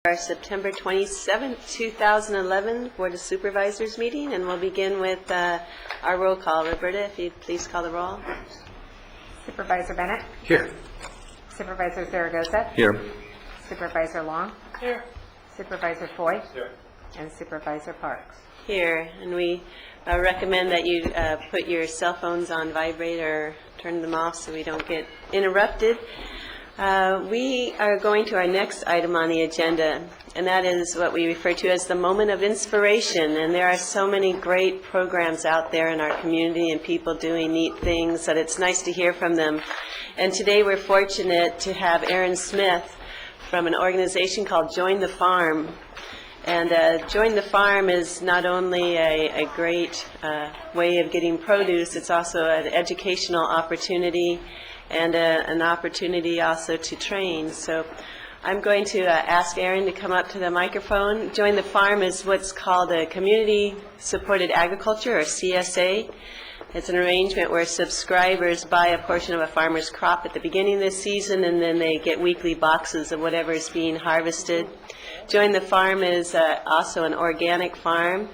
Our September 27th, 2011 Board of Supervisors meeting, and we'll begin with our roll call. Roberta, if you'd please call the roll. Supervisor Bennett? Here. Supervisor Zaragoza? Here. Supervisor Long? Here. Supervisor Foy? Here. And Supervisor Parks? Here, and we recommend that you put your cell phones on vibrate or turn them off so we don't get interrupted. We are going to our next item on the agenda, and that is what we refer to as the moment of inspiration. And there are so many great programs out there in our community and people doing neat things that it's nice to hear from them. And today we're fortunate to have Erin Smith from an organization called Join the Farm. And Join the Farm is not only a great way of getting produce, it's also an educational opportunity and an opportunity also to train. So I'm going to ask Erin to come up to the microphone. Join the Farm is what's called a community-supported agriculture, or CSA. It's an arrangement where subscribers buy a portion of a farmer's crop at the beginning of the season, and then they get weekly boxes of whatever is being harvested. Join the Farm is also an organic farm,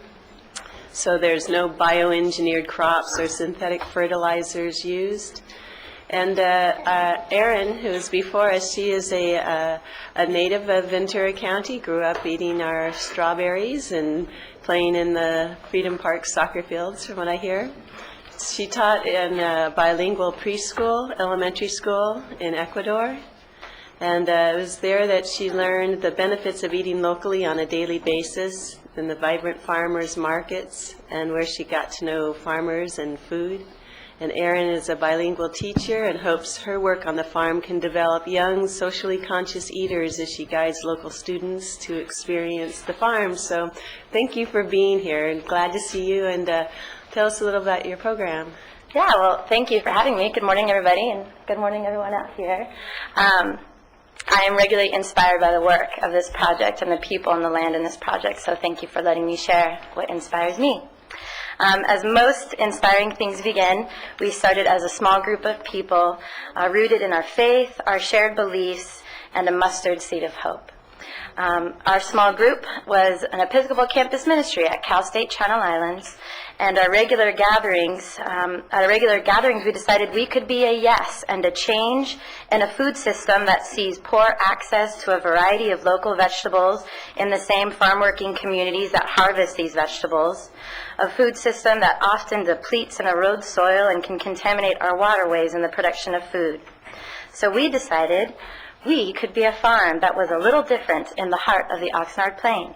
so there's no bioengineered crops or synthetic fertilizers used. And Erin, who is before us, she is a native of Ventura County, grew up eating our strawberries and playing in the Freedom Park soccer fields, from what I hear. She taught in a bilingual preschool, elementary school in Ecuador. And it was there that she learned the benefits of eating locally on a daily basis in the vibrant farmers markets, and where she got to know farmers and food. And Erin is a bilingual teacher and hopes her work on the farm can develop young, socially conscious eaters as she guides local students to experience the farm. So thank you for being here, and glad to see you, and tell us a little about your program. Yeah, well, thank you for having me. Good morning, everybody, and good morning, everyone out here. I am regularly inspired by the work of this project and the people and the land in this project, so thank you for letting me share what inspires me. As most inspiring things begin, we started as a small group of people rooted in our faith, our shared beliefs, and a mustard seed of hope. Our small group was an Episcopal campus ministry at Cal State Channel Islands, and at our regular gatherings, we decided we could be a yes and a change in a food system that sees poor access to a variety of local vegetables in the same farm-working communities that harvest these vegetables, a food system that often depletes and erodes soil and can contaminate our waterways in the production of food. So we decided we could be a farm that was a little different in the heart of the Oxnard Plain.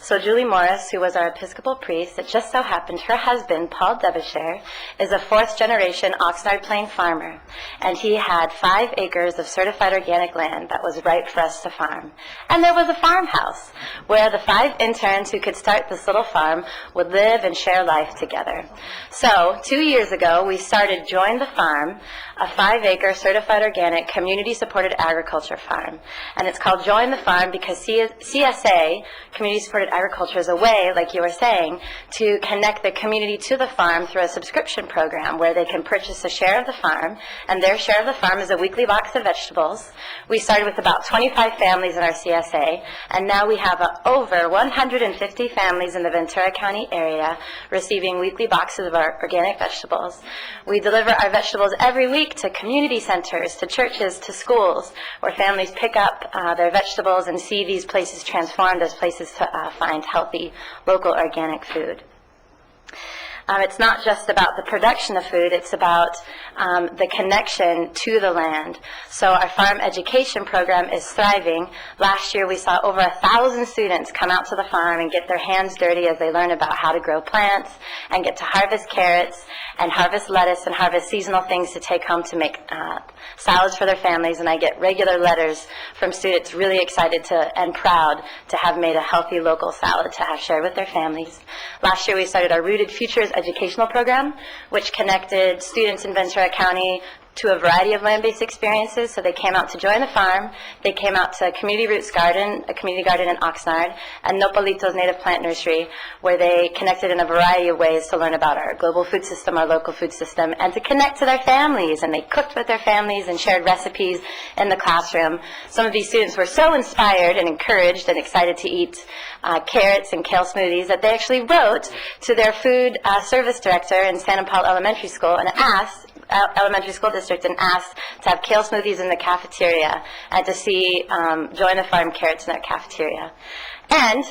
So Julie Morris, who was our Episcopal priest, it just so happened her husband, Paul Devonshire, is a fourth-generation Oxnard Plain farmer, and he had 5 acres of certified organic land that was ripe for us to farm. And there was a farmhouse where the 5 interns who could start this little farm would live and share life together. So 2 years ago, we started Join the Farm, a 5-acre certified organic community-supported agriculture farm. And it's called Join the Farm because CSA, community-supported agriculture, is a way, like you were saying, to connect the community to the farm through a subscription program where they can purchase a share of the farm, and their share of the farm is a weekly box of vegetables. We started with about 25 families in our CSA, and now we have over 150 families in the Ventura County area receiving weekly boxes of our organic vegetables. We deliver our vegetables every week to community centers, to churches, to schools, where families pick up their vegetables and see these places transformed as places to find healthy, local, organic food. It's not just about the production of food, it's about the connection to the land. So our farm education program is thriving. Last year we saw over 1,000 students come out to the farm and get their hands dirty as they learn about how to grow plants and get to harvest carrots and harvest lettuce and harvest seasonal things to take home to make salads for their families. And I get regular letters from students really excited and proud to have made a healthy local salad to have shared with their families. Last year we started our Rooted Futures educational program, which connected students in Ventura County to a variety of land-based experiences. So they came out to join the farm, they came out to Community Roots Garden, a community garden in Oxnard, and Nopalito's Native Plant Nursery, where they connected in a variety of ways to learn about our global food system, our local food system, and to connect to their families. And they cooked with their families and shared recipes in the classroom. Some of these students were so inspired and encouraged and excited to eat carrots and kale smoothies that they actually wrote to their food service director in San Paul Elementary School and asked, elementary school district, and asked to have kale smoothies in the cafeteria and to see Join the Farm carrots in their cafeteria. And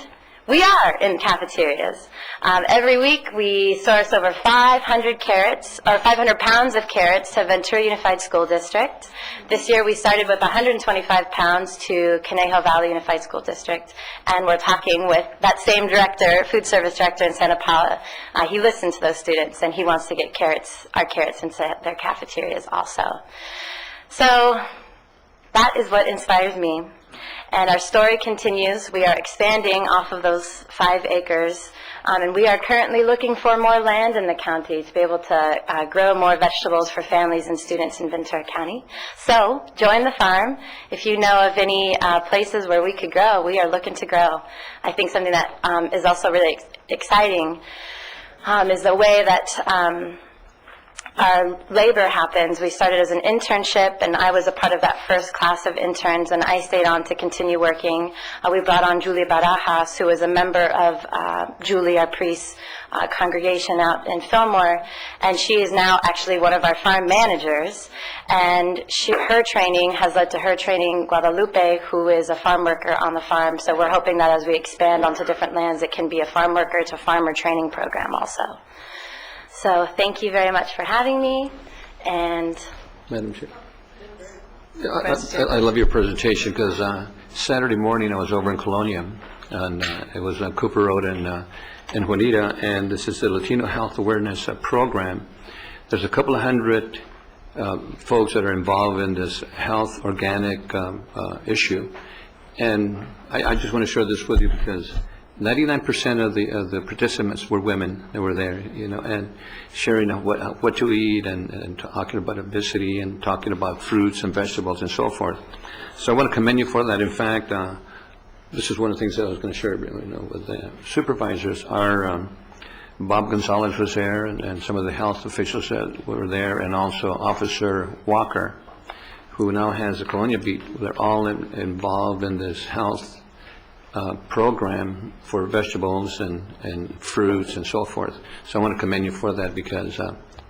we are in cafeterias. Every week we source over 500 carrots, or 500 pounds of carrots to Ventura Unified School District. This year we started with 125 pounds to Conejo Valley Unified School District, and we're talking with that same director, food service director in Santa Paula. He listened to those students, and he wants to get our carrots into their cafeterias also. So that is what inspires me. And our story continues. We are expanding off of those 5 acres, and we are currently looking for more land in the county to be able to grow more vegetables for families and students in Ventura County. So join the farm. If you know of any places where we could grow, we are looking to grow. I think something that is also really exciting is the way that our labor happens. We started as an internship, and I was a part of that first class of interns, and I stayed on to continue working. We brought on Julie Barajas, who was a member of Julie, our priest's congregation out in Fillmore, and she is now actually one of our farm managers, and her training has led to her training Guadalupe, who is a farm worker on the farm. So we're hoping that as we expand onto different lands, it can be a farm worker to farmer training program also. So thank you very much for having me. And Madam Chair. I love your presentation because Saturday morning I was over in Colonia, and it was on Cooper Road in Juanita, and this is the Latino Health Awareness Program. There's a couple of hundred folks that are involved in this health organic issue, and I just want to share this with you because 99% of the participants were women that were there, and sharing what to eat and talking about obesity and talking about fruits and vegetables and so forth. So I want to commend you for that. In fact, this is one of the things that I was going to share with the supervisors. Our Bob Gonzalez was there, and some of the health officials that were there, and also Officer Walker, who now has a Colonia beat. They're all involved in this health program for vegetables and fruits and so forth. So I want to commend you for that because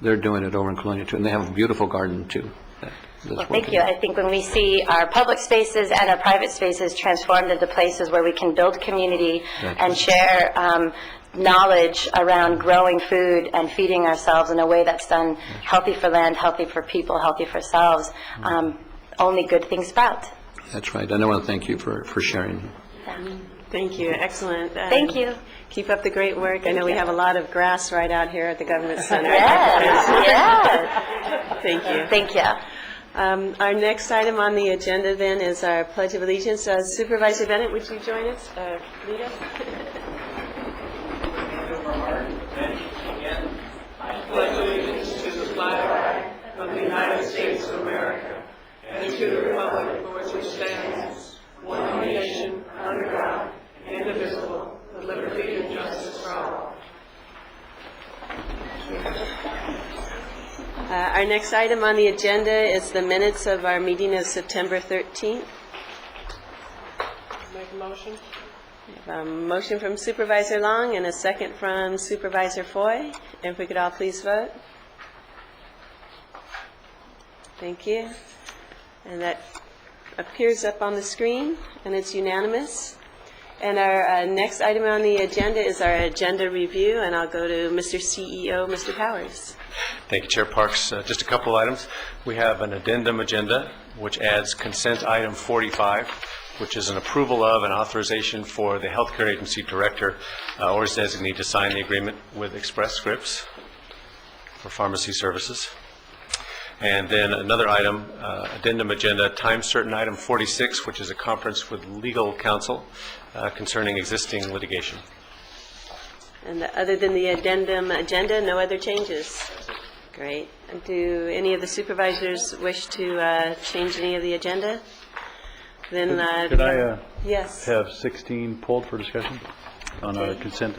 they're doing it over in Colonia too, and they have a beautiful garden too. Well, thank you. I think when we see our public spaces and our private spaces transformed into places where we can build community and share knowledge around growing food and feeding ourselves in a way that's done healthy for land, healthy for people, healthy for ourselves, only good things sprout. That's right. And I want to thank you for sharing. Thank you. Excellent. Thank you. Keep up the great work. I know we have a lot of grass right out here at the Government Center. Yes. Thank you. Thank you. Our next item on the agenda then is our Pledge of Allegiance. Supervisor Bennett, would you join us? Lead us? I pledge allegiance to the flag of the United States of America and to the republic for which it stands, one nation, under God, indivisible, with liberty and justice for all. Our next item on the agenda is the minutes of our meeting of September 13th. Make a motion. We have a motion from Supervisor Long and a second from Supervisor Foy. If we could all please vote. Thank you. And that appears up on the screen, and it's unanimous. And our next item on the agenda is our agenda review, and I'll go to Mr. CEO, Mr. Powers. Thank you, Chair Parks. Just a couple items. We have an addendum agenda, which adds consent item 45, which is an approval of and authorization for the healthcare agency director or his designee to sign the agreement with Express Scripts for pharmacy services. And then another item, addendum agenda, time certain item 46, which is a conference with legal counsel concerning existing litigation. And other than the addendum agenda, no other changes. Great. Do any of the supervisors wish to change any of the agenda? Then, Could I yes. have 16 pulled for discussion on our Okay. consent?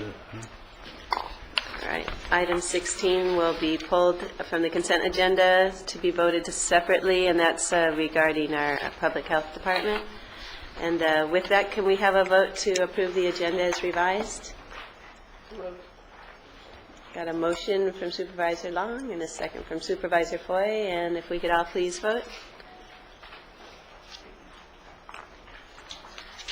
All right. Item 16 will be pulled from the consent agenda to be voted separately, and that's regarding our Public Health Department. And with that, can we have a vote to approve the agenda as revised? Got a motion from Supervisor Long and a second from Supervisor Foy, and if we could all please vote.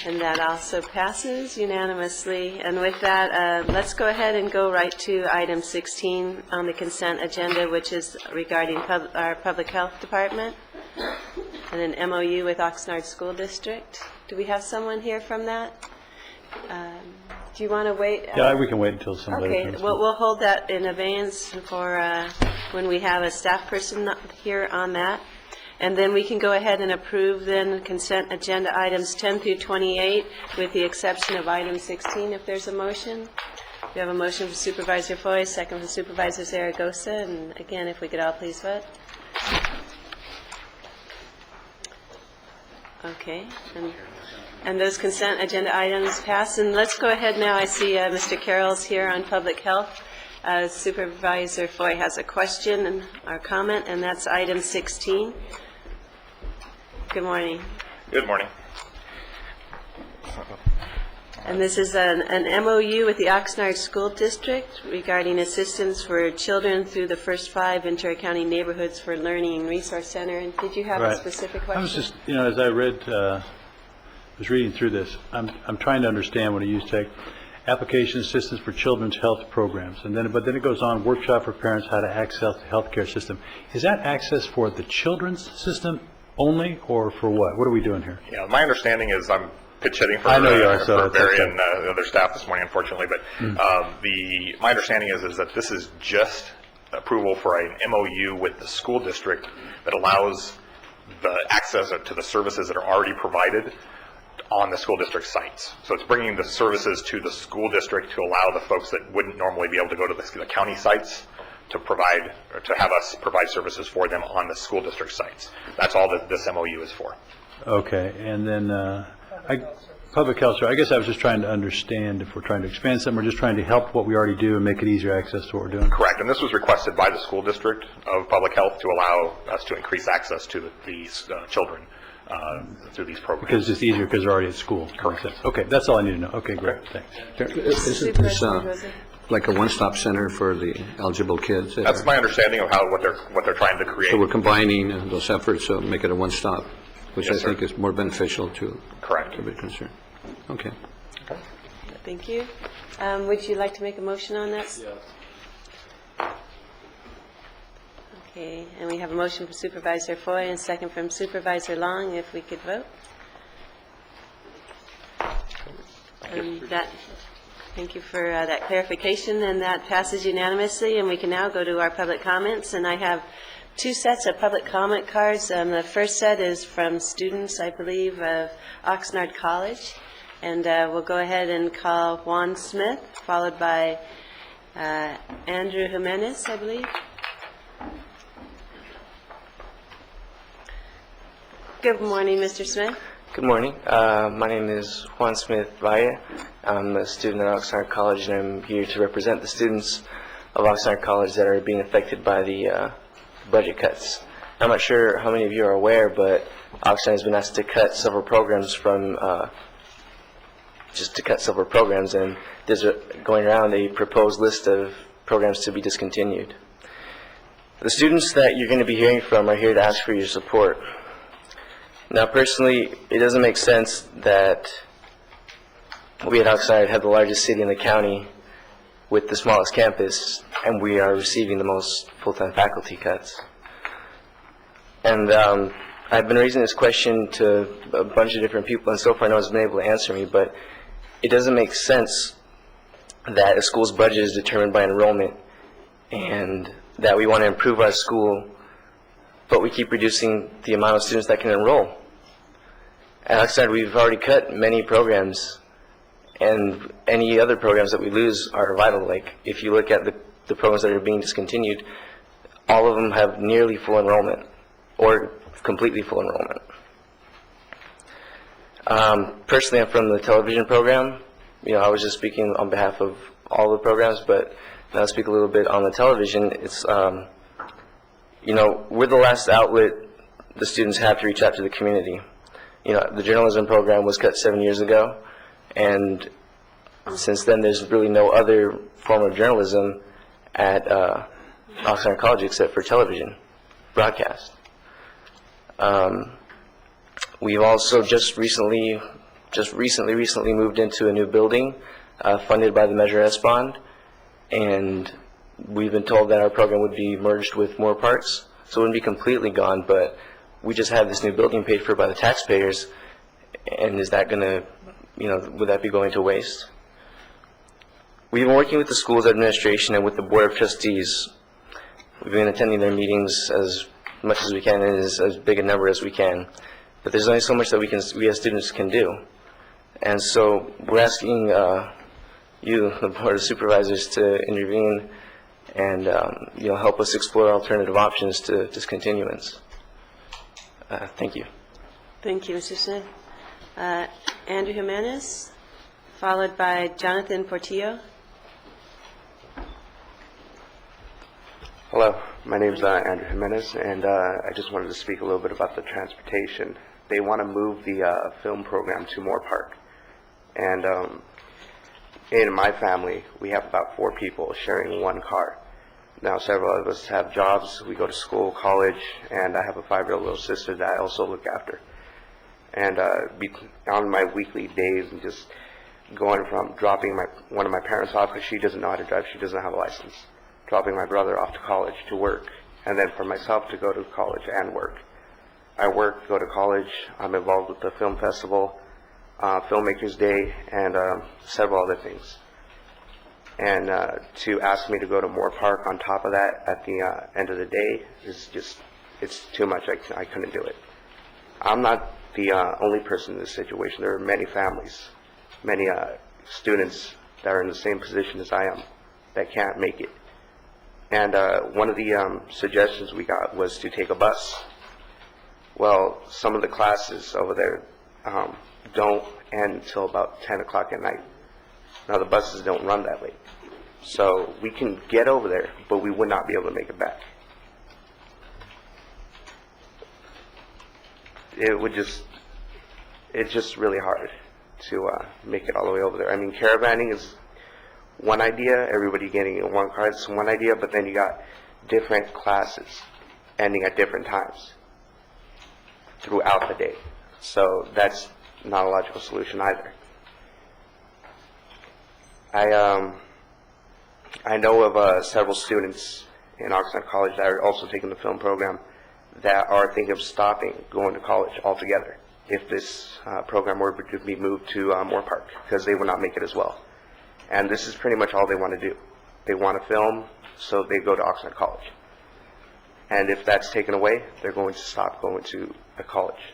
And that also passes unanimously. And with that, let's go ahead and go right to item 16 on the consent agenda, which is regarding our Public Health Department and an MOU with Oxnard School District. Do we have someone here from that? Do you want to wait? Yeah, we can wait until somebody Okay, comes. we'll hold that in abeyance for when we have a staff person here on that. And then we can go ahead and approve then consent agenda items 10 through 28 with the exception of item 16 if there's a motion. We have a motion from Supervisor Foy, second from Supervisor Zaragoza, and again, if we could all please vote. Okay, and those consent agenda items pass. And let's go ahead now. I see Mr. Carroll's here on Public Health. Supervisor Foy has a question or comment, and that's item 16. Good morning. Good morning. And this is an MOU with the Oxnard School District regarding assistance for children through the first 5 inter-county neighborhoods for learning resource center. And did you have a Right. specific question? I was just, as I was reading through this, I'm trying to understand when I use tech, application assistance for children's health programs, but then it goes on, workshop for parents how to access the healthcare system. Is that access for the children's system only, or for what? What are we doing here? Yeah, my understanding is I'm pitch hitting for, I know you are, so for that's Barry okay. and the other staff this morning, unfortunately. But my understanding is that this is just approval for an MOU with the school district that allows the access to the services that are already provided on the school district sites. So it's bringing the services to the school district to allow the folks that wouldn't normally be able to go to the county sites to provide, or to have us provide services for them on the school district sites. That's all that this MOU is for. Okay, and then public health, so I guess I was just trying to understand if we're trying to expand something, we're just trying to help what we already do and make it easier access to what we're doing. Correct, and this was requested by the school district of public health to allow us to increase access to these children through these programs. Because it's just easier because they're already at school. Correct. Okay, that's all I need to know. Okay, great, thanks. Isn't this like a one-stop center for the eligible kids? That's my understanding of what they're trying to create. So we're combining those efforts to make it a one-stop, which Yes, I think sir. is more beneficial to Correct. to be concerned. Okay. Thank you. Would you like to make a motion on that? Okay, and we have a motion from Supervisor Foy and a second from Supervisor Long, if we could vote. Thank you for that clarification, and that passes unanimously, and we can now go to our public comments, and I have 2 sets of public comment cards. The first set is from students, I believe, of Oxnard College, and we'll go ahead and call Juan Smith, followed by Andrew Jimenez, I believe. Good morning, Mr. Smith. Good morning. My name is Juan Smith Valle. I'm a student at Oxnard College, and I'm here to represent the students of Oxnard College that are being affected by the budget cuts. I'm not sure how many of you are aware, but Oxnard has been asked to cut several programs and there's going around a proposed list of programs to be discontinued. The students that you're going to be hearing from are here to ask for your support. Now, personally, it doesn't make sense that we at Oxnard have the largest city in the county with the smallest campus, and we are receiving the most full-time faculty cuts. And I've been raising this question to a bunch of different people, and so far no one's been able to answer me, but it doesn't make sense that a school's budget is determined by enrollment, and that we want to improve our school, but we keep reducing the amount of students that can enroll. At Oxnard, we've already cut many programs, and any other programs that we lose are vital. Like, if you look at the programs that are being discontinued, all of them have nearly full enrollment or completely full enrollment. Personally, I'm from the television program. I was just speaking on behalf of all the programs, but now I'll speak a little bit on the television. It's, we're the last outlet the students have to reach out to the community. The journalism program was cut 7 years ago, and since then there's really no other form of journalism at Oxnard College except for television broadcast. We've also just recently moved into a new building funded by the Measure S bond, and we've been told that our program would be merged with more parks, so it wouldn't be completely gone, but we just have this new building paid for by the taxpayers, and is that going to, would that be going to waste? We've been working with the school's administration and with the Board of Trustees. We've been attending their meetings as much as we can and as big a number as we can, but there's only so much that we as students can do. And so we're asking you, the Board of Supervisors, to intervene and help us explore alternative options to discontinuance. Thank you. Thank you, Mr. Smith. Andrew Jimenez, followed by Jonathan Portillo. Hello, my name is Andrew Jimenez, and I just wanted to speak a little bit about the transportation. They want to move the film program to Moore Park. And in my family, we have about 4 people sharing one car. Now, several of us have jobs. We go to school, college, and I have a 5-year-old little sister that I also look after. And on my weekly days, and just going from dropping one of my parents off because she doesn't know how to drive, she doesn't have a license, dropping my brother off to college to work, and then for myself to go to college and work. I work, go to college. I'm involved with the film festival, Filmmakers Day, and several other things. And to ask me to go to Moore Park on top of that at the end of the day is just, it's too much. I couldn't do it. I'm not the only person in this situation. There are many families, many students that are in the same position as I am that can't make it. And one of the suggestions we got was to take a bus. Well, some of the classes over there don't end until about 10 o'clock at night. Now, the buses don't run that late. So we can get over there, but we would not be able to make it back. It's just really hard to make it all the way over there. I mean, caravanning is one idea, everybody getting in one car, it's one idea, but then you got different classes ending at different times throughout the day. So that's not a logical solution either. I know of several students in Oxnard College that are also taking the film program that are thinking of stopping going to college altogether if this program were to be moved to Moore Park, because they would not make it as well. And this is pretty much all they want to do. They want to film, so they go to Oxnard College. And if that's taken away, they're going to stop going to a college.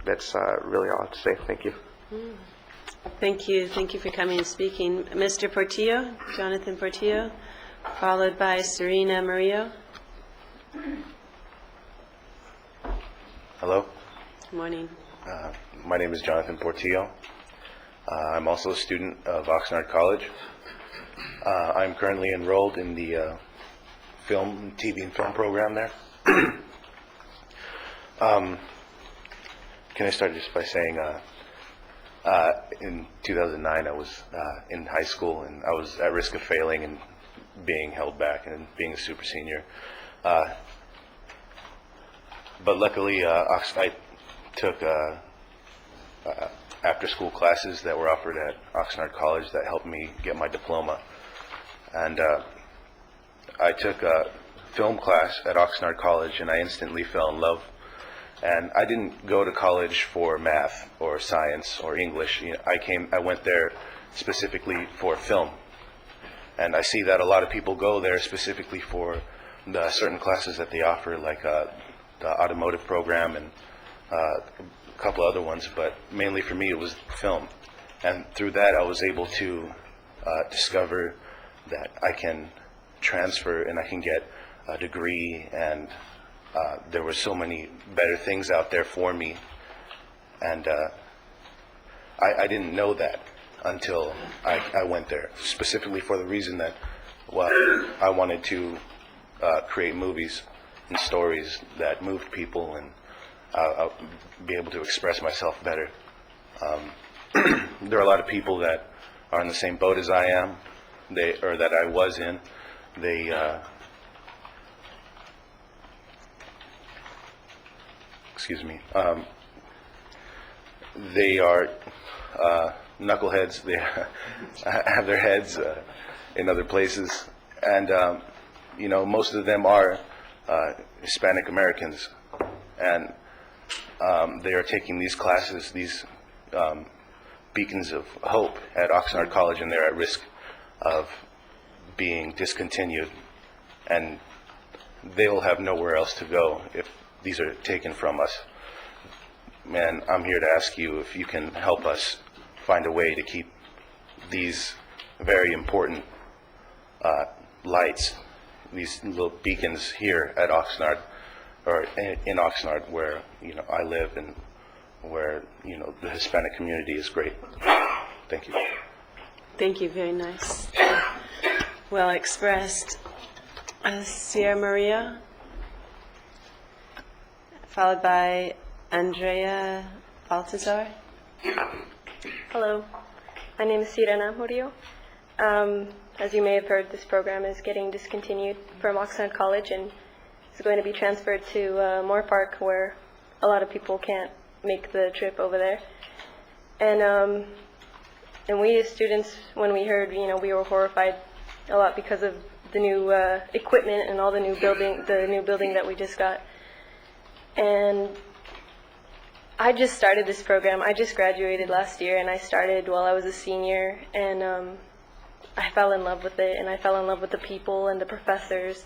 That's really all I have to say. Thank you. Thank you. Thank you for coming and speaking. Mr. Portillo, Jonathan Portillo, followed by Serena Murillo. Hello. Good morning. My name is Jonathan Portillo. I'm also a student of Oxnard College. I'm currently enrolled in the TV and film program there. Can I start just by saying in 2009 I was in high school and I was at risk of failing and being held back and being a super senior. But luckily I took after-school classes that were offered at Oxnard College that helped me get my diploma. And I took a film class at Oxnard College and I instantly fell in love. And I didn't go to college for math or science or English. I went there specifically for film. And I see that a lot of people go there specifically for the certain classes that they offer, like the automotive program and a couple other ones, but mainly for me it was film. And through that I was able to discover that I can transfer and I can get a degree, and there were so many better things out there for me. And I didn't know that until I went there, specifically for the reason that, well, I wanted to create movies and stories that moved people, and I'll be able to express myself better. There are a lot of people that are in the same boat as I am, or that I was in. Excuse me. They are knuckleheads. They have their heads in other places, and most of them are Hispanic Americans, and they are taking these classes, these beacons of hope at Oxnard College, and they're at risk of being discontinued, and they'll have nowhere else to go if these are taken from us. And I'm here to ask you if you can help us find a way to keep these very important lights, these little beacons here at Oxnard, or in Oxnard, where I live, and where the Hispanic community is great. Thank you. Thank you, very nice. Well expressed. Sierra Maria, followed by Andrea Baltazar. Hello, my name is Sirena Murillo. As you may have heard, this program is getting discontinued from Oxnard College and is going to be transferred to Moore Park, where a lot of people can't make the trip over there. And we as students, when we heard, we were horrified a lot because of the new equipment and all the new building that we just got. And I just started this program. I just graduated last year, and I started while I was a senior, and I fell in love with it, and I fell in love with the people and the professors.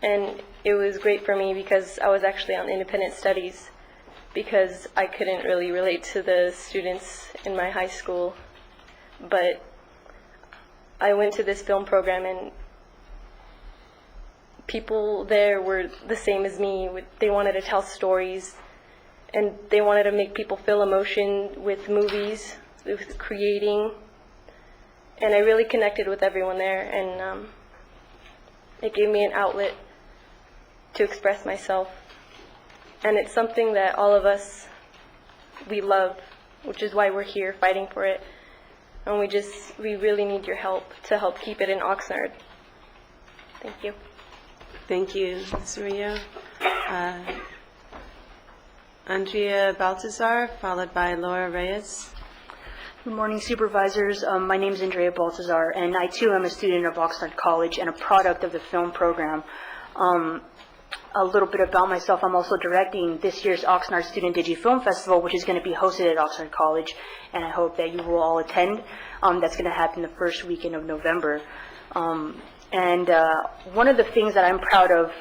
And it was great for me because I was actually on independent studies, because I couldn't really relate to the students in my high school. But I went to this film program, and people there were the same as me. They wanted to tell stories, and they wanted to make people feel emotion with movies, with creating. And I really connected with everyone there, and it gave me an outlet to express myself. And it's something that all of us, we love, which is why we're here fighting for it. And we really need your help to help keep it in Oxnard. Thank you. Thank you, Ms. Rio. Andrea Baltazar, followed by Laura Reyes. Good morning, Supervisors. My name is Andrea Baltazar, and I too am a student of Oxnard College and a product of the film program. A little bit about myself: I'm also directing this year's Oxnard Student Digi Film Festival, which is going to be hosted at Oxnard College, and I hope that you will all attend. That's going to happen the first weekend of November. And one of the things that I'm proud of,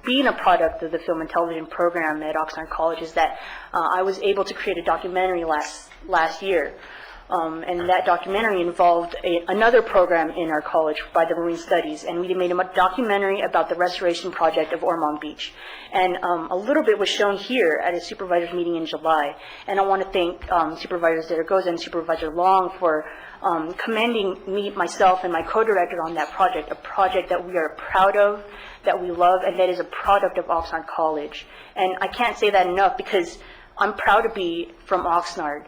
being a product of the film and television program at Oxnard College, is that I was able to create a documentary last year. And that documentary involved another program in our college by the Marine Studies, and we made a documentary about the restoration project of Ormond Beach. And a little bit was shown here at a supervisors meeting in July. And I want to thank Supervisor Zaragoza and Supervisor Long for commending myself and my co-director on that project, a project that we are proud of, that we love, and that is a product of Oxnard College. And I can't say that enough, because I'm proud to be from Oxnard.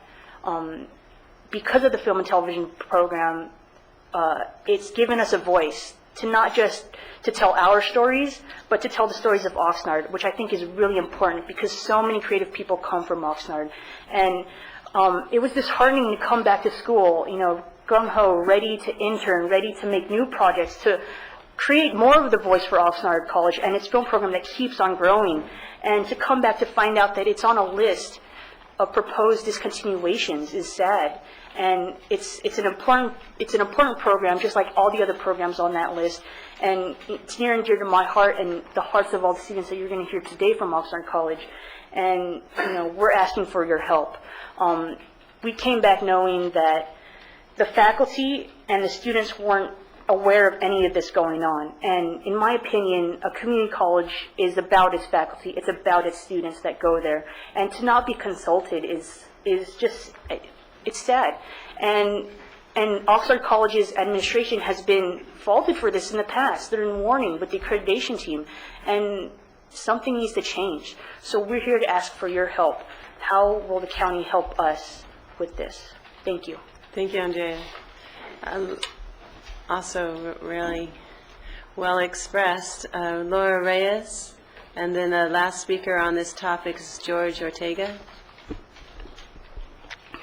Because of the film and television program, it's given us a voice to not just to tell our stories, but to tell the stories of Oxnard, which I think is really important, because so many creative people come from Oxnard. And it was disheartening to come back to school, gung-ho, ready to intern, ready to make new projects, to create more of the voice for Oxnard College and its film program that keeps on growing, and to come back to find out that it's on a list of proposed discontinuations is sad. And it's an important program, just like all the other programs on that list. And it's near and dear to my heart and the hearts of all the students that you're going to hear today from Oxnard College. And we're asking for your help. We came back knowing that the faculty and the students weren't aware of any of this going on. And in my opinion, a community college is about its faculty, it's about its students that go there. And to not be consulted is just, it's sad. And Oxnard College's administration has been faulted for this in the past. They're in warning with the accreditation team, and something needs to change. So we're here to ask for your help. How will the county help us with this? Thank you. Thank you, Andrea. Also, really well expressed. Laura Reyes, and then the last speaker on this topic is Jorge Ortega.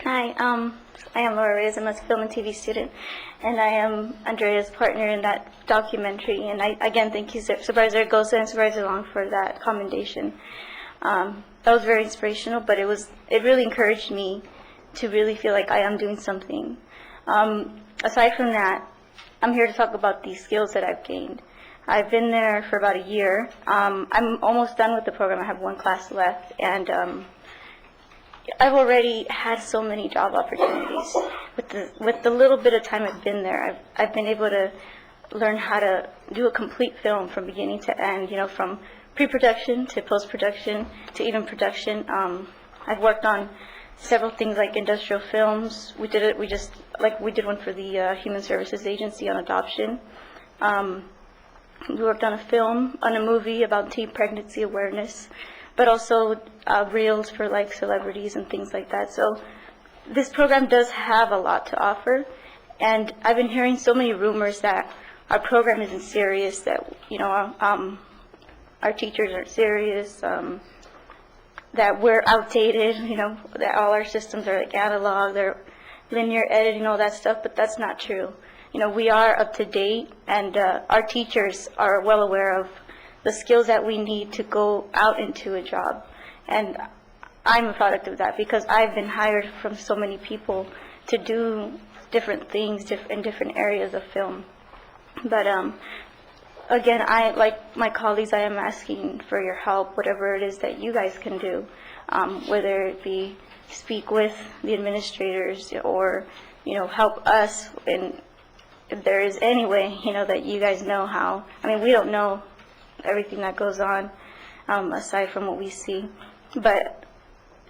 Hi, I am Laura Reyes. I'm a film and TV student, and I am Andrea's partner in that documentary. And I again thank you, Supervisor Goza and Supervisor Long, for that commendation. That was very inspirational, but it really encouraged me to really feel like I am doing something. Aside from that, I'm here to talk about these skills that I've gained. I've been there for about a year. I'm almost done with the program. I have one class left, and I've already had so many job opportunities. With the little bit of time I've been there, I've been able to learn how to do a complete film from beginning to end, from pre-production to post-production to even production. I've worked on several things like industrial films. We did one for the Human Services Agency on adoption. We worked on a movie about teen pregnancy awareness, but also reels for like celebrities and things like that. So this program does have a lot to offer, and I've been hearing so many rumors that our program isn't serious, that our teachers aren't serious, that we're outdated, that all our systems are like analog, they're linear editing, all that stuff, but that's not true. We are up to date, and our teachers are well aware of the skills that we need to go out into a job. And I'm a product of that because I've been hired from so many people to do different things in different areas of film. But again, like my colleagues, I am asking for your help, whatever it is that you guys can do, whether it be speak with the administrators or, help us if there is any way, that you guys know how. I mean, we don't know everything that goes on aside from what we see. But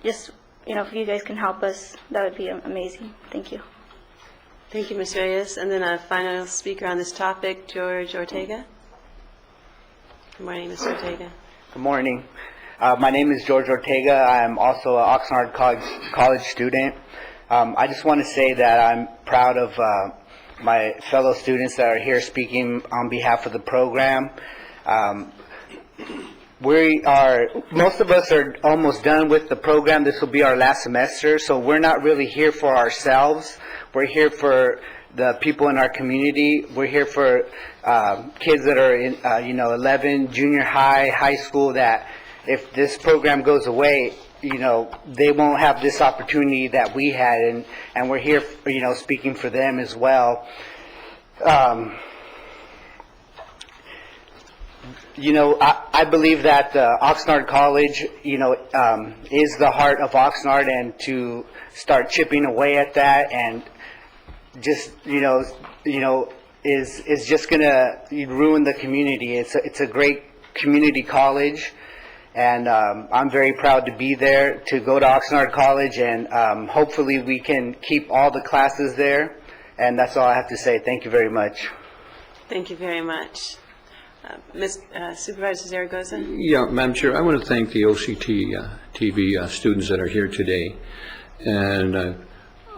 just, if you guys can help us, that would be amazing. Thank you. Thank you, Ms. Reyes. And then a final speaker on this topic, Jorge Ortega. Good morning, Mr. Ortega. Good morning. My name is Jorge Ortega. I'm also an Oxnard College student. I just want to say that I'm proud of my fellow students that are here speaking on behalf of the program. Most of us are almost done with the program. This will be our last semester, so we're not really here for ourselves. We're here for the people in our community. We're here for kids that are in 11, junior high, high school, that if this program goes away, they won't have this opportunity that we had, and we're here, speaking for them as well. I believe that Oxnard College, is the heart of Oxnard, and to start chipping away at that and just, is just gonna ruin the community. It's a great community college, and I'm very proud to be there, to go to Oxnard College, and hopefully we can keep all the classes there. And that's all I have to say. Thank you very much. Thank you very much. Supervisor Zaragoza? Yeah, Madam Chair, I want to thank the OCT TV students that are here today. And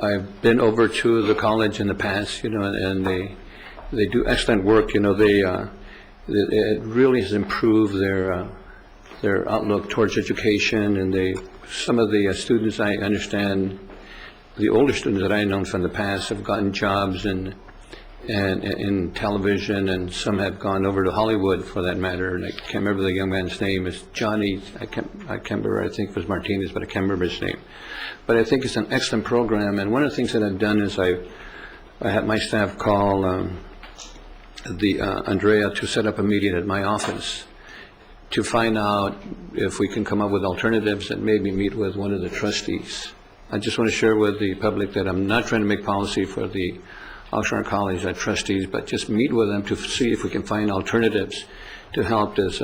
I've been over to the college in the past, and they do excellent work. It really has improved their outlook towards education, and some of the students, I understand, the older students that I have known from the past have gotten jobs in television, and some have gone over to Hollywood, for that matter. And I can't remember the young man's name. It's Johnny. I can't remember. I think it was Martinez, but I can't remember his name. But I think it's an excellent program. And one of the things that I've done is I had my staff call Andrea to set up a meeting at my office to find out if we can come up with alternatives, and maybe meet with one of the trustees. I just want to share with the public that I'm not trying to make policy for the Oxnard College trustees, but just meet with them to see if we can find alternatives to help this,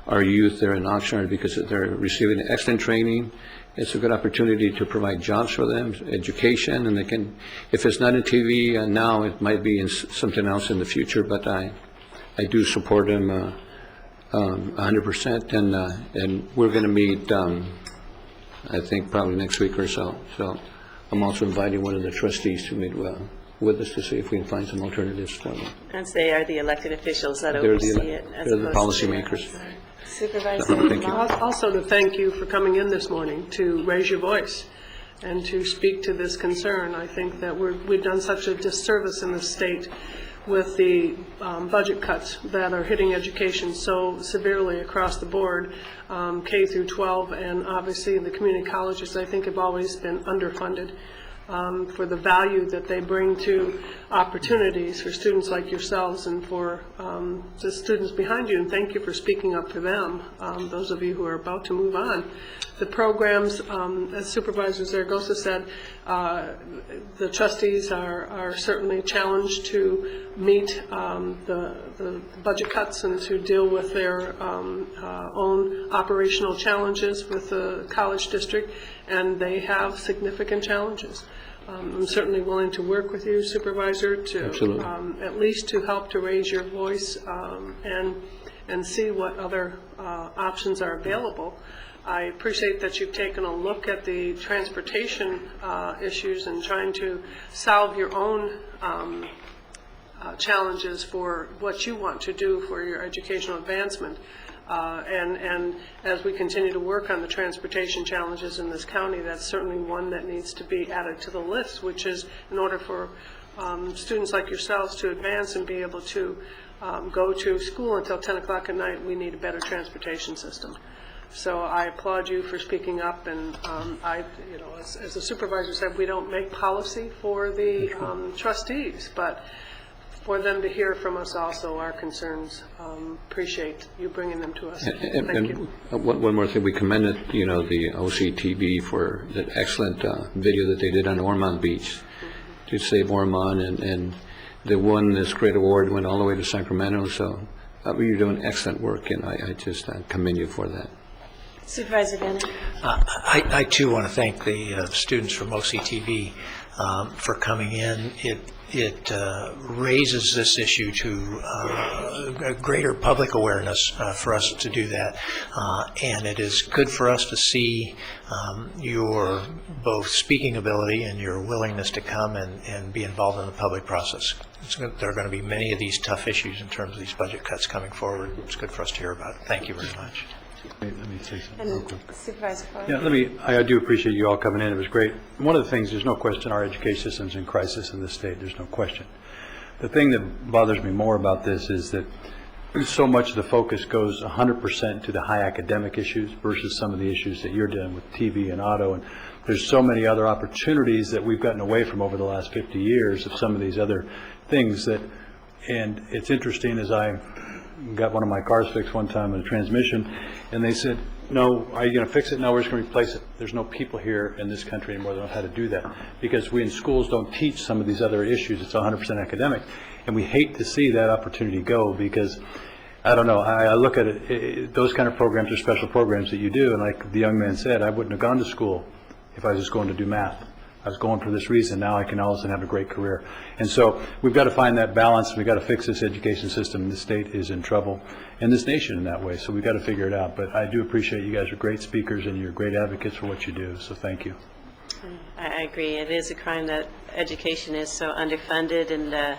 our youth there in Oxnard, because they're receiving excellent training. It's a good opportunity to provide jobs for them, education, and they can, if it's not in TV now, it might be in something else in the future, but I do support them 100%, and we're going to meet, I think, probably next week or so. So I'm also inviting one of the trustees to meet with us to see if we can find some alternatives for them. And they are the elected officials that They're oversee the, it. they're the policymakers. Supervisor Thank you. Moss? Also to thank you for coming in this morning to raise your voice and to speak to this concern. I think that we've done such a disservice in the state with the budget cuts that are hitting education so severely across the board, K through 12, and obviously the community colleges, I think, have always been underfunded for the value that they bring to opportunities for students like yourselves and for the students behind you. And thank you for speaking up for them, those of you who are about to move on. The programs, as Supervisor Zaragoza said, the trustees are certainly challenged to meet the budget cuts and to deal with their own operational challenges with the college district, and they have significant challenges. I'm certainly willing to work with you, Supervisor, to at least to help to raise your voice and see what other options are available. I appreciate that you've taken a look at the transportation issues and trying to solve your own challenges for what you want to do for your educational advancement. And as we continue to work on the transportation challenges in this county, that's certainly one that needs to be added to the list, which is in order for students like yourselves to advance and be able to go to school until 10 o'clock at night, we need a better transportation system. So I applaud you for speaking up, and as the supervisor said, we don't make policy for the trustees, but for them to hear from us also our concerns. Appreciate you bringing them to us. Thank you. One more thing, we commended, the OCTV for the excellent video that they did on Ormond Beach to save Ormond, and they won this great award, went all the way to Sacramento. So you're doing excellent work, and I just commend you for that. Supervisor Bennett. I too want to thank the students from OCTV for coming in. It raises this issue to a greater public awareness for us to do that, and it is good for us to see your both speaking ability and your willingness to come and be involved in the public process. There are going to be many of these tough issues in terms of these budget cuts coming forward. It's good for us to hear about it. Thank you very much. Let me say something real quick. Supervisor Foy. Yeah, I do appreciate you all coming in. It was great. One of the things, there's no question, our education system's in crisis in this state. There's no question. The thing that bothers me more about this is that so much of the focus goes 100% to the high academic issues versus some of the issues that you're dealing with, TV and auto. And there's so many other opportunities that we've gotten away from over the last 50 years of some of these other things that, and it's interesting, as I got one of my cars fixed one time in a transmission, and they said, no, are you going to fix it? No, we're just going to replace it. There's no people here in this country anymore that know how to do that, because we in schools don't teach some of these other issues. It's 100% academic, and we hate to see that opportunity go, because I don't know, I look at it, those kind of programs are special programs that you do, and like the young man said, I wouldn't have gone to school if I was just going to do math. I was going for this reason. Now I can all of a sudden have a great career. And so we've got to find that balance. We've got to fix this education system. This state is in trouble, and this nation in that way. So we've got to figure it out. But I do appreciate you guys are great speakers, and you're great advocates for what you do. So thank you. I agree. It is a crime that education is so underfunded, and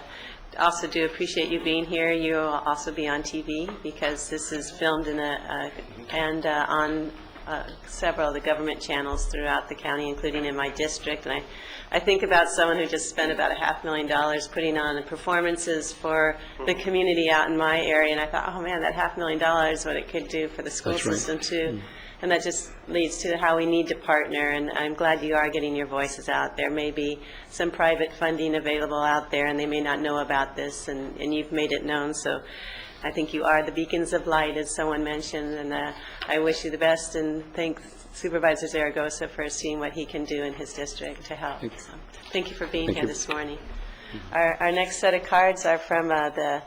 also do appreciate you being here. You will also be on TV, because this is filmed in on several of the government channels throughout the county, including in my district. And I think about someone who just spent about $500,000 putting on performances for the community out in my area, and I thought, oh man, that $500,000, what it could do for the school system too. And that just leads to how we need to partner, and I'm glad you are getting your voices out. There may be some private funding available out there, and they may not know about this, and you've made it known. So I think you are the beacons of light, as someone mentioned, and I wish you the best, and thank Supervisor Zaragoza for seeing what he can do in his district to help. So, thank you for being here this morning. Our next set of cards are from the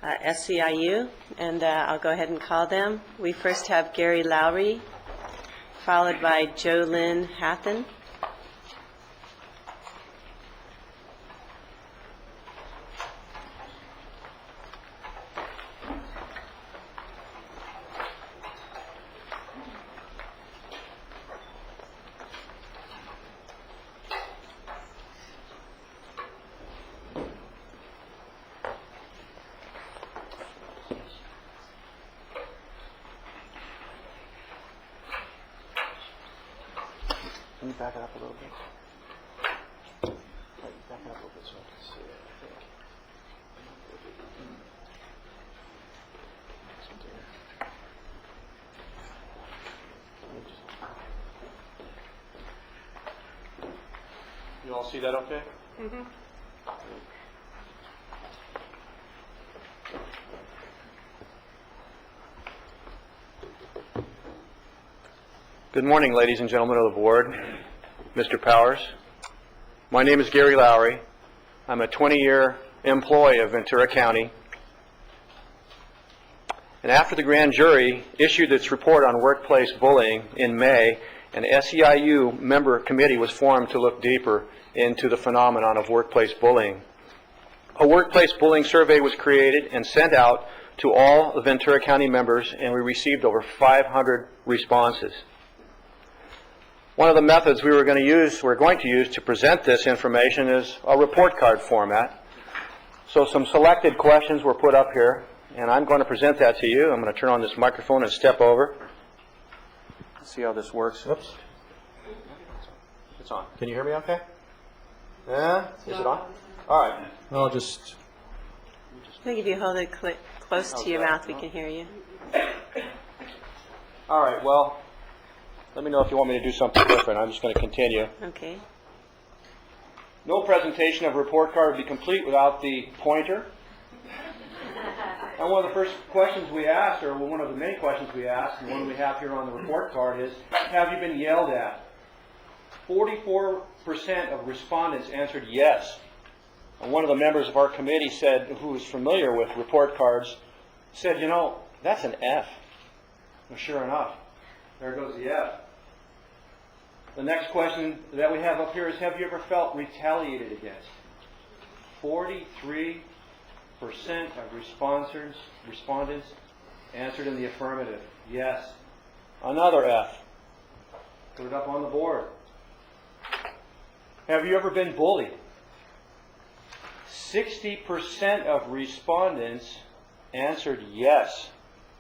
SCIU, and I'll go ahead and call them. We first have Gary Lowry, followed by Jolynn Hatton. Can you back it up a little bit? Back it up a little bit so I can see it, I think. You all see that okay? Mm-hmm. Good morning, ladies and gentlemen of the board, Mr. Powers. My name is Gary Lowry. I'm a 20-year employee of Ventura County. And after the grand jury issued its report on workplace bullying in May, an SEIU member committee was formed to look deeper into the phenomenon of workplace bullying. A workplace bullying survey was created and sent out to all the Ventura County members, and we received over 500 responses. One of the methods we're going to use to present this information is a report card format. So some selected questions were put up here, and I'm going to present that to you. I'm going to turn on this microphone and step over. Let's see how this works. Oops. It's on. Can you hear me okay? Yeah? Is it on? All right. I'll just... I think if you hold it close to your mouth, we can hear you. All right, well, let me know if you want me to do something different. I'm just going to continue. Okay. No presentation of a report card would be complete without the pointer. And one of the first questions we asked, or one of the many questions we asked, and one we have here on the report card is, have you been yelled at? 44% of respondents answered yes. And one of the members of our committee said, who is familiar with report cards, said, you know, that's an F. Well, sure enough, there goes the F. The next question that we have up here is, have you ever felt retaliated against? 43% of respondents answered in the affirmative. Yes. Another F. Put it up on the board. Have you ever been bullied? 60% of respondents answered yes,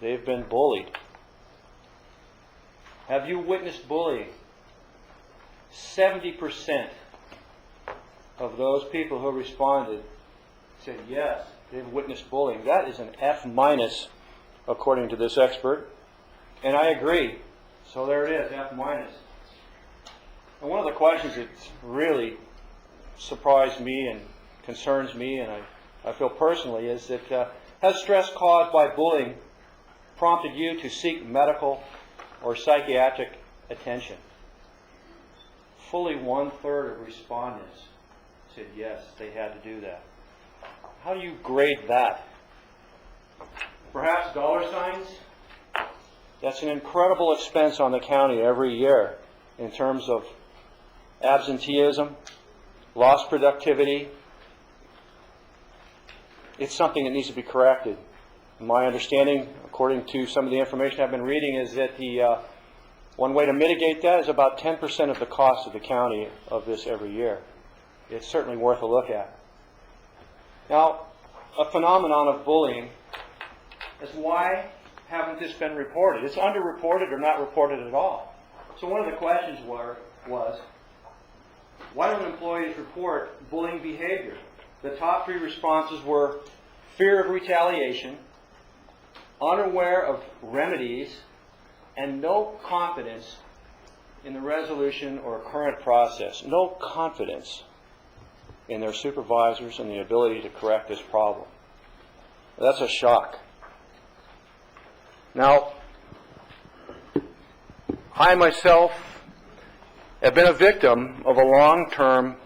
they've been bullied. Have you witnessed bullying? 70% of those people who responded said yes, they've witnessed bullying. That is an F minus, according to this expert. And I agree. So there it is, F minus. And one of the questions that really surprised me and concerns me, and I feel personally, is that has stress caused by bullying prompted you to seek medical or psychiatric attention? Fully 1/3 of respondents said yes, they had to do that. How do you grade that? Perhaps dollar signs? That's an incredible expense on the county every year in terms of absenteeism, lost productivity. It's something that needs to be corrected. My understanding, according to some of the information I've been reading, is that the one way to mitigate that is about 10% of the cost of the county of this every year. It's certainly worth a look at. Now, a phenomenon of bullying is, why haven't this been reported? It's underreported or not reported at all. So one of the questions was, why don't employees report bullying behavior? The top 3 responses were fear of retaliation, unaware of remedies, and no confidence in the resolution or current process. No confidence in their supervisors and the ability to correct this problem. That's a shock. Now, I myself have been a victim of a long-term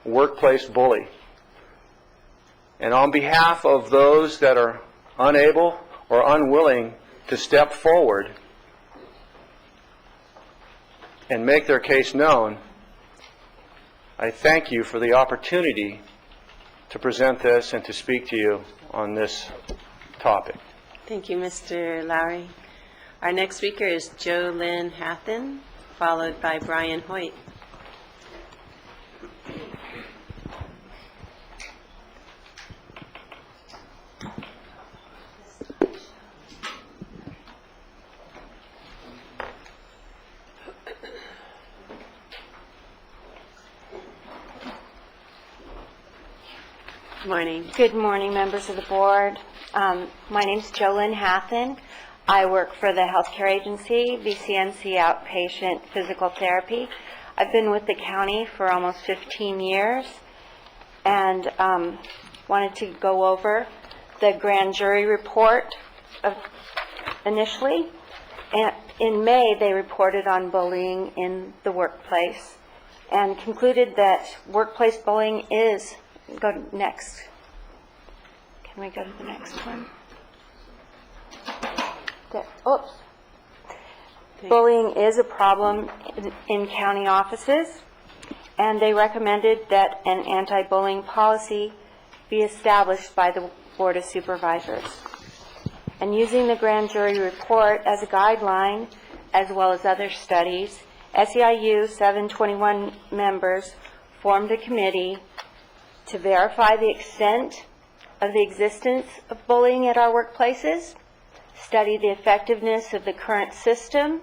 workplace bully. And on behalf of those that are unable or unwilling to step forward and make their case known, I thank you for the opportunity to present this and to speak to you on this topic. Thank you, Mr. Lowry. Our next speaker is Jo Lynn Hathen, followed by Brian Hoyt. Good morning. Good morning, members of the board. My name's Jo Lynn Hathen. I work for the healthcare agency, VCNC Outpatient Physical Therapy. I've been with the county for almost 15 years and wanted to go over the grand jury report initially. And in May, they reported on bullying in the workplace and concluded that workplace bullying is, go next. Can we go to the next one? Oops. Bullying is a problem in county offices, and they recommended that an anti-bullying policy be established by the Board of Supervisors. And using the grand jury report as a guideline, as well as other studies, SEIU 721 members formed a committee to verify the extent of the existence of bullying at our workplaces, study the effectiveness of the current system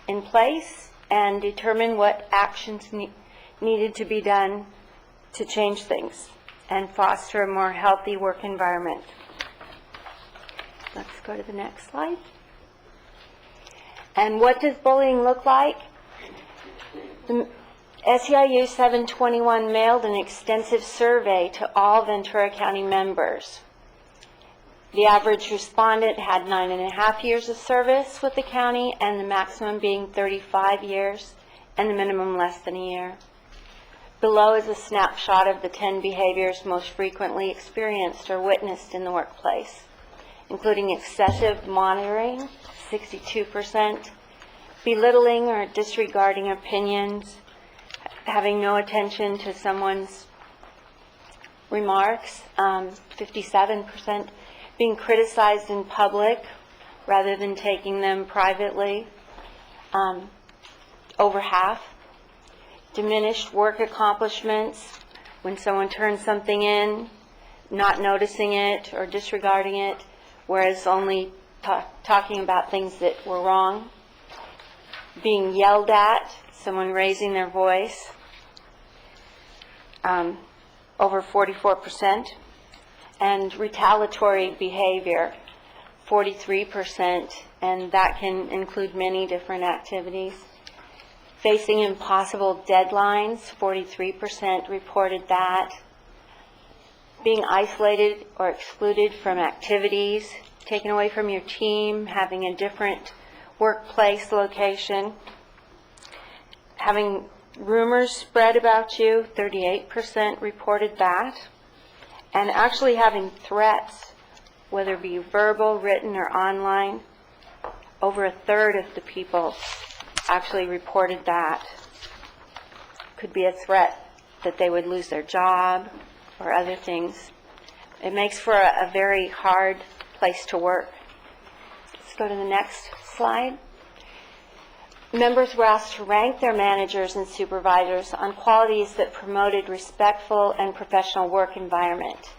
in place, and determine what actions needed to be done to change things and foster a more healthy work environment. Let's go to the next slide. And what does bullying look like? The SEIU 721 mailed an extensive survey to all Ventura County members. The average respondent had 9.5 years of service with the county, and the maximum being 35 years, and the minimum less than a year. Below is a snapshot of the 10 behaviors most frequently experienced or witnessed in the workplace, including excessive monitoring, 62%, belittling or disregarding opinions, having no attention to someone's remarks, 57%, being criticized in public rather than taking them privately, over half, diminished work accomplishments, when someone turns something in, not noticing it or disregarding it, whereas only talking about things that were wrong, being yelled at, someone raising their voice, over 44%, and retaliatory behavior, 43%, and that can include many different activities. Facing impossible deadlines, 43% reported that. Being isolated or excluded from activities, taken away from your team, having a different workplace location, having rumors spread about you, 38% reported that, and actually having threats, whether it be verbal, written, or online, over a third of the people actually reported that. Could be a threat that they would lose their job or other things. It makes for a very hard place to work. Let's go to the next slide. Members were asked to rank their managers and supervisors on qualities that promoted respectful and professional work environment.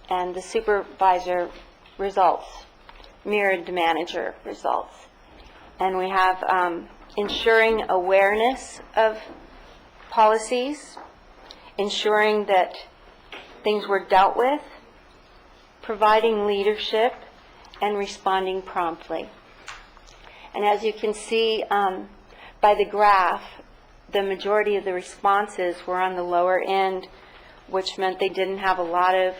And the supervisor results mirrored the manager results. And we have ensuring awareness of policies, ensuring that things were dealt with, providing leadership, and responding promptly. And as you can see by the graph, the majority of the responses were on the lower end, which meant they didn't have a lot of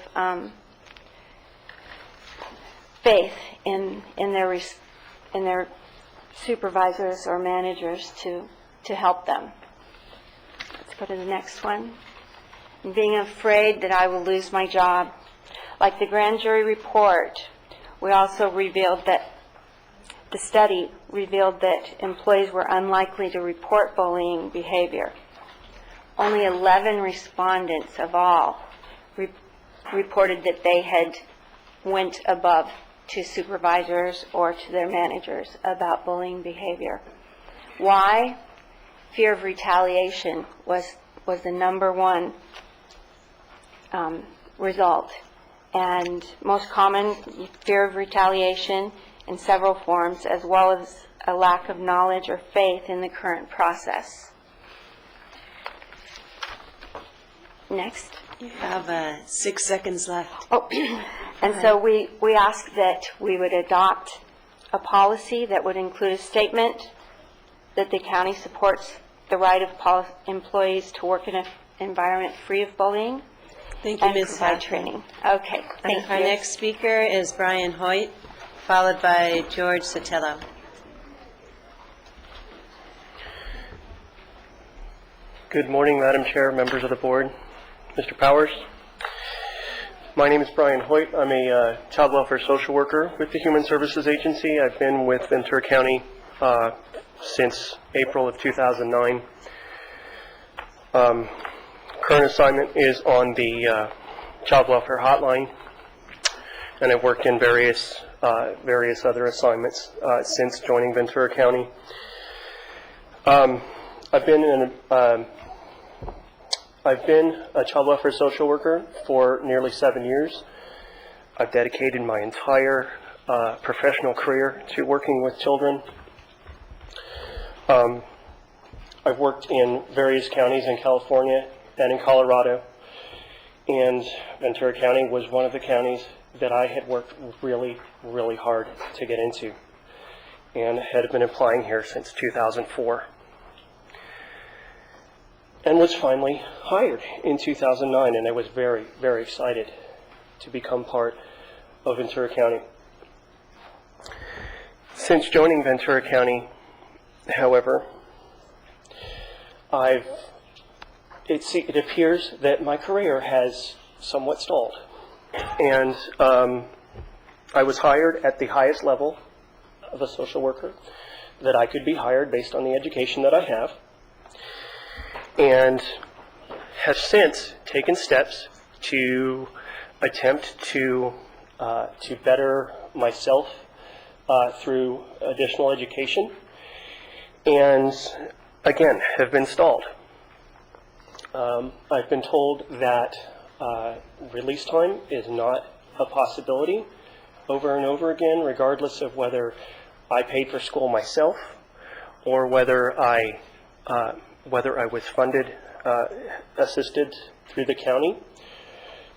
faith in their supervisors or managers to help them. Let's go to the next one. And being afraid that I will lose my job, Like the grand jury report, we also revealed that the study revealed that employees were unlikely to report bullying behavior. Only 11 respondents of all reported that they had went above to supervisors or to their managers about bullying behavior. Why? Fear of retaliation was the number one result. And most common, fear of retaliation in several forms, as well as a lack of knowledge or faith in the current process. Next. You have 6 seconds left. Oh, and so we asked that we would adopt a policy that would include a statement that the county supports the right of employees to work in an environment free of bullying. Thank you, and Ms. provide Hackman. training. Okay, thank you. Our next speaker is Brian Hoyt, followed by George Sotelo. Good morning, Madam Chair, members of the board, Mr. Powers. My name is Brian Hoyt. I'm a child welfare social worker with the Human Services Agency. I've been with Ventura County since April of 2009. Current assignment is on the child welfare hotline, and I've worked in various other assignments since joining Ventura County. I've been a child welfare social worker for nearly 7 years. I've dedicated my entire professional career to working with children. I've worked in various counties in California and in Colorado, and Ventura County was one of the counties that I had worked really, really hard to get into, and had been applying here since 2004. And was finally hired in 2009, and I was very, very excited to become part of Ventura County. Since joining Ventura County, however, it appears that my career has somewhat stalled. And I was hired at the highest level of a social worker that I could be hired based on the education that I have, and have since taken steps to attempt to better myself through additional education, and again have been stalled. I've been told that release time is not a possibility over and over again, regardless of whether I paid for school myself or whether I was funded, assisted through the county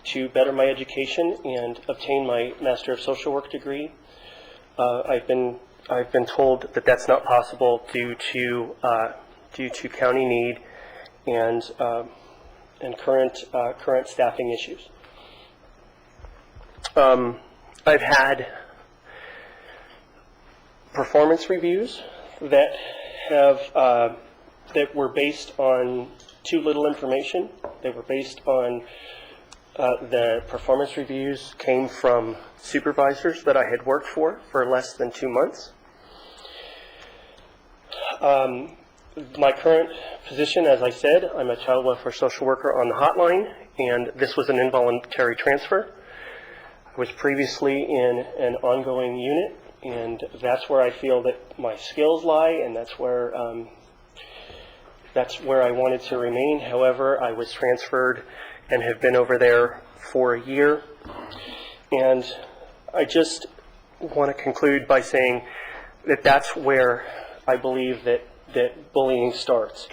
to better my education and obtain my Master of Social Work degree. I've been told that that's not possible due to county need and current staffing issues. I've had performance reviews that were based on too little information. They were based on the performance reviews came from supervisors that I had worked for less than 2 months. My current position, as I said, I'm a child welfare social worker on the hotline, and this was an involuntary transfer. I was previously in an ongoing unit, and that's where I feel that my skills lie, and that's where I wanted to remain. However, I was transferred and have been over there for a year, and I just want to conclude by saying that that's where I believe that bullying starts,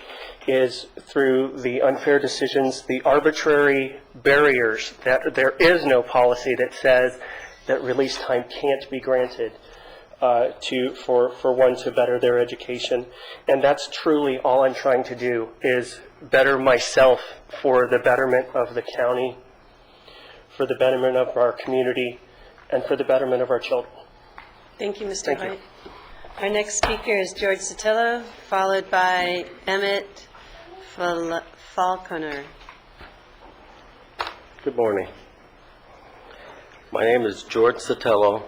is through the unfair decisions, the arbitrary barriers, that there is no policy that says that release time can't be granted for one to better their education. And that's truly all I'm trying to do, is better myself for the betterment of the county, for the betterment of our community, and for the betterment of our children. Thank you, Mr. Thank Hoyt. you. Our next speaker is George Sotelo, followed by Emmett Falconer. Good morning. My name is George Sotelo.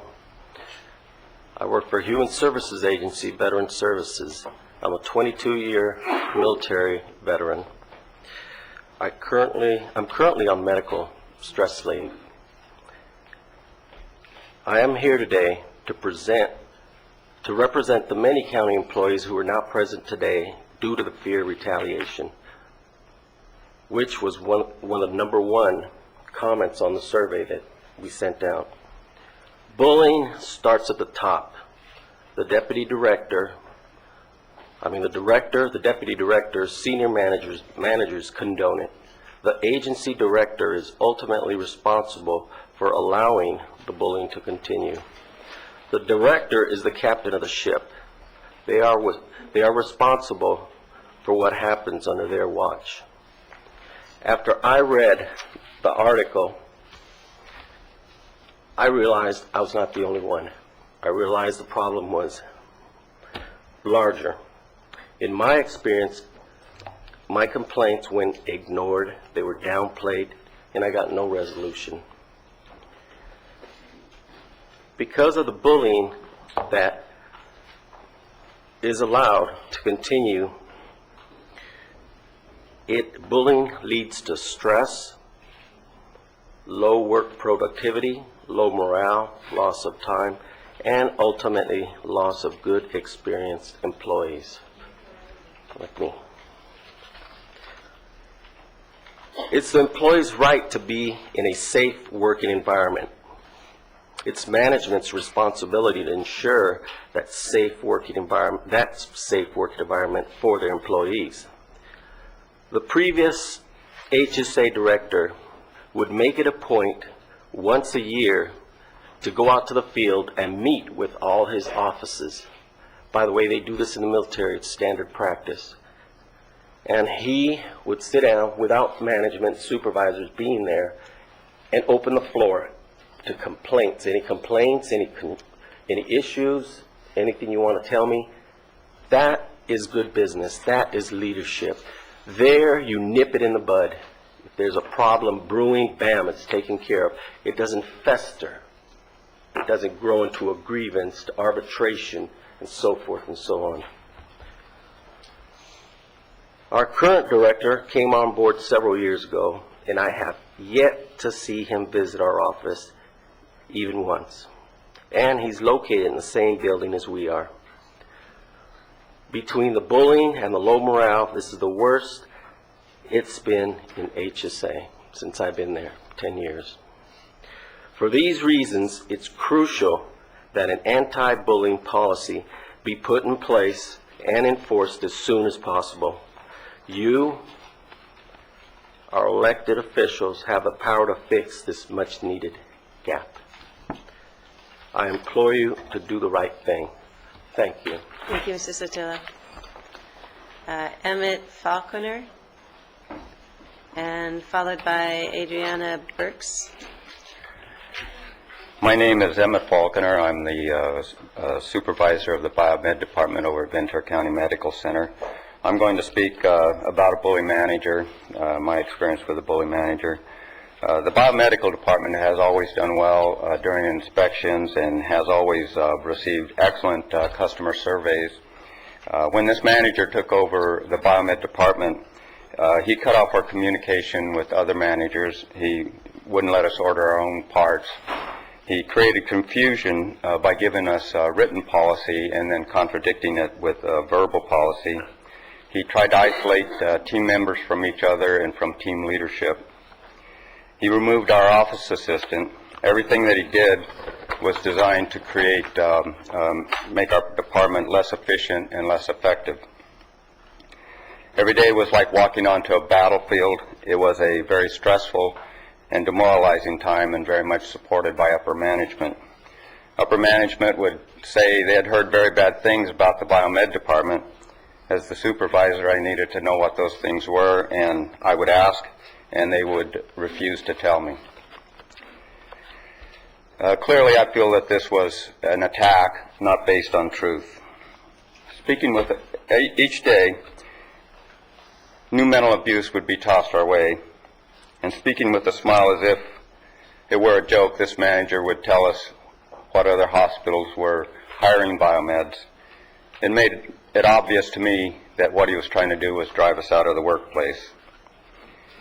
I work for Human Services Agency, Veteran Services. I'm a 22-year military veteran. I'm currently on medical stress leave. I am here today to represent the many county employees who are not present today due to the fear of retaliation, which was one of the number one comments on the survey that we sent out. Bullying starts at the top. The deputy director, the deputy director, senior managers condone it. The agency director is ultimately responsible for allowing the bullying to continue. The director is the captain of the ship. They are responsible for what happens under their watch. After I read the article, I realized I was not the only one. I realized the problem was larger. In my experience, my complaints went ignored, they were downplayed, and I got no resolution. Because of the bullying that is allowed to continue, bullying leads to stress, low work productivity, low morale, loss of time, and ultimately loss of good, experienced employees like me. It's the employee's right to be in a safe working environment. It's management's responsibility to ensure that safe working environment for their employees. The previous HSA director would make it a point once a year to go out to the field and meet with all his offices. By the way, they do this in the military, it's standard practice. And he would sit down without management supervisors being there and open the floor to complaints, any issues, anything you want to tell me. That is good business, that is leadership. There you nip it in the bud. If there's a problem brewing, bam, it's taken care of. It doesn't fester. It doesn't grow into a grievance, to arbitration, and so forth and so on. Our current director came on board several years ago, and I have yet to see him visit our office even once. And he's located in the same building as we are. Between the bullying and the low morale, this is the worst it's been in HSA since I've been there, 10 years. For these reasons, it's crucial that an anti-bullying policy be put in place and enforced as soon as possible. You, our elected officials, have the power to fix this much-needed gap. I implore you to do the right thing. Thank you. Thank you, Mr. Sotelo. Emmett Falconer, and followed by Adriana Burks. My name is Emmett Falconer. I'm the supervisor of the Biomed department over at Ventura County Medical Center. I'm going to speak about a bully manager, my experience with a bully manager. The biomedical department has always done well during inspections and has always received excellent customer surveys. When this manager took over the biomed department, he cut off our communication with other managers. He wouldn't let us order our own parts. He created confusion by giving us a written policy and then contradicting it with a verbal policy. He tried to isolate team members from each other and from team leadership. He removed our office assistant. Everything that he did was designed to make our department less efficient and less effective. Every day was like walking onto a battlefield. It was a very stressful and demoralizing time, and very much supported by upper management. Upper management would say they had heard very bad things about the biomed department. As the supervisor, I needed to know what those things were, and I would ask, and they would refuse to tell me. Clearly, I feel that this was an attack not based on truth. Speaking with each day, new mental abuse would be tossed our way, and speaking with a smile it were a joke, this manager would tell us what other hospitals were hiring biomeds. It made it obvious to me that what he was trying to do was drive us out of the workplace.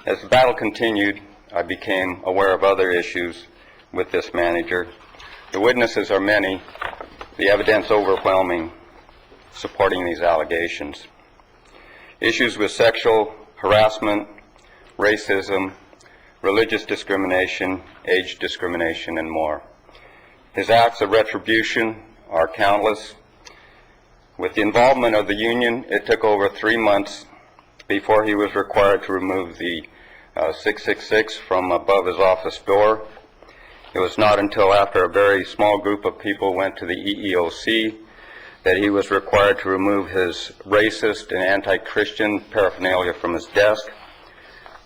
As the battle continued, I became aware of other issues with this manager. The witnesses are many, the evidence overwhelming, supporting these allegations. Issues with sexual harassment, racism, religious discrimination, age discrimination, and more. His acts of retribution are countless. With the involvement of the union, it took over 3 months before he was required to remove the 666 from above his office door. It was not until after a very small group of people went to the EEOC that he was required to remove his racist and anti-Christian paraphernalia from his desk,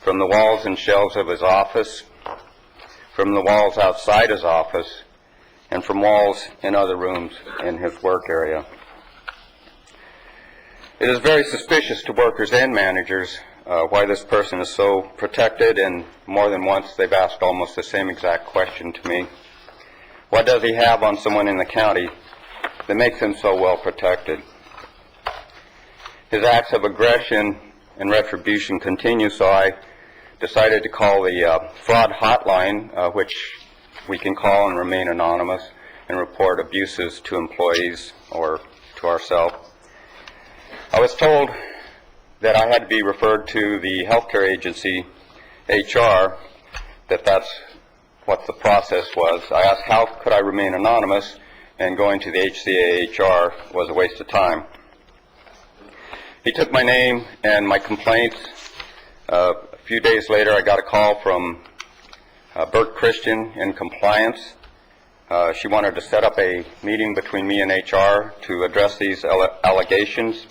from the walls and shelves of his office, from the walls outside his office, and from walls in other rooms in his work area. It is very suspicious to workers and managers why this person is so protected, and more than once they've asked almost the same exact question to me. What does he have on someone in the county that makes him so well protected? His acts of aggression and retribution continue, so I decided to call the fraud hotline, which we can call and remain anonymous, and report abuses to employees or to ourselves. I was told that I had to be referred to the healthcare agency, HR, that's what the process was. I asked how could I remain anonymous, and going to the HCA HR was a waste of time. He took my name and my complaints. A few days later, I got a call from Bert Christian in compliance. She wanted to set up a meeting between me and HR to address these allegations.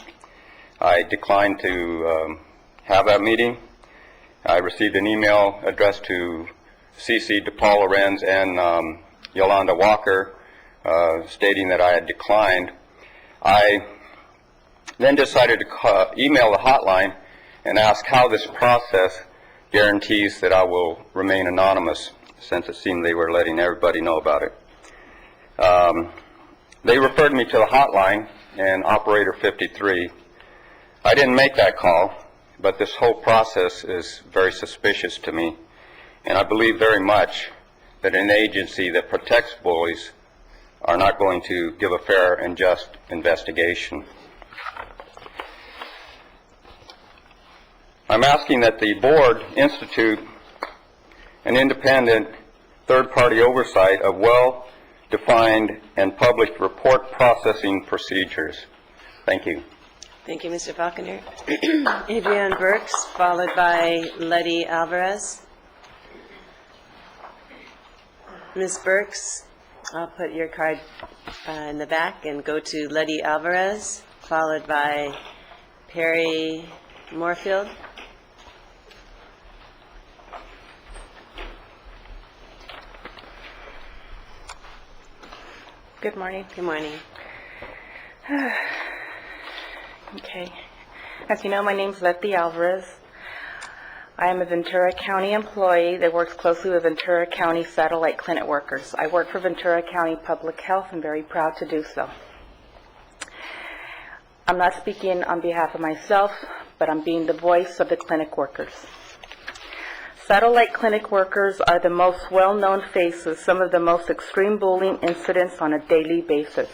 I declined to have that meeting. I received an email addressed to CC DePaul Lorenz and Yolanda Walker stating that I had declined. I then decided to email the hotline and ask how this process guarantees that I will remain anonymous, since it seemed they were letting everybody know about it. They referred me to the hotline and operator 53. I didn't make that call, but this whole process is very suspicious to me, and I believe very much that an agency that protects bullies are not going to give a fair and just investigation. I'm asking that the board institute an independent third-party oversight of well-defined and published report processing procedures. Thank you. Thank you, Mr. Falconer. Adrienne Burks, followed by Letty Alvarez. Ms. Burks, I'll put your card in the back and go to Letty Alvarez, followed by Perry Moorfield. Good morning. Good morning. Okay. As you know, my name's Letty Alvarez. I am a Ventura County employee that works closely with Ventura County satellite clinic workers. I work for Ventura County Public Health and very proud to do so. I'm not speaking on behalf of myself, but I'm being the voice of the clinic workers. Satellite clinic workers are the most well-known faces, some of the most extreme bullying incidents on a daily basis.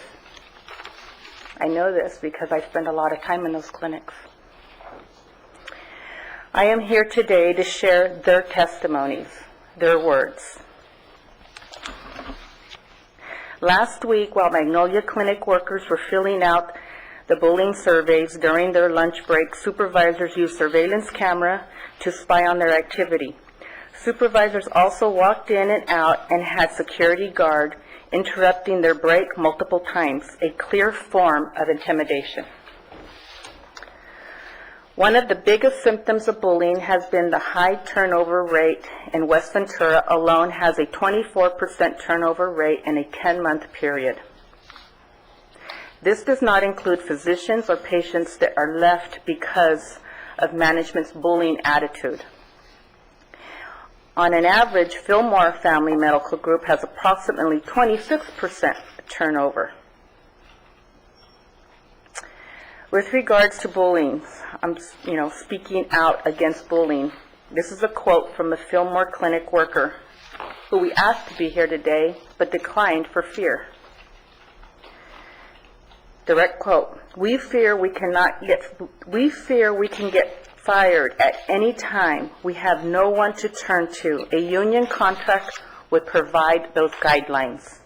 I know this because I spend a lot of time in those clinics. I am here today to share their testimonies, their words. Last week, while Magnolia Clinic workers were filling out the bullying surveys during their lunch break, supervisors used surveillance camera to spy on their activity. Supervisors also walked in and out and had security guard interrupting their break multiple times, a clear form of intimidation. One of the biggest symptoms of bullying has been the high turnover rate, and West Ventura alone has a 24% turnover rate in a 10-month period. This does not include physicians or patients that are left because of management's bullying attitude. On an average, Fillmore Family Medical Group has approximately 26% turnover. With regards to bullying, I'm speaking out against bullying. This is a quote from a Fillmore clinic worker who we asked to be here today but declined for fear. Direct quote, we fear we can get fired at any time. We have no one to turn to. A union contract would provide those guidelines.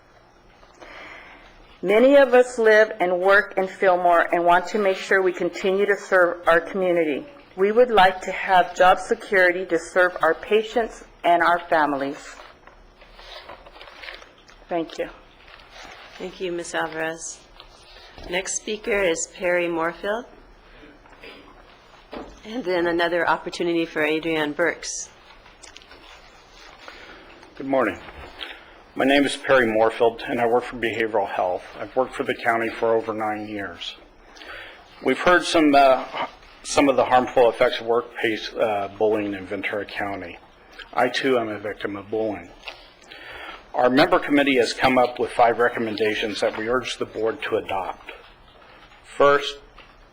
Many of us live and work in Fillmore and want to make sure we continue to serve our community. We would like to have job security to serve our patients and our families. Thank you. Thank you, Ms. Alvarez. Next speaker is Perry Moorfield. And then another opportunity for Adrienne Burks. Good morning. My name is Perry Moorfield, and I work for behavioral health. I've worked for the county for over 9 years. We've heard some of the harmful effects of workplace bullying in Ventura County. I, too, am a victim of bullying. Our member committee has come up with 5 recommendations that we urge the board to adopt. First,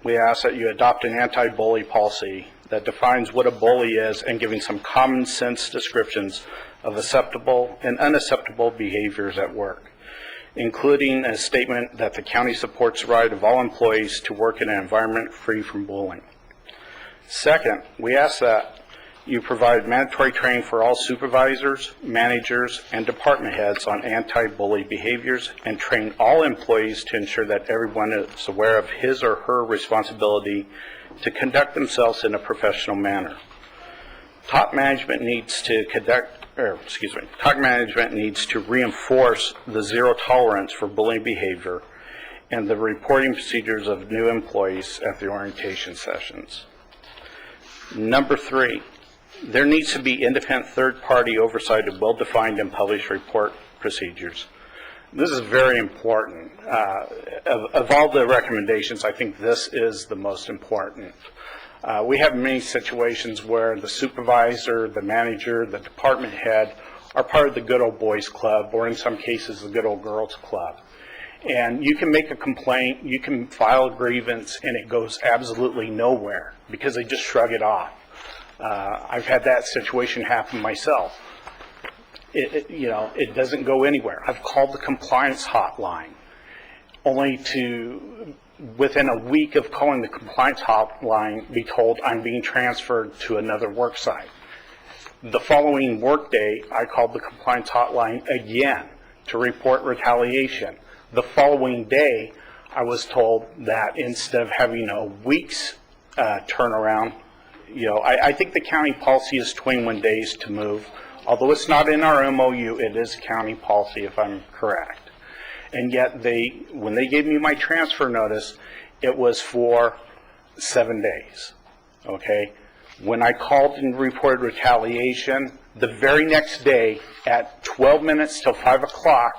we ask that you adopt an anti-bully policy that defines what a bully is and giving some common sense descriptions of acceptable and unacceptable behaviors at work, including a statement that the county supports the right of all employees to work in an environment free from bullying. Second, we ask that you provide mandatory training for all supervisors, managers, and department heads on anti-bully behaviors and train all employees to ensure that everyone is aware of his or her responsibility to conduct themselves in a professional manner. Top management needs to reinforce the zero tolerance for bullying behavior and the reporting procedures of new employees at the orientation sessions. Number 3, there needs to be independent third-party oversight of well-defined and published report procedures. This is very important. Of all the recommendations, I think this is the most important. We have many situations where the supervisor, the manager, the department head are part of the good old boys club, or in some cases, the good old girls club. And you can make a complaint, you can file a grievance, and it goes absolutely nowhere because they just shrug it off. I've had that situation happen myself. It doesn't go anywhere. I've called the compliance hotline, only to, within a week of calling the compliance hotline, be told I'm being transferred to another work site. The following workday, I called the compliance hotline again to report retaliation. The following day, I was told that instead of having a week's turnaround, I think the county policy is 21 days to move. Although it's not in our MOU, it is county policy, if I'm correct. And yet, when they gave me my transfer notice, it was for 7 days, okay? When I called and reported retaliation, the very next day, at 12 minutes till 5 o'clock,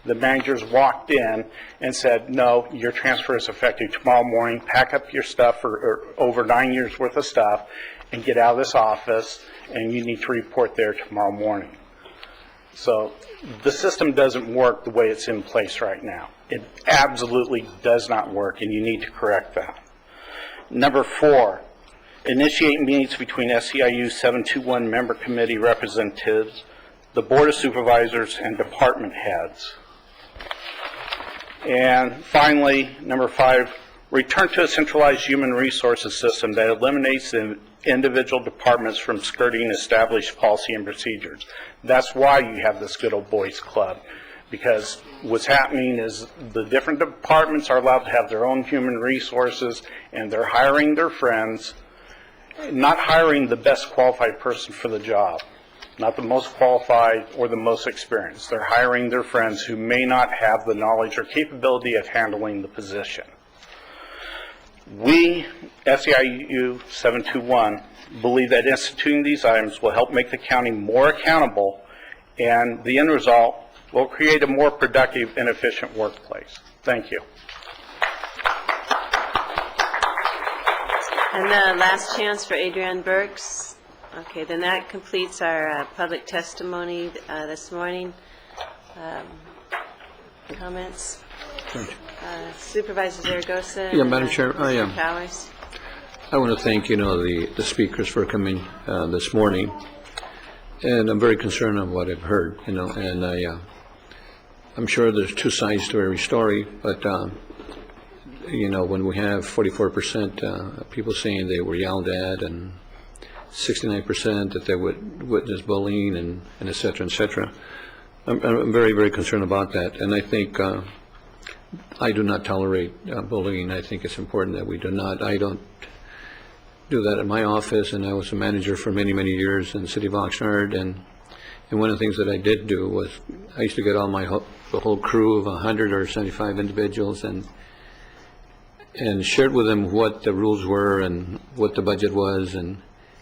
the managers walked in and said, no, your transfer is effective tomorrow morning. Pack up your stuff, or over 9 years worth of stuff, and get out of this office, and you need to report there tomorrow morning. So the system doesn't work the way it's in place right now. It absolutely does not work, and you need to correct that. Number 4, initiate meetings between SEIU 721 member committee representatives, the Board of Supervisors, and department heads. And finally, number 5, return to a centralized human resources system that eliminates the individual departments from skirting established policy and procedures. That's why you have this good old boys club, because what's happening is the different departments are allowed to have their own human resources, and they're hiring their friends, not hiring the best qualified person for the job. Not the most qualified or the most experienced. They're hiring their friends who may not have the knowledge or capability of handling the position. We, SEIU 721, believe that instituting these items will help make the county more accountable, and the end result will create a more productive and efficient workplace. Thank you. And the last chance for Adrienne Burks. Okay, then that completes our public testimony this morning. Comments? Supervisor Zaragoza? Yeah, Madam Chair, Mr. Powers? I want to thank, the speakers for coming this morning. And I'm very concerned of what I've heard, and I'm sure there's two sides to every story, but, when we have 44% people saying they were yelled at and 69% that they would witness bullying and et cetera, I'm very, very concerned about that. And I think I do not tolerate bullying. I think it's important that we do not. I don't do that in my office, and I was a manager for many, many years in the city of Oxnard, and one of the things that I did do was I used to get all the whole crew of 100 or 75 individuals and shared with them what the rules were and what the budget was, and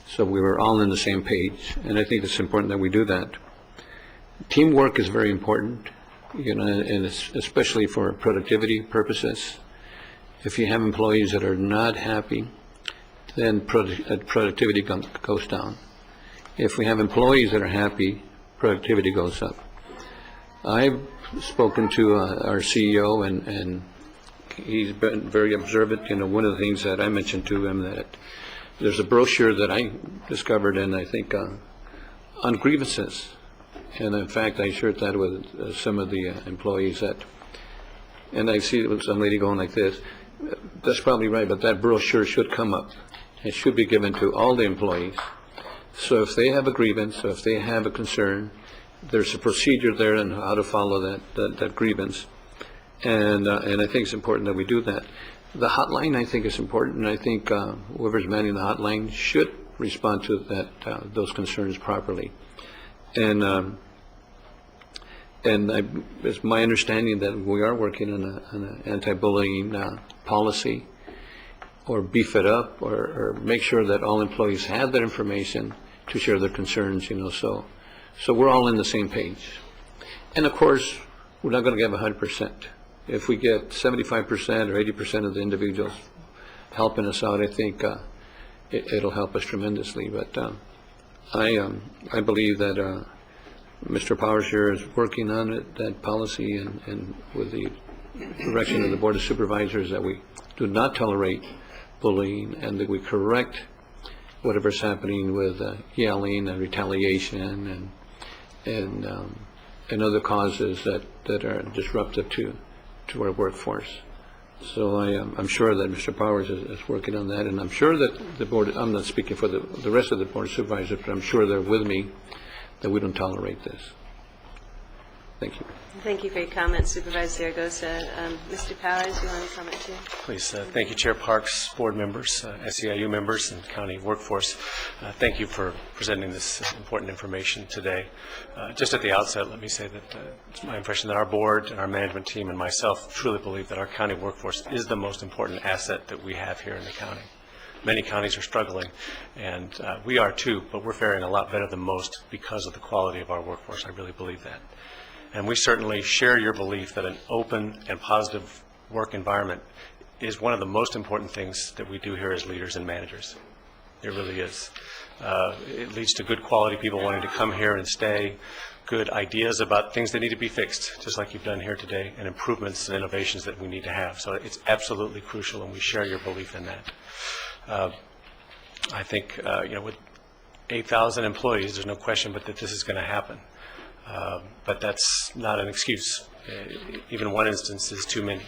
so we were all on the same page. And I think it's important that we do that. Teamwork is very important, and especially for productivity purposes. If you have employees that are not happy, then productivity goes down. If we have employees that are happy, productivity goes up. I've spoken to our CEO, and he's been very observant. One of the things that I mentioned to him, that there's a brochure that I discovered, and I think on grievances. And in fact, I shared that with some of the employees and I see some lady going like this. That's probably right, but that brochure should come up. It should be given to all the employees. So if they have a grievance, or if they have a concern, there's a procedure there on how to follow that grievance. And I think it's important that we do that. The hotline, I think, is important, and I think whoever's manning the hotline should respond to those concerns properly. And it's my understanding that we are working on an anti-bullying policy, or beef it up, or make sure that all employees have that information to share their concerns, so we're all on the same page. And of course, we're not going to give 100%. If we get 75% or 80% of the individuals helping us out, I think it'll help us tremendously. But I believe that Mr. Powers here is working on it, that policy, and with the direction of the Board of Supervisors, that we do not tolerate bullying, and that we correct whatever's happening with yelling and retaliation and other causes that are disruptive to our workforce. So I'm sure that Mr. Powers is working on that, and I'm sure that the board, I'm not speaking for the rest of the Board of Supervisors, but I'm sure they're with me that we don't tolerate this. Thank you. Thank you for your comments, Supervisor Zaragoza. Mr. Powers, you want to comment too? Please. Thank you, Chair Parks, board members, SEIU members, and county workforce. Thank you for presenting this important information today. Just at the outset, let me say that it's my impression that our board and our management team and myself truly believe that our county workforce is the most important asset that we have here in the county. Many counties are struggling, and we are too, but we're faring a lot better than most because of the quality of our workforce. I really believe that. And we certainly share your belief that an open and positive work environment is one of the most important things that we do here as leaders and managers. It really is. It leads to good quality people wanting to come here and stay, good ideas about things that need to be fixed, just like you've done here today, and improvements and innovations that we need to have. So it's absolutely crucial, and we share your belief in that. I think, with 8,000 employees, there's no question but that this is going to happen. But that's not an excuse. Even one instance is too many.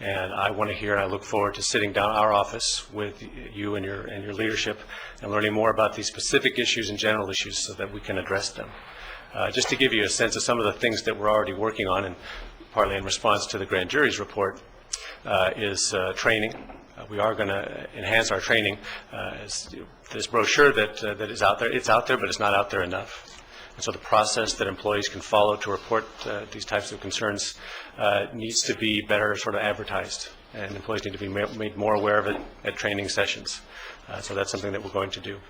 And I want to hear, I look forward to sitting down in our office with you and your leadership and learning more about these specific issues and general issues so that we can address them. Just to give you a sense of some of the things that we're already working on, and partly in response to the grand jury's report, is training. We are going to enhance our training. This brochure that is out there, it's out there, but it's not out there enough. And so the process that employees can follow to report these types of concerns needs to be better sort of advertised, and employees need to be made more aware of it at training sessions. So that's something that we're going to do.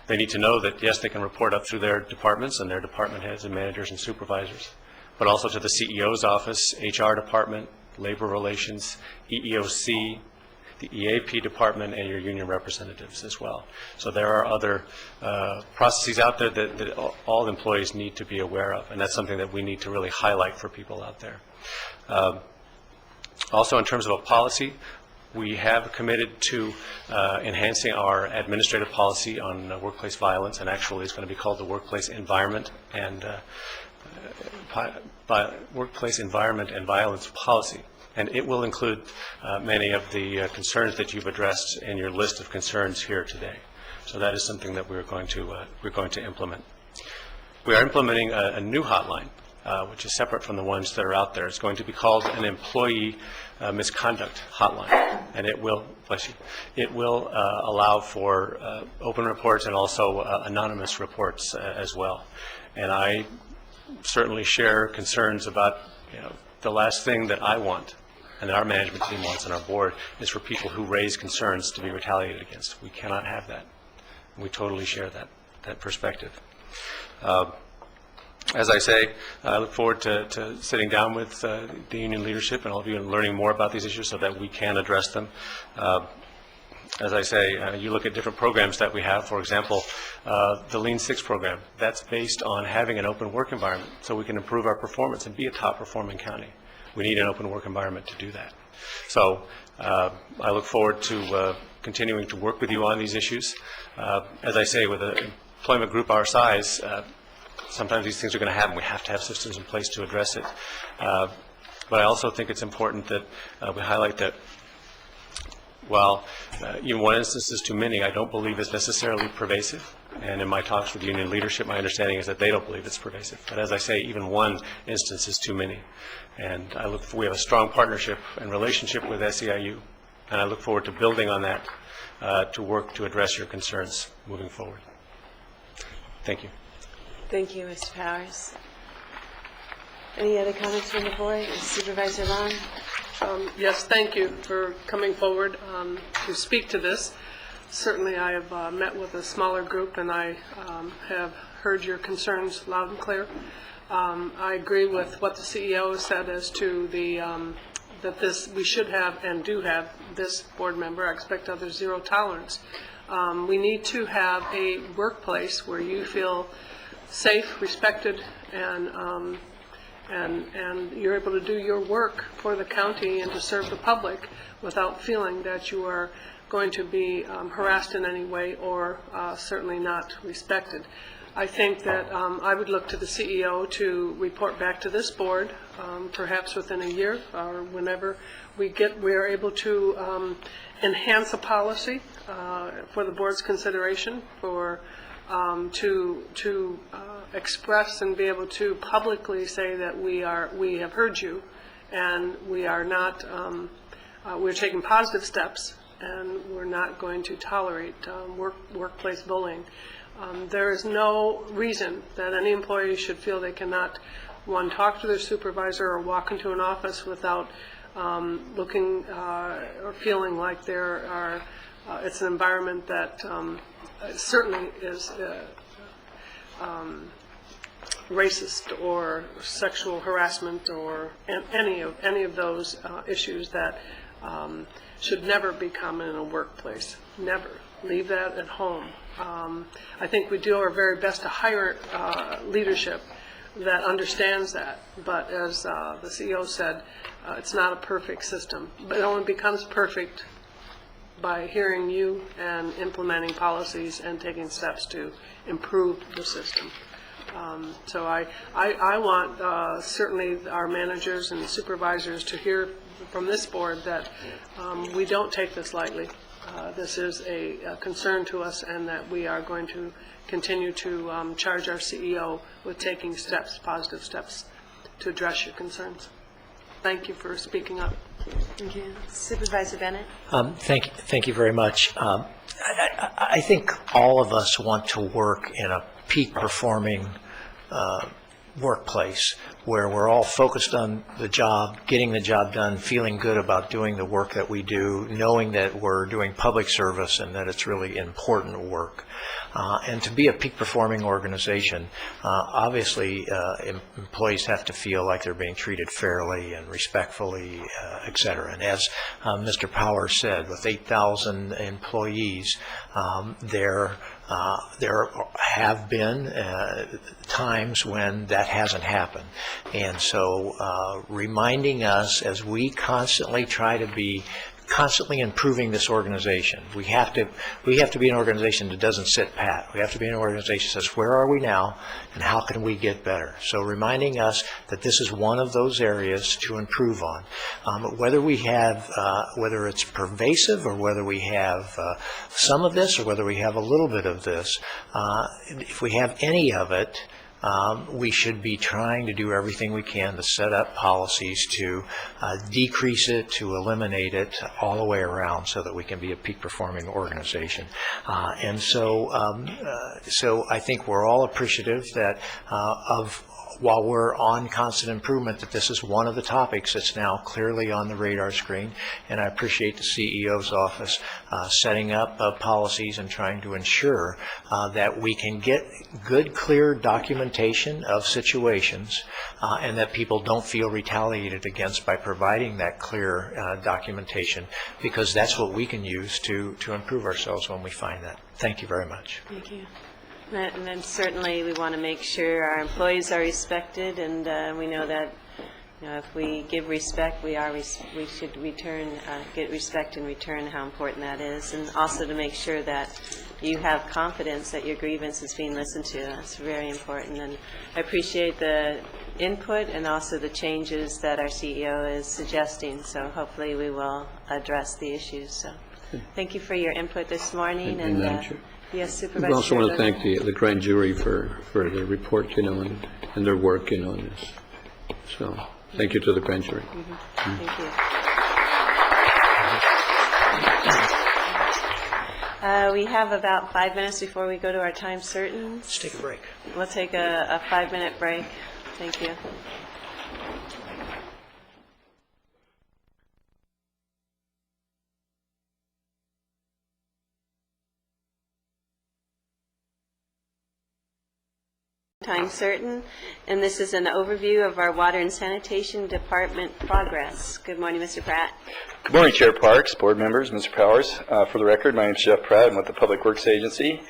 They need to know that, yes, they can report up through their departments and their department heads and managers and supervisors, but also to the CEO's office, HR department, labor relations, EEOC, the EAP department, and your union representatives as well. So there are other processes out there that all employees need to be aware of, and that's something that we need to really highlight for people out there. Also, in terms of a policy, we have committed to enhancing our administrative policy on workplace violence, and actually it's going to be called the Workplace Environment and Violence Policy. And it will include many of the concerns that you've addressed in your list of concerns here today. So that is something that we're going to implement. We are implementing a new hotline, which is separate from the ones that are out there. It's going to be called an employee misconduct hotline, and it will, bless you, it will allow for open reports and also anonymous reports as well. And I certainly share concerns about, the last thing that I want and that our management team wants and our board is for people who raise concerns to be retaliated against. We cannot have that. We totally share that perspective. As I say, I look forward to sitting down with the union leadership and all of you and learning more about these issues so that we can address them. As I say, you look at different programs that we have. For example, the Lean Six program. That's based on having an open work environment so we can improve our performance and be a top-performing county. We need an open work environment to do that. So I look forward to continuing to work with you on these issues. As I say, with an employment group our size, sometimes these things are going to happen. We have to have systems in place to address it. But I also think it's important that we highlight that while even one instance is too many, I don't believe it's necessarily pervasive. And in my talks with union leadership, my understanding is that they don't believe it's pervasive. But as I say, even one instance is too many. And we have a strong partnership and relationship with SEIU, and I look forward to building on that to work to address your concerns moving forward. Thank you. Thank you, Mr. Powers. Any other comments from the board? Supervisor Long? Yes, thank you for coming forward to speak to this. Certainly, I have met with a smaller group, and I have heard your concerns loud and clear. I agree with what the CEO said as to that we should have and do have this board member. I expect others zero tolerance. We need to have a workplace where you feel safe, respected, and you're able to do your work for the county and to serve the public without feeling that you are going to be harassed in any way or certainly not respected. I think that I would look to the CEO to report back to this board, perhaps within a year or whenever we are able to enhance a policy for the board's consideration to express and be able to publicly say that we have heard you and we are not we're taking positive steps and we're not going to tolerate workplace bullying. There is no reason that any employee should feel they cannot, one, talk to their supervisor or walk into an office without looking or feeling like it's an environment that certainly is racist or sexual harassment or any of those issues that should never be common in a workplace. Never. Leave that at home. I think we do our very best to hire leadership that understands that. But as the CEO said, it's not a perfect system. But it only becomes perfect by hearing you and implementing policies and taking steps to improve the system. So I want certainly our managers and supervisors to hear from this board that we don't take this lightly. This is a concern to us, and that we are going to continue to charge our CEO with taking steps, positive steps, to address your concerns. Thank you for speaking up. Thank you. Supervisor Bennett? Thank you very much. I think all of us want to work in a peak performing workplace where we're all focused on the job, getting the job done, feeling good about doing the work that we do, knowing that we're doing public service and that it's really important work. And to be a peak-performing organization, obviously, employees have to feel like they're being treated fairly and respectfully, et cetera. And as Mr. Powers said, with 8,000 employees, there have been times when that hasn't happened. And so reminding us as we constantly try to be constantly improving this organization. We have to be an organization that doesn't sit pat. We have to be an organization that says, where are we now and how can we get better? So reminding us that this is one of those areas to improve on. Whether we have, whether it's pervasive or whether we have some of this or whether we have a little bit of this, if we have any of it, we should be trying to do everything we can to set up policies to decrease it, to eliminate it all the way around so that we can be a peak performing organization. And so I think we're all appreciative that while we're on constant improvement, that this is one of the topics that's now clearly on the radar screen, and I appreciate the CEO's office setting up policies and trying to ensure that we can get good, clear documentation of situations and that people don't feel retaliated against by providing that clear documentation, because that's what we can use to improve ourselves when we find that. Thank you very much. Thank you. And then certainly we want to make sure our employees are respected, and we know that if we give respect, we should return, get respect in return, how important that is, and also to make sure that you have confidence that your grievance is being listened to. That's very important, and I appreciate the input and also the changes that our CEO is suggesting, so hopefully we will address the issues. So thank you for your input this morning. And yes, Supervisor. I also want to thank the grand jury for their report, and their work, on this. So thank you to the grand jury. Thank you. We have about 5 minutes before we go to our time certain. Let's take a break. We'll take a 5-minute break. Thank you. Time certain, and this is an overview of our Water and Sanitation Department progress. Good morning, Mr. Pratt. Good morning, Chair Parks, board members, Mr. Powers. For the record, my name is Jeff Pratt. I'm with the Public Works Agency,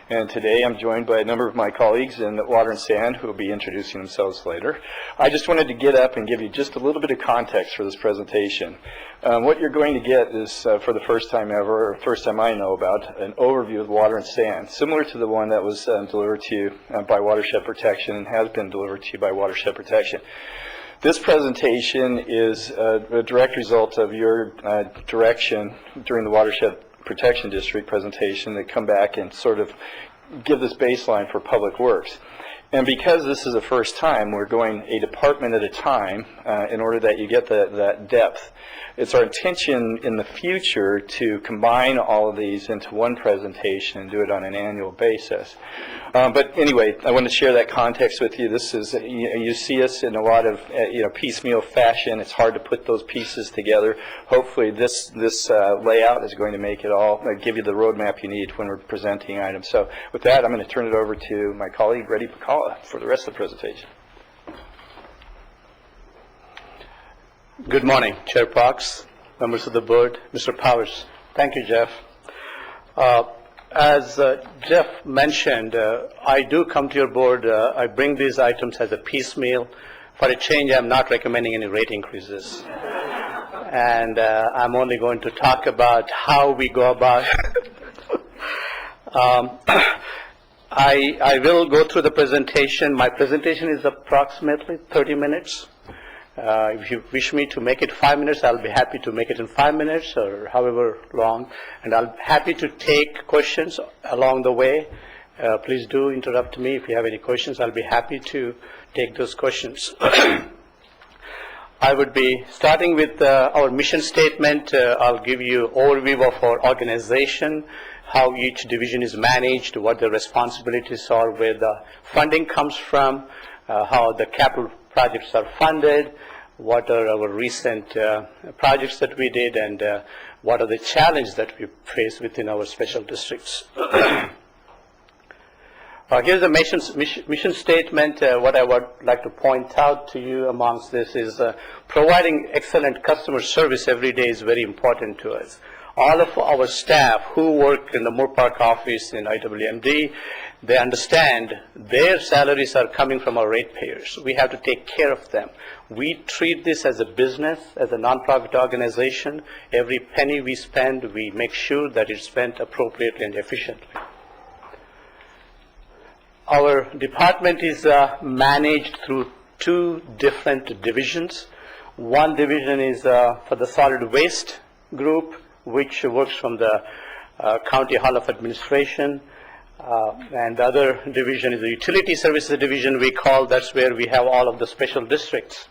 and today I'm joined by a number of my colleagues in Water and Sand who will be introducing themselves later. I just wanted to get up and give you just a little bit of context for this presentation. What you're going to get is, for the first time ever, or first time I know about, an overview of Water and Sand, similar to the one that was delivered to you by Watershed Protection and has been delivered to you by Watershed Protection. This presentation is a direct result of your direction during the Watershed Protection District presentation to come back and sort of give this baseline for Public Works. And because this is the first time, we're going a department at a time in order that you get that depth. It's our intention in the future to combine all of these into one presentation and do it on an annual basis. But anyway, I want to share that context with you. This is, you see us in a lot of piecemeal fashion. It's hard to put those pieces together. Hopefully this layout is going to make it all, give you the roadmap you need when we're presenting items. So with that, I'm going to turn it over to my colleague, Reddy Pacala, for the rest of the presentation. Good morning, Chair Parks, members of the board, Mr. Powers. Thank you, Jeff. As Jeff mentioned, I do come to your board. I bring these items as a piecemeal. For a change, I'm not recommending any rate increases. And I'm only going to talk about how we go about. I will go through the presentation. My presentation is approximately 30 minutes. If you wish me to make it 5 minutes, I'll be happy to make it in 5 minutes or however long. And I'll be happy to take questions along the way. Please do interrupt me if you have any questions. I'll be happy to take those questions. I would be starting with our mission statement. I'll give you an overview of our organization, how each division is managed, what the responsibilities are, where the funding comes from, how the capital projects are funded, what are our recent projects that we did, and what are the challenges that we face within our special districts. Here's the mission statement. What I would like to point out to you amongst this is providing excellent customer service every day is very important to us. All of our staff who work in the Moore Park office in IWMD, they understand their salaries are coming from our ratepayers. We have to take care of them. We treat this as a business, as a nonprofit organization. Every penny we spend, we make sure that it's spent appropriately and efficiently. Our department is managed through two different divisions. One division is for the solid waste group, which works from the County Hall of Administration. And the other division is the Utility Services Division, we call. That's where we have all of the special districts.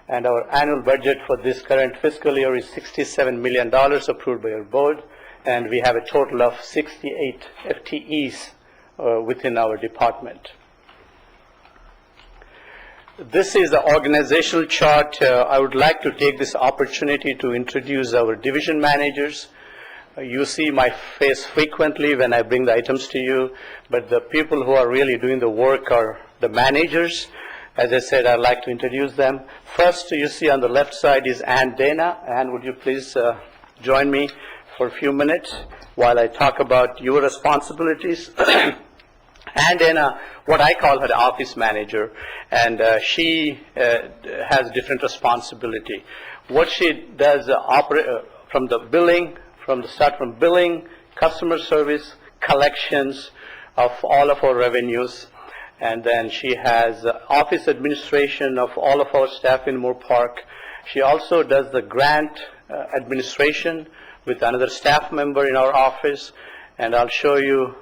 And our annual budget for this current fiscal year is $67 million approved by our board. And we have a total of 68 FTEs within our department. This is the organizational chart. I would like to take this opportunity to introduce our division managers. You see my face frequently when I bring the items to you, but the people who are really doing the work are the managers. As I said, I'd like to introduce them. First, you see on the left side is Ann Dana. Ann, would you please join me for a few minutes while I talk about your responsibilities? Ann Dana, what I call her the office manager, and she has different responsibility. What she does from the billing, from billing, customer service, collections of all of our revenues, and then she has office administration of all of our staff in Moore Park. She also does the grant administration with another staff member in our office. And I'll show you,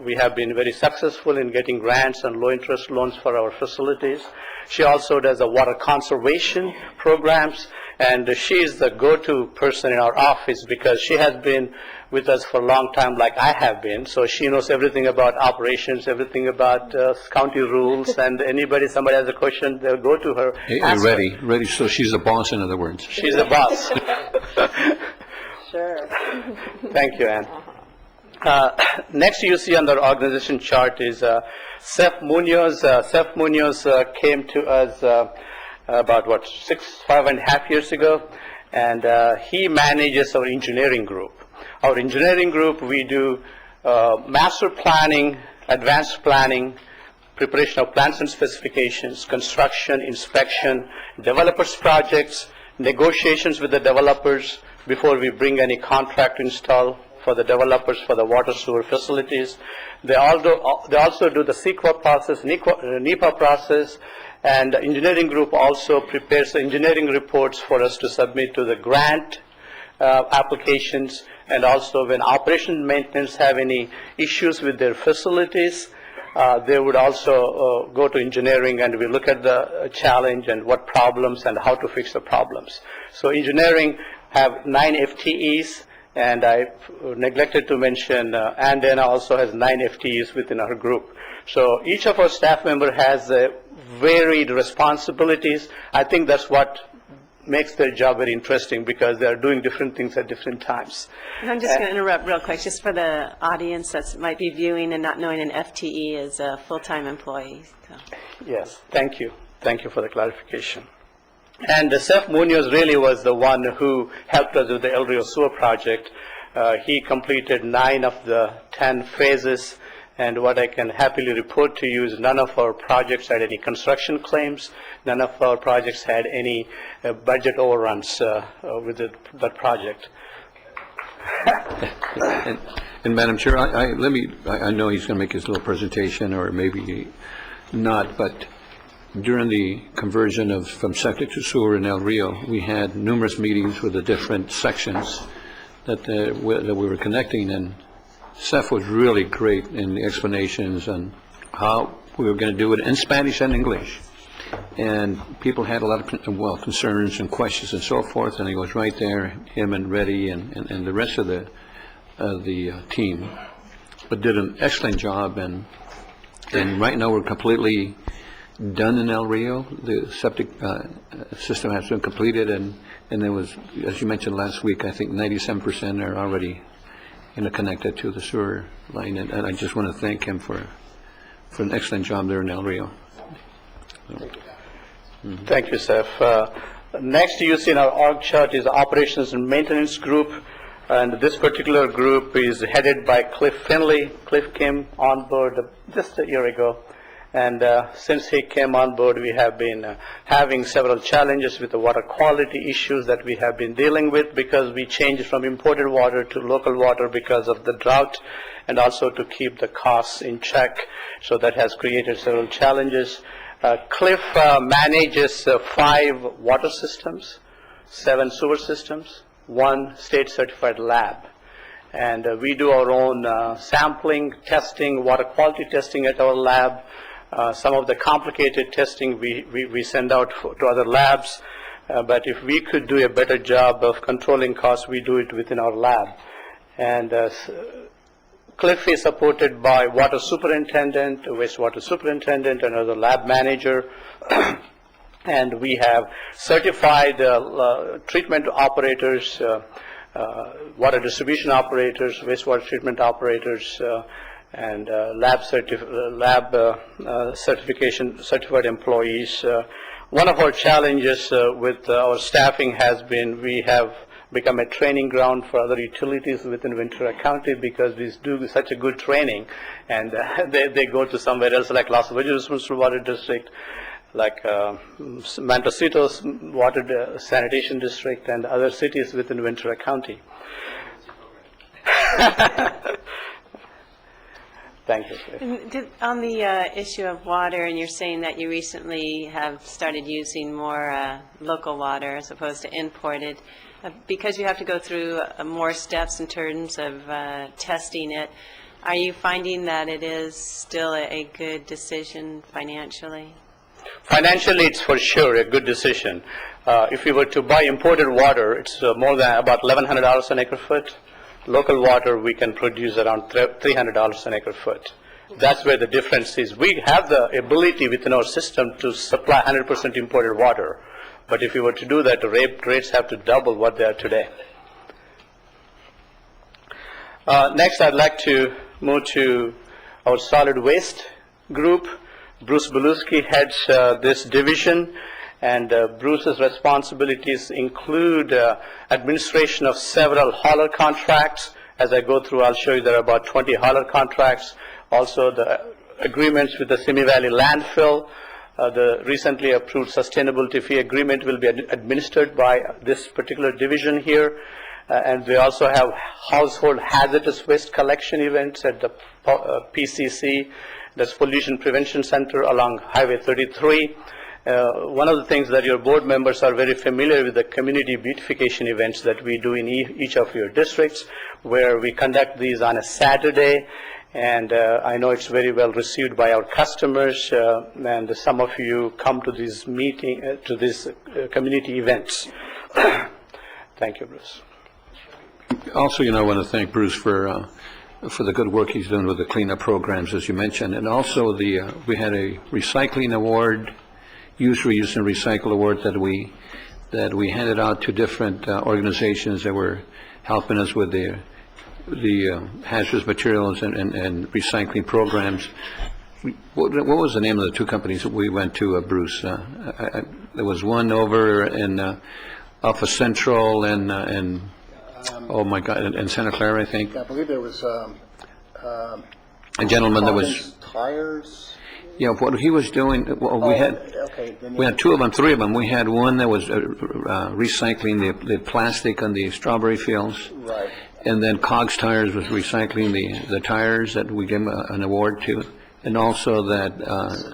we have been very successful in getting grants and low-interest loans for our facilities. She also does the water conservation programs, and she is the go-to person in our office because she has been with us for a long time like I have been. So she knows everything about operations, everything about county rules, and somebody has a question, they'll go to her. Hey, ready. So she's the boss, in other words. She's the boss. Sure. Thank you, Ann. Next you see on the organization chart is Seth Munoz. Seth Munoz came to us about 5.5 years ago, and he manages our engineering group. Our engineering group, we do master planning, advanced planning, preparation of plans and specifications, construction, inspection, developers projects, negotiations with the developers before we bring any contract to install for the developers for the water sewer facilities. They also do the CEQA process, NEPA process, and the engineering group also prepares the engineering reports for us to submit to the grant applications, and also when operation and maintenance have any issues with their facilities, they would also go to engineering, and we look at the challenge and what problems and how to fix the problems. So engineering have 9 FTEs, and I neglected to mention Ann Dana also has 9 FTEs within our group. So each of our staff member has varied responsibilities. I think that's what makes their job very interesting because they're doing different things at different times. And I'm just going to interrupt real quick, just for the audience that might be viewing and not knowing an FTE is a full-time employee. So. Yes, thank you. Thank you for the clarification. And Seth Munoz really was the one who helped us with the El Rio Sewer project. He completed 9 of the 10 phases, and what I can happily report to you is none of our projects had any construction claims, none of our projects had any budget overruns with that project. And Madam Chair, I know he's going to make his little presentation, or maybe not, but during the conversion from septic to sewer in El Rio, we had numerous meetings with the different sections that we were connecting, and Seth was really great in the explanations and how we were going to do it in Spanish and English. And people had a lot of concerns and questions and so forth, and he was right there, him and Reddy and the rest of the team, but did an excellent job. And right now we're completely done in El Rio. The septic system has been completed, and there was, as you mentioned last week, I think 97% are already connected to the sewer line, and I just want to thank him for for an excellent job there in El Rio. Thank you, Seth. Next, you see in our org chart is the Operations and Maintenance Group, and this particular group is headed by Cliff Finley. Cliff came on board just a year ago, and since he came on board, we have been having several challenges with the water quality issues that we have been dealing with because we changed from imported water to local water because of the drought, and also to keep the costs in check. So that has created several challenges. Cliff manages 5 water systems, 7 sewer systems, 1 state-certified lab. And we do our own sampling, testing, water quality testing at our lab. Some of the complicated testing we send out to other labs. But if we could do a better job of controlling costs, we do it within our lab. And Cliff is supported by water superintendent, wastewater superintendent, and another lab manager. And we have certified treatment operators, water distribution operators, wastewater treatment operators, and certification certified employees. One of our challenges with our staffing has been we have become a training ground for other utilities within Ventura County because we do such a good training, and they go to somewhere else like Los Angeles Municipal Water District, like Montecito's Water Sanitation District, and other cities within Ventura County. Thank you. On the issue of water, and you're saying that you recently have started using more local water as opposed to imported, because you have to go through more steps in terms of testing it, are you finding that it is still a good decision financially? Financially, it's for sure a good decision. If we were to buy imported water, it's more than about $1,100 an acre foot. Local water, we can produce around $300 an acre foot. That's where the difference is. We have the ability within our system to supply 100% imported water. But if we were to do that, the rates have to double what they are today. Next, I'd like to move to our solid waste group. Bruce Belusky heads this division, and Bruce's responsibilities include administration of several hauler contracts. As I go through, I'll show you there are about 20 hauler contracts. Also, the agreements with the Simi Valley landfill. The recently approved sustainability fee agreement will be administered by this particular division here. And we also have household hazardous waste collection events at the PCC, that's Pollution Prevention Center along Highway 33. One of the things that your board members are very familiar with, the community beautification events that we do in each of your districts, where we conduct these on a Saturday. And I know it's very well received by our customers, and some of you come to these community events. Thank you, Bruce. Also, I want to thank Bruce for the good work he's doing with the cleanup programs, as you mentioned, and also we had a recycling award, use, reuse, and recycle award that we handed out to different organizations that were helping us with the hazardous materials and recycling programs. What was the name of the 2 companies that we went to, Bruce? There was one over in off of Central and oh my God, in Santa Clara, I think. I believe there was a gentleman that was tires. Yeah, what he was doing. Well, we had 2 of them, 3 of them. We had one that was recycling the plastic on the strawberry fields. Right. And then Cogs Tires was recycling the tires that we gave an award to, and also that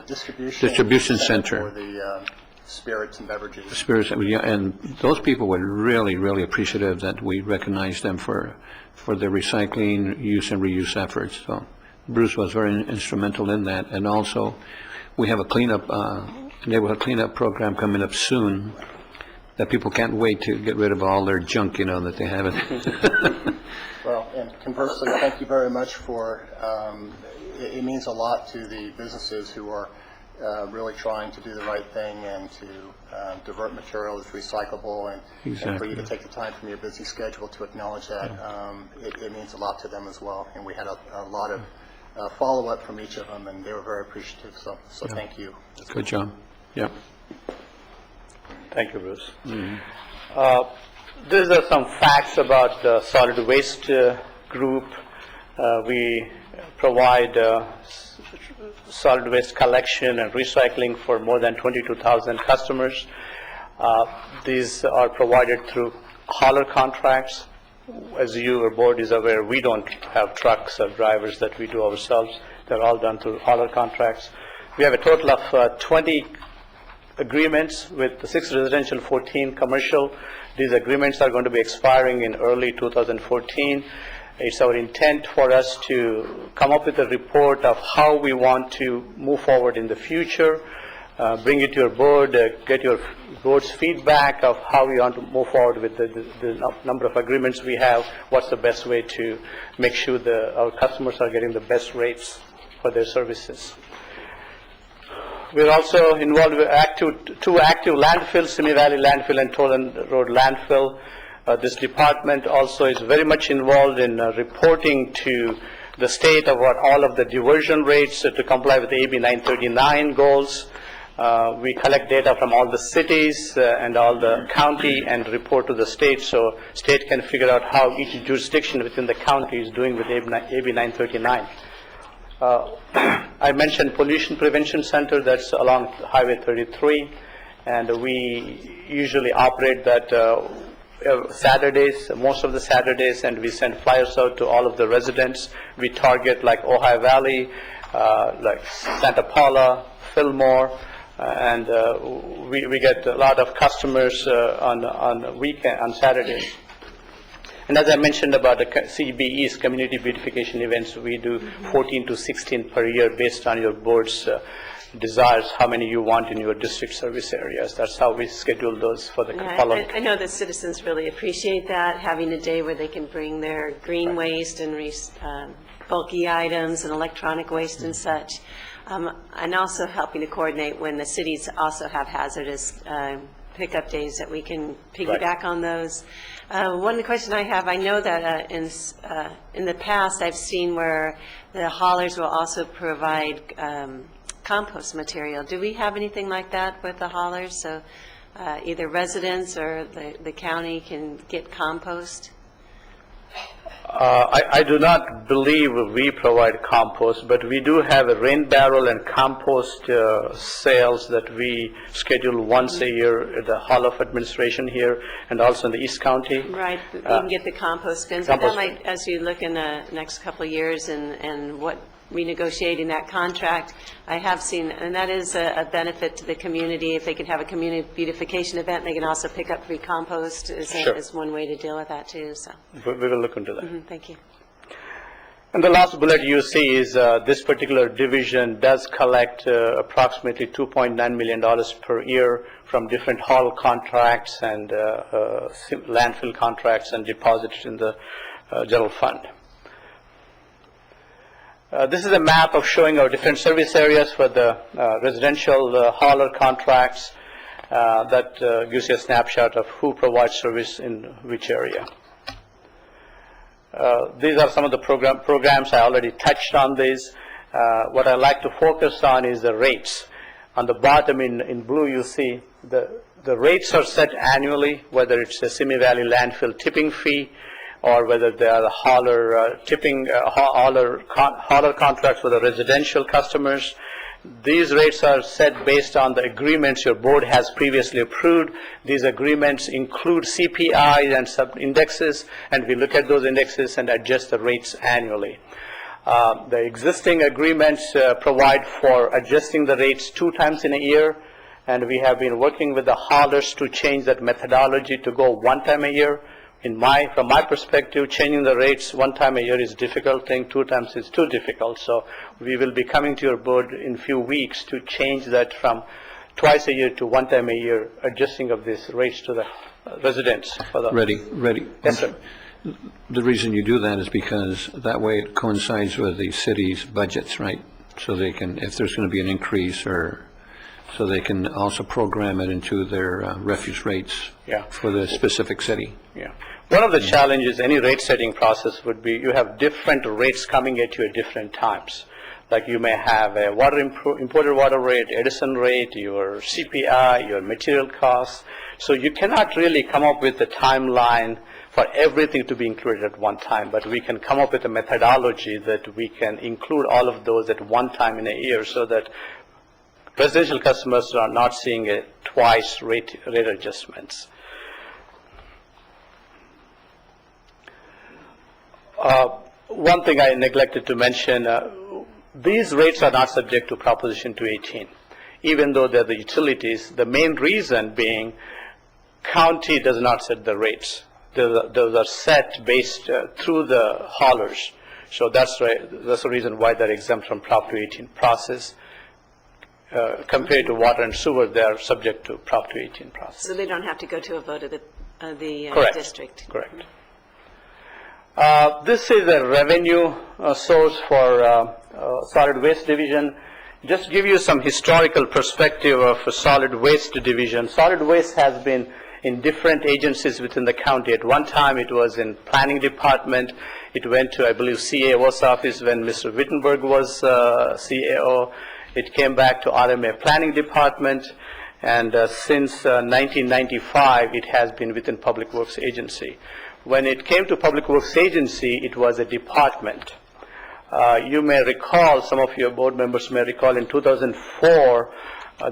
distribution center for the spirits and beverages. Spirits, yeah, and those people were really, really appreciative that we recognized them for their recycling, use, and reuse efforts. So Bruce was very instrumental in that, and also we have a neighborhood cleanup program coming up soon. That people can't wait to get rid of all their junk, that they have it. Well, and conversely, thank you very much for, it means a lot to the businesses who are really trying to do the right thing and to divert material that's recyclable, and for you to take the time from your busy schedule to acknowledge that. It means a lot to them as well, and we had a lot of follow-up from each of them, and they were very appreciative, so thank you. Good job. Yeah. Thank you, Bruce. These are some facts about the solid waste group. We provide solid waste collection and recycling for more than 22,000 customers. These are provided through hauler contracts. As you or board is aware, we don't have trucks or drivers that we do ourselves. They're all done through hauler contracts. We have a total of 20 agreements with 6 residential, 14 commercial. These agreements are going to be expiring in early 2014. It's our intent for us to come up with a report of how we want to move forward in the future, bring it to your board, get your board's feedback of how we want to move forward with the number of agreements we have, what's the best way to make sure that our customers are getting the best rates for their services. We're also involved with two active landfills, Simi Valley Landfill and Tolan Road Landfill. This department also is very much involved in reporting to the state about all of the diversion rates to comply with the AB 939 goals. We collect data from all the cities and all the county and report to the state, so state can figure out how each jurisdiction within the county is doing with AB 939. I mentioned Pollution Prevention Center, that's along Highway 33, and we usually operate that Saturdays, most of the Saturdays, and we send flyers out to all of the residents. We target like Ojai Valley, like Santa Paula, Fillmore, and we get a lot of customers on Saturdays. And as I mentioned about the CBE's Community Beautification events, we do 14 to 16 per year based on your board's desires, how many you want in your district service areas. That's how we schedule those for the following. I know the citizens really appreciate that, having a day where they can bring their green waste and bulky items and electronic waste and such. And also helping to coordinate when the cities also have hazardous pickup days that we can piggyback on those. One question I have, I know that in the past I've seen where the haulers will also provide compost material. Do we have anything like that with the haulers? So either residents or the county can get compost? I do not believe we provide compost, but we do have a rain barrel and compost sales that we schedule once a year at the Hall of Administration here and also in the East County. Right, you can get the compost bins, but that might, as you look in the next couple of years and what renegotiating that contract, I have seen, and that is a benefit to the community. If they can have a community beautification event, they can also pick up free compost is one way to deal with that too. So we will look into that. Thank you. And the last bullet you see is this particular division does collect approximately $2.9 million per year from different haul contracts and landfill contracts and deposits in the general fund. This is a map of showing our different service areas for the residential hauler contracts that gives you a snapshot of who provides service in which area. These are some of the programs. I already touched on these. What I like to focus on is the rates. On the bottom in blue you see the rates are set annually, whether it's a Simi Valley landfill tipping fee or whether they are the hauler hauler contracts for the residential customers. These rates are set based on the agreements your board has previously approved. These agreements include CPI and sub-indexes, and we look at those indexes and adjust the rates annually. The existing agreements provide for adjusting the rates 2 times in a year, and we have been working with the haulers to change that methodology to go 1 time a year. From my perspective, changing the rates 1 time a year is a difficult thing, 2 times is too difficult. So we will be coming to your board in a few weeks to change that from twice a year to 1 time a year, adjusting of these rates to the residents. Ready. Yes, sir. The reason you do that is because that way it coincides with the city's budgets, right? So they can, if there's going to be an increase or so they can also program it into their refuse rates Yeah. for the specific city. Yeah. One of the challenges any rate setting process would be you have different rates coming at you at different times. Like you may have a imported water rate, Edison rate, your CPI, your material costs. So you cannot really come up with a timeline for everything to be included at one time, but we can come up with a methodology that we can include all of those at one time in a year so that residential customers are not seeing a twice rate adjustments. One thing I neglected to mention, these rates are not subject to Proposition 218, even though they're the utilities. The main reason being county does not set the rates. Those are set based through the haulers. So that's the reason why they're exempt from Prop 218 process. Compared to water and sewer, they are subject to Prop 218 process. So they don't have to go to a vote of the Correct. district? Correct. This is a revenue source for solid waste division. Just give you some historical perspective of a solid waste division. Solid waste has been in different agencies within the county. At one time, it was in planning department. It went to, I believe, CAO's office when Mr. Wittenberg was CAO. It came back to RMA planning department. And since 1995, it has been within Public Works Agency. When it came to Public Works Agency, it was a department. You may recall, some of your board members may recall, in 2004,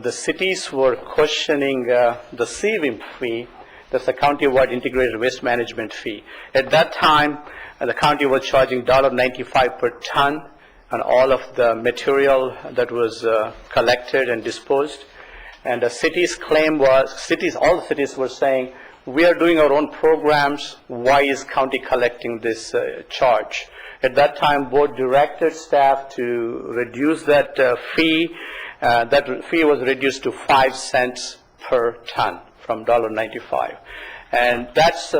the cities were questioning the CWIM fee, that's the County-Wide Integrated Waste Management Fee. At that time, the county was charging $1.95 per ton on all of the material that was collected and disposed. And the city's claim was, all the cities were saying, we are doing our own programs, why is county collecting this charge? At that time, board directed staff to reduce that fee. That fee was reduced to 5 cents per ton from $1.95. And that's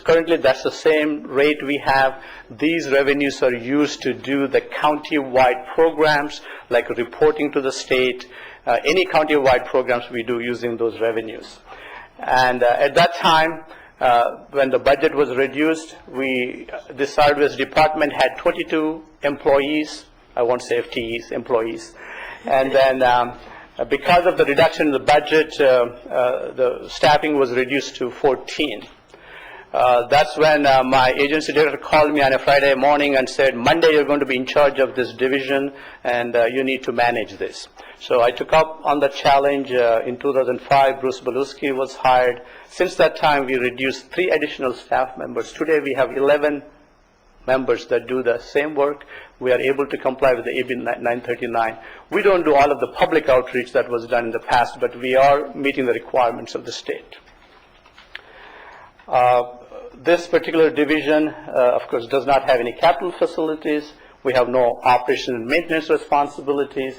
currently that's the same rate we have. These revenues are used to do the county-wide programs like reporting to the state, any county-wide programs we do using those revenues. And at that time, when the budget was reduced, the solid waste department had 22 employees. I won't say FTEs, employees. And then because of the reduction in the budget, the staffing was reduced to 14. That's when my agency director called me on a Friday morning and said, Monday you're going to be in charge of this division and you need to manage this. So I took up on the challenge. In 2005, Bruce Beluski was hired. Since that time, we reduced 3 additional staff members. Today we have 11 members that do the same work. We are able to comply with the AB 939. We don't do all of the public outreach that was done in the past, but we are meeting the requirements of the state. This particular division, of course, does not have any capital facilities. We have no operation and maintenance responsibilities.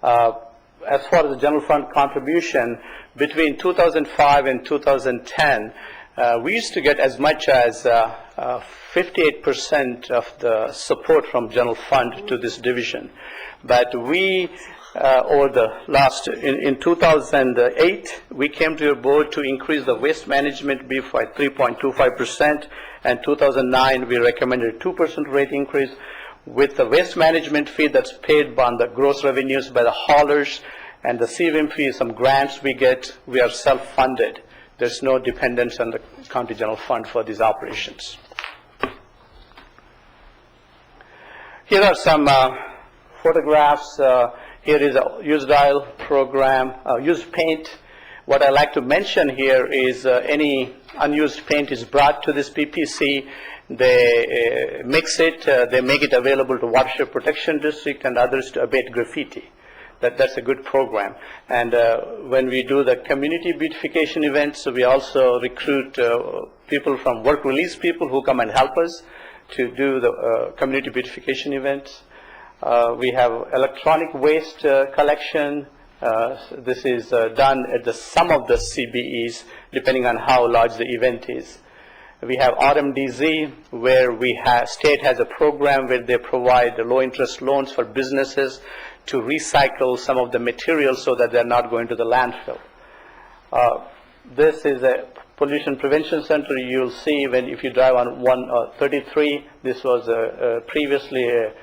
As far as the general fund contribution, between 2005 and 2010, we used to get as much as 58% of the support from general fund to this division. But we, over the last, in 2008, we came to your board to increase the waste management fee by 3.25%, and 2009 we recommended a 2% rate increase. With the waste management fee that's paid on the gross revenues by the haulers and the CWIM fee, some grants we get, we are self-funded. There's no dependence on the county general fund for these operations. Here are some photographs. Here is a used dial program, used paint. What I like to mention here is any unused paint is brought to this PPC. They mix it, they make it available to Watershed Protection District and others to abate graffiti. That's a good program. And when we do the community beautification events, we also recruit people from work release people who come and help us to do the community beautification events. We have electronic waste collection. This is done at some of the CBEs, depending on how large the event is. We have RMDZ, where state has a program where they provide low interest loans for businesses to recycle some of the materials so that they're not going to the landfill. This is a pollution prevention center. You'll see when if you drive on 133, this was previously a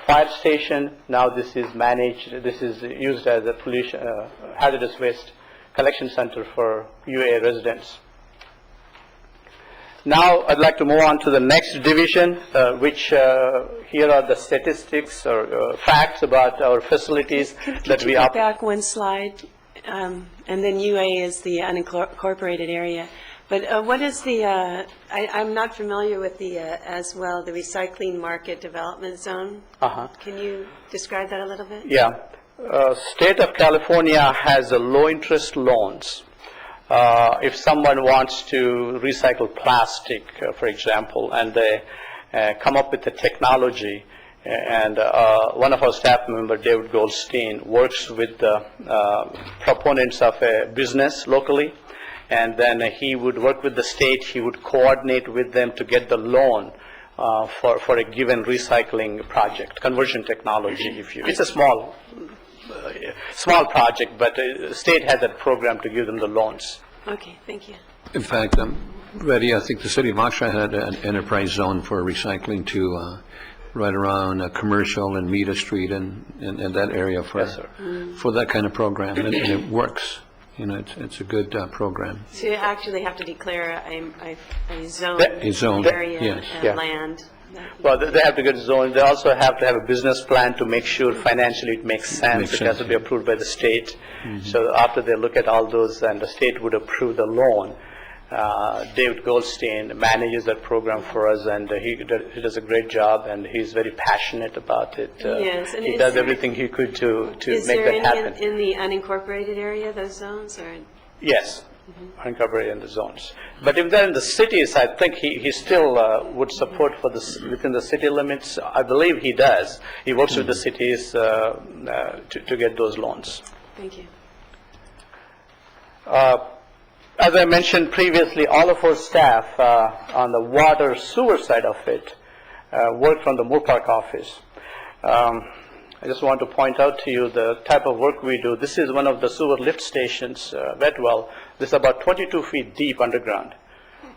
fire station. Now this is managed, this is used as a pollution hazardous waste collection center for UA residents. Now I'd like to move on to the next division, which here are the statistics or facts about our facilities that we Could you go back one slide? And then UA is the unincorporated area. But what is the, I'm not familiar with the, as well, the recycling market development zone. Can you describe that a little bit? Yeah. State of California has low interest loans. If someone wants to recycle plastic, for example, and they come up with the technology, and one of our staff members, David Goldstein, works with the proponents of a business locally, and then he would work with the state, he would coordinate with them to get the loan for a given recycling project, conversion technology, if you, it's a small project, but the state has that program to give them the loans. Okay, thank you. In fact, Reddy, I think the city of Oxnard had an enterprise zone for recycling to right around Commercial and Mita Street and that area for, yes, sir. For that kind of program, and it works. You know, it's a good program. So you actually have to declare a zone, area, yes. land. Well, they have to get zoned. They also have to have a business plan to make sure financially it makes sense. It has to be approved by the state. So after they look at all those and the state would approve the loan, David Goldstein manages that program for us, and he does a great job, and he's very passionate about it. Yes, and he does everything he could to make that happen. Is there any in the unincorporated area, those zones? Or? Yes. Unincorporated in the zones. But if they're in the cities, I think he still would support for this within the city limits. I believe he does. He works with the cities to get those loans. Thank you. As I mentioned previously, all of our staff on the water sewer side of it work from the Moore Park office. I just want to point out to you the type of work we do. This is one of the sewer lift stations, wet well. This is about 22 feet deep underground.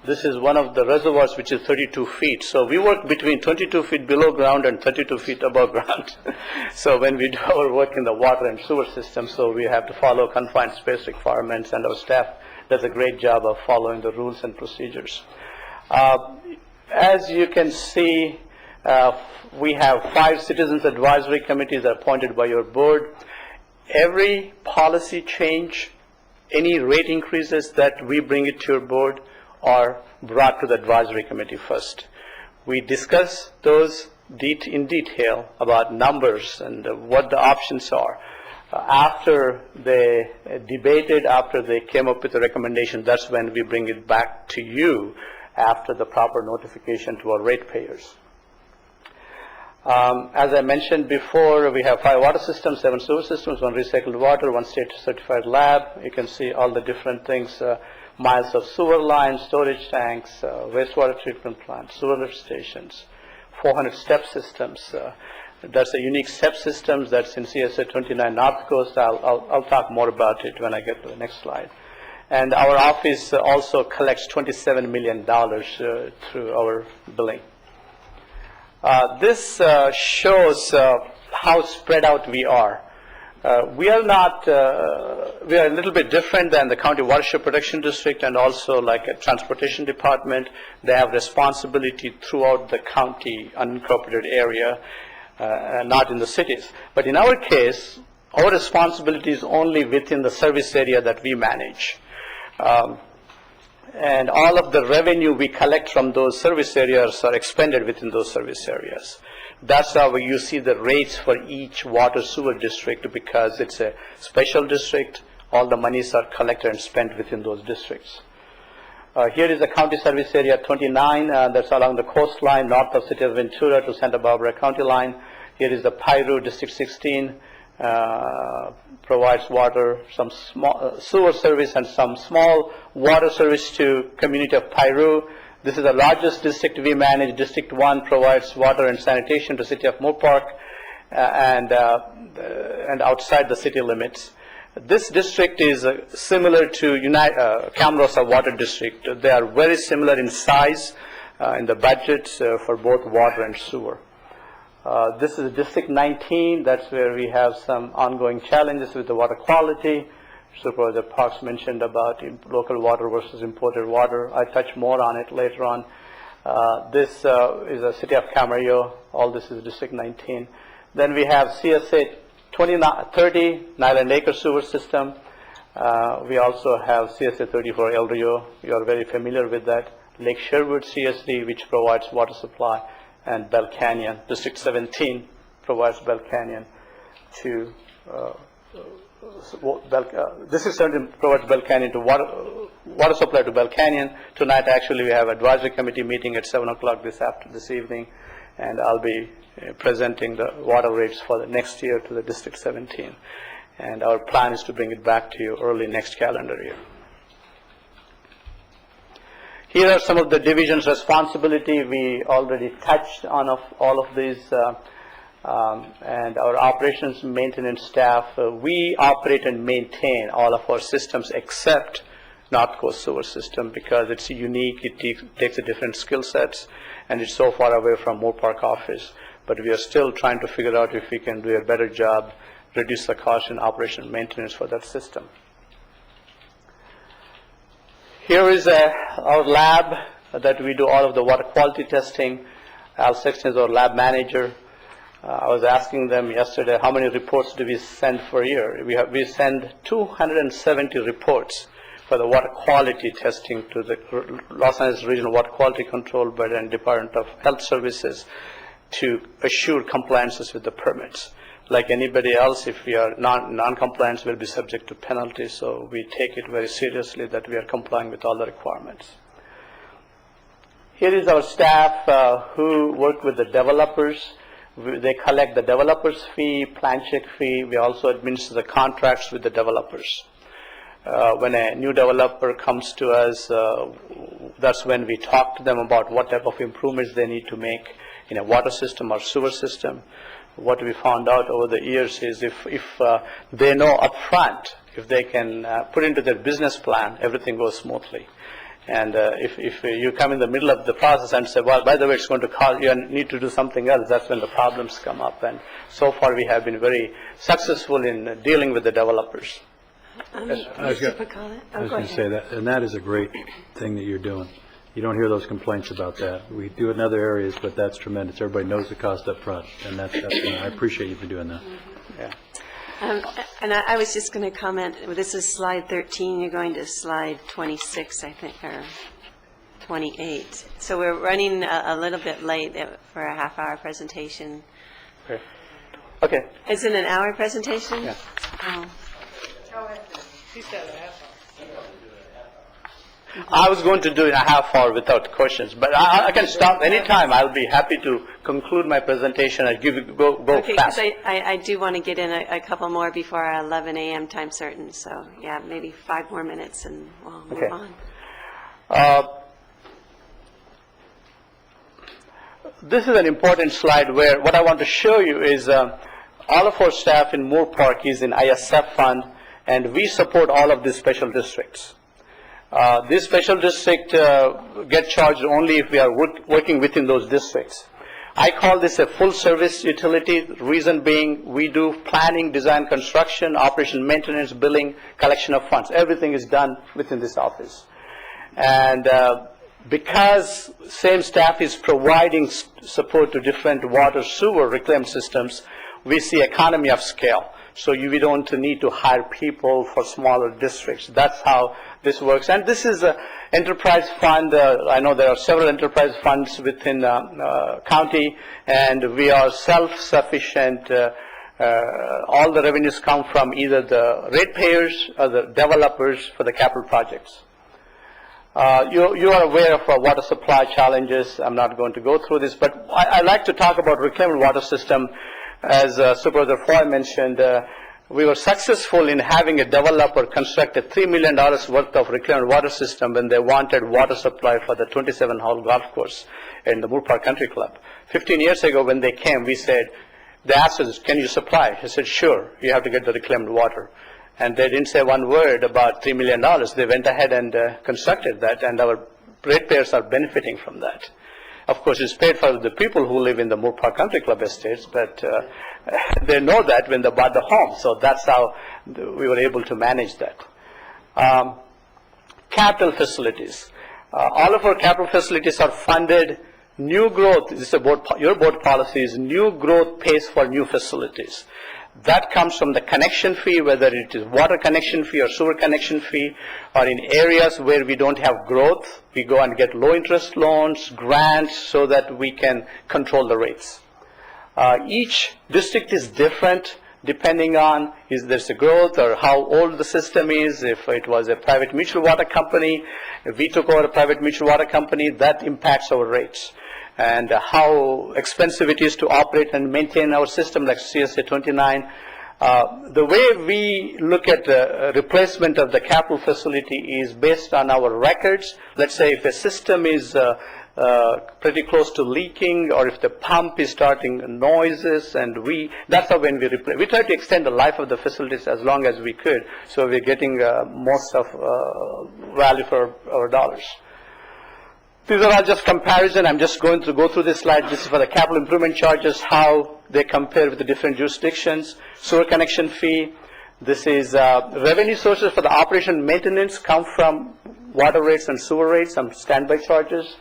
This is one of the reservoirs which is 32 feet. So we work between 22 feet below ground and 32 feet above ground. So when we do our work in the water and sewer system, so we have to follow confined space requirements, and our staff does a great job of following the rules and procedures. As you can see, we have 5 citizens advisory committees appointed by your board. Every policy change, any rate increases that we bring it to your board are brought to the advisory committee first. We discuss those in detail about numbers and what the options are. After they debated, after they came up with a recommendation, that's when we bring it back to you after the proper notification to our ratepayers. As I mentioned before, we have 5 water systems, 7 sewer systems, 1 recycled water, 1 state-certified lab. You can see all the different things, miles of sewer lines, storage tanks, wastewater treatment plants, sewer lift stations, 400 step systems. That's a unique step systems that's in CSA 29 North Coast. I'll talk more about it when I get to the next slide. And our office also collects $27 million through our billing. This shows how spread out we are. We are a little bit different than the County Watershed Protection District, and also like a transportation department. They have responsibility throughout the county unincorporated area, not in the cities. But in our case, our responsibility is only within the service area that we manage. And all of the revenue we collect from those service areas are expended within those service areas. That's how you see the rates for each water sewer district, because it's a special district. All the monies are collected and spent within those districts. Here is the county service area 29. That's along the coastline, north of City of Ventura to Santa Barbara County line. Here is the Pyro District 16. Provides water, some small sewer service, and some small water service to community of Pyro. This is the largest district we manage. District 1 provides water and sanitation to City of Moore Park, and outside the city limits. This district is similar to Camarosa Water District. They are very similar in size, in the budgets for both water and sewer. This is District 19. That's where we have some ongoing challenges with the water quality. Supervisor Parks mentioned about local water versus imported water. I touch more on it later on. This is the city of Camarillo. All this is District 19. Then we have CSA 30, Nyland Acre Sewer System. We also have CSA 30 for El Rio. You are very familiar with that. Lake Sherwood CSD, which provides water supply, and Bell Canyon. District 17 provides Bell Canyon to District 17 provides Bell Canyon to water supply to Bell Canyon. Tonight, actually, we have advisory committee meeting at 7 o'clock this evening, and I'll be presenting the water rates for the next year to the District 17. And our plan is to bring it back to you early next calendar year. Here are some of the divisions' responsibility. We already touched on all of these. And our operations maintenance staff, we operate and maintain all of our systems except North Coast Sewer System because it's unique. It takes a different skill sets, and it's so far away from Moore Park office. But we are still trying to figure out if we can do a better job, reduce the cost in operation and maintenance for that system. Here is our lab that we do all of the water quality testing. Al Sexton is our lab manager. I was asking them yesterday, how many reports do we send for a year? We send 270 reports for the water quality testing to the Los Angeles Regional Water Quality Control Board and Department of Health Services to assure compliances with the permits. Like anybody else, if we are non-compliant, we'll be subject to penalties. So we take it very seriously that we are complying with all the requirements. Here is our staff who work with the developers. They collect the developer's fee, plan check fee. We also administer the contracts with the developers. When a new developer comes to us, that's when we talk to them about what type of improvements they need to make in a water system or sewer system. What we found out over the years is if they know upfront, if they can put into their business plan, everything goes smoothly. And if you come in the middle of the process and say, well, by the way, it's going to cost you and need to do something else, that's when the problems come up. And so far we have been very successful in dealing with the developers. I was going to say that, and that is a great thing that you're doing. You don't hear those complaints about that. We do it in other areas, but that's tremendous. Everybody knows the cost up front, and that's I appreciate you for doing that. Yeah. And I was just going to comment, this is slide 13, you're going to slide 26, I think, or 28. So we're running a little bit late for a half-hour presentation. Okay. Is it an hour presentation? Yeah. Oh. He said a half hour. I was going to do it a half hour without questions, but I can stop anytime. I'll be happy to conclude my presentation and go Okay, fast. because I do want to get in a couple more before our 11 a.m. time certain, so yeah, maybe 5 more minutes and we'll move on. This is an important slide where what I want to show you is all of our staff in Moore Park is in ISF fund, and we support all of these special districts. This special district get charged only if we are working within those districts. I call this a full service utility. The reason being we do planning, design, construction, operation, maintenance, billing, collection of funds. Everything is done within this office. And because same staff is providing support to different water, sewer, reclaim systems, we see economy of scale. So we don't need to hire people for smaller districts. That's how this works. And this is an enterprise fund. I know there are several enterprise funds within county, and we are self-sufficient. All the revenues come from either the ratepayers or the developers for the capital projects. You are aware of water supply challenges. I'm not going to go through this, but I like to talk about reclaimed water system. As Supervisor Foy mentioned, we were successful in having a developer construct a $3 million worth of reclaimed water system when they wanted water supply for the 27-hole golf course in the Moore Park Country Club. 15 years ago when they came, we said, They asked us, can you supply? I said, sure, you have to get the reclaimed water. And they didn't say one word about $3 million. They went ahead and constructed that, and our ratepayers are benefiting from that. Of course, it's paid for the people who live in the Moore Park Country Club estates, but they know that when they bought the home. So that's how we were able to manage that. Capital facilities. All of our capital facilities are funded. New growth, this is your board policy, is new growth pays for new facilities. That comes from the connection fee, whether it is water connection fee or sewer connection fee, or in areas where we don't have growth, we go and get low interest loans, grants, so that we can control the rates. Each district is different depending on is there's a growth or how old the system is. If it was a private mutual water company, if we took over a private mutual water company, that impacts our rates. And how expensive it is to operate and maintain our system like CSA 29. The way we look at replacement of the capital facility is based on our records. Let's say if a system is pretty close to leaking, or if the pump is starting noises, and that's how when we replace. We try to extend the life of the facilities as long as we could, so we're getting most of value for our dollars. These are all just comparison. I'm just going to go through this slide. This is for the capital improvement charges, how they compare with the different jurisdictions. Sewer connection fee. This is revenue sources for the operation and maintenance come from water rates and sewer rates, some standby charges.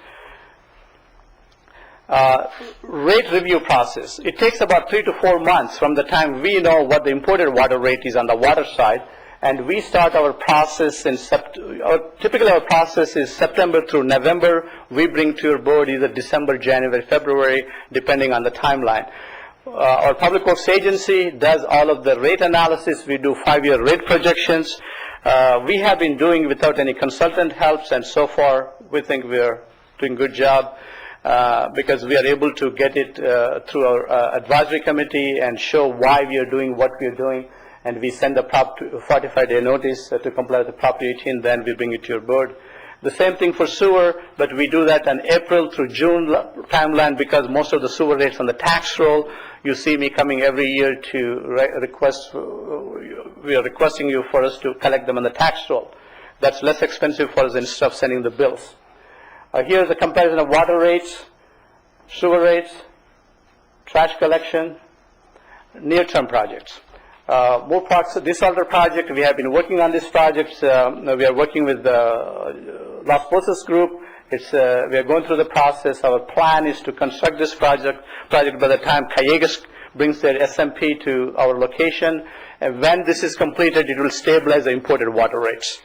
Rate review process. It takes about 3 to 4 months from the time we know what the imported water rate is on the water side, and we start our process in typically our process is September through November. We bring to your board either December, January, February, depending on the timeline. Our public works agency does all of the rate analysis. We do 5-year rate projections. We have been doing without any consultant helps, and so far we think we are doing a good job. Because we are able to get it through our advisory committee and show why we are doing what we are doing, and we send a 45-day notice to comply with the Prop 18, then we bring it to your board. The same thing for sewer, but we do that on April through June timeline because most of the sewer rates on the tax roll, you see me coming every year to request, we are requesting you for us to collect them on the tax roll. That's less expensive for us instead of sending the bills. Here's a comparison of water rates, sewer rates, trash collection, near-term projects. Moore Park's desalter project, we have been working on this project. We are working with the Las Posas group. We are going through the process. Our plan is to construct this project by the time Callegas brings their SMP to our location. And when this is completed, it will stabilize the imported water rates.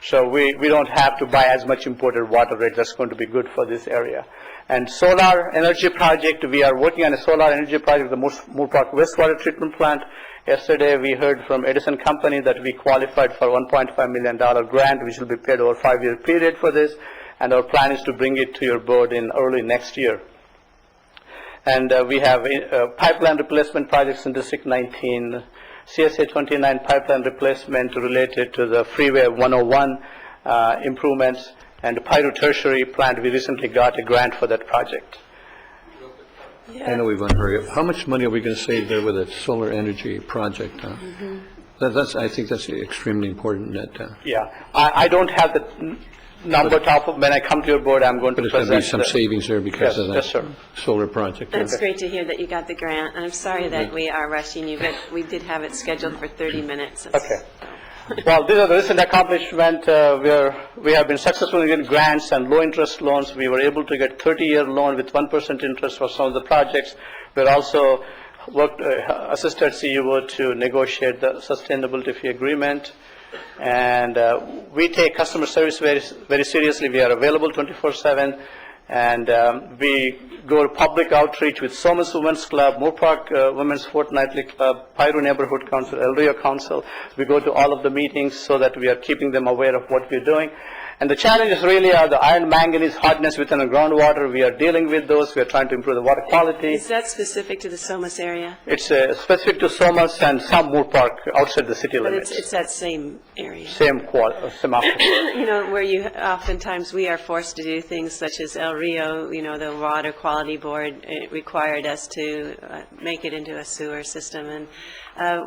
So we don't have to buy as much imported water rate. That's going to be good for this area. And solar energy project, we are working on a solar energy project, the Moore Park wastewater treatment plant. Yesterday we heard from Edison Company that we qualified for $1.5 million grant, which will be paid over a 5-year period for this. And our plan is to bring it to your board in early next year. And we have pipeline replacement projects in District 19. CSA 29 pipeline replacement related to the Freeway 101 improvements, and Pyro Tertiary plant, we recently got a grant for that project. I know we've hurry up. How much money are we going to save there with a solar energy project? I think that's extremely important. Yeah, I don't have the number top of when I come to your board. I'm going to present. But there's going to be some savings there because of that solar project. That's great to hear that you got the grant. I'm sorry that we are rushing you, but we did have it scheduled for 30 minutes. Okay. Well, these are the recent accomplishments. We have been successful in getting grants and low interest loans. We were able to get 30-year loan with 1% interest for some of the projects. We're also assisted CEO to negotiate the sustainability fee agreement. And we take customer service very seriously. We are available 24/7, and we go to public outreach with Somas Women's Club, Moore Park Women's Fortnightly Club, Pyro Neighborhood Council, El Rio Council. We go to all of the meetings so that we are keeping them aware of what we're doing. And the challenges really are the iron manganese hardness within the groundwater. We are dealing with those. We are trying to improve the water quality. Is that specific to the Somas area? It's specific to Somas and some Moore Park outside the city But limits. it's that same area. Same aquifer. You know, where you, oftentimes we are forced to do things such as El Rio, you know, the Water Quality Board, it required us to make it into a sewer system. And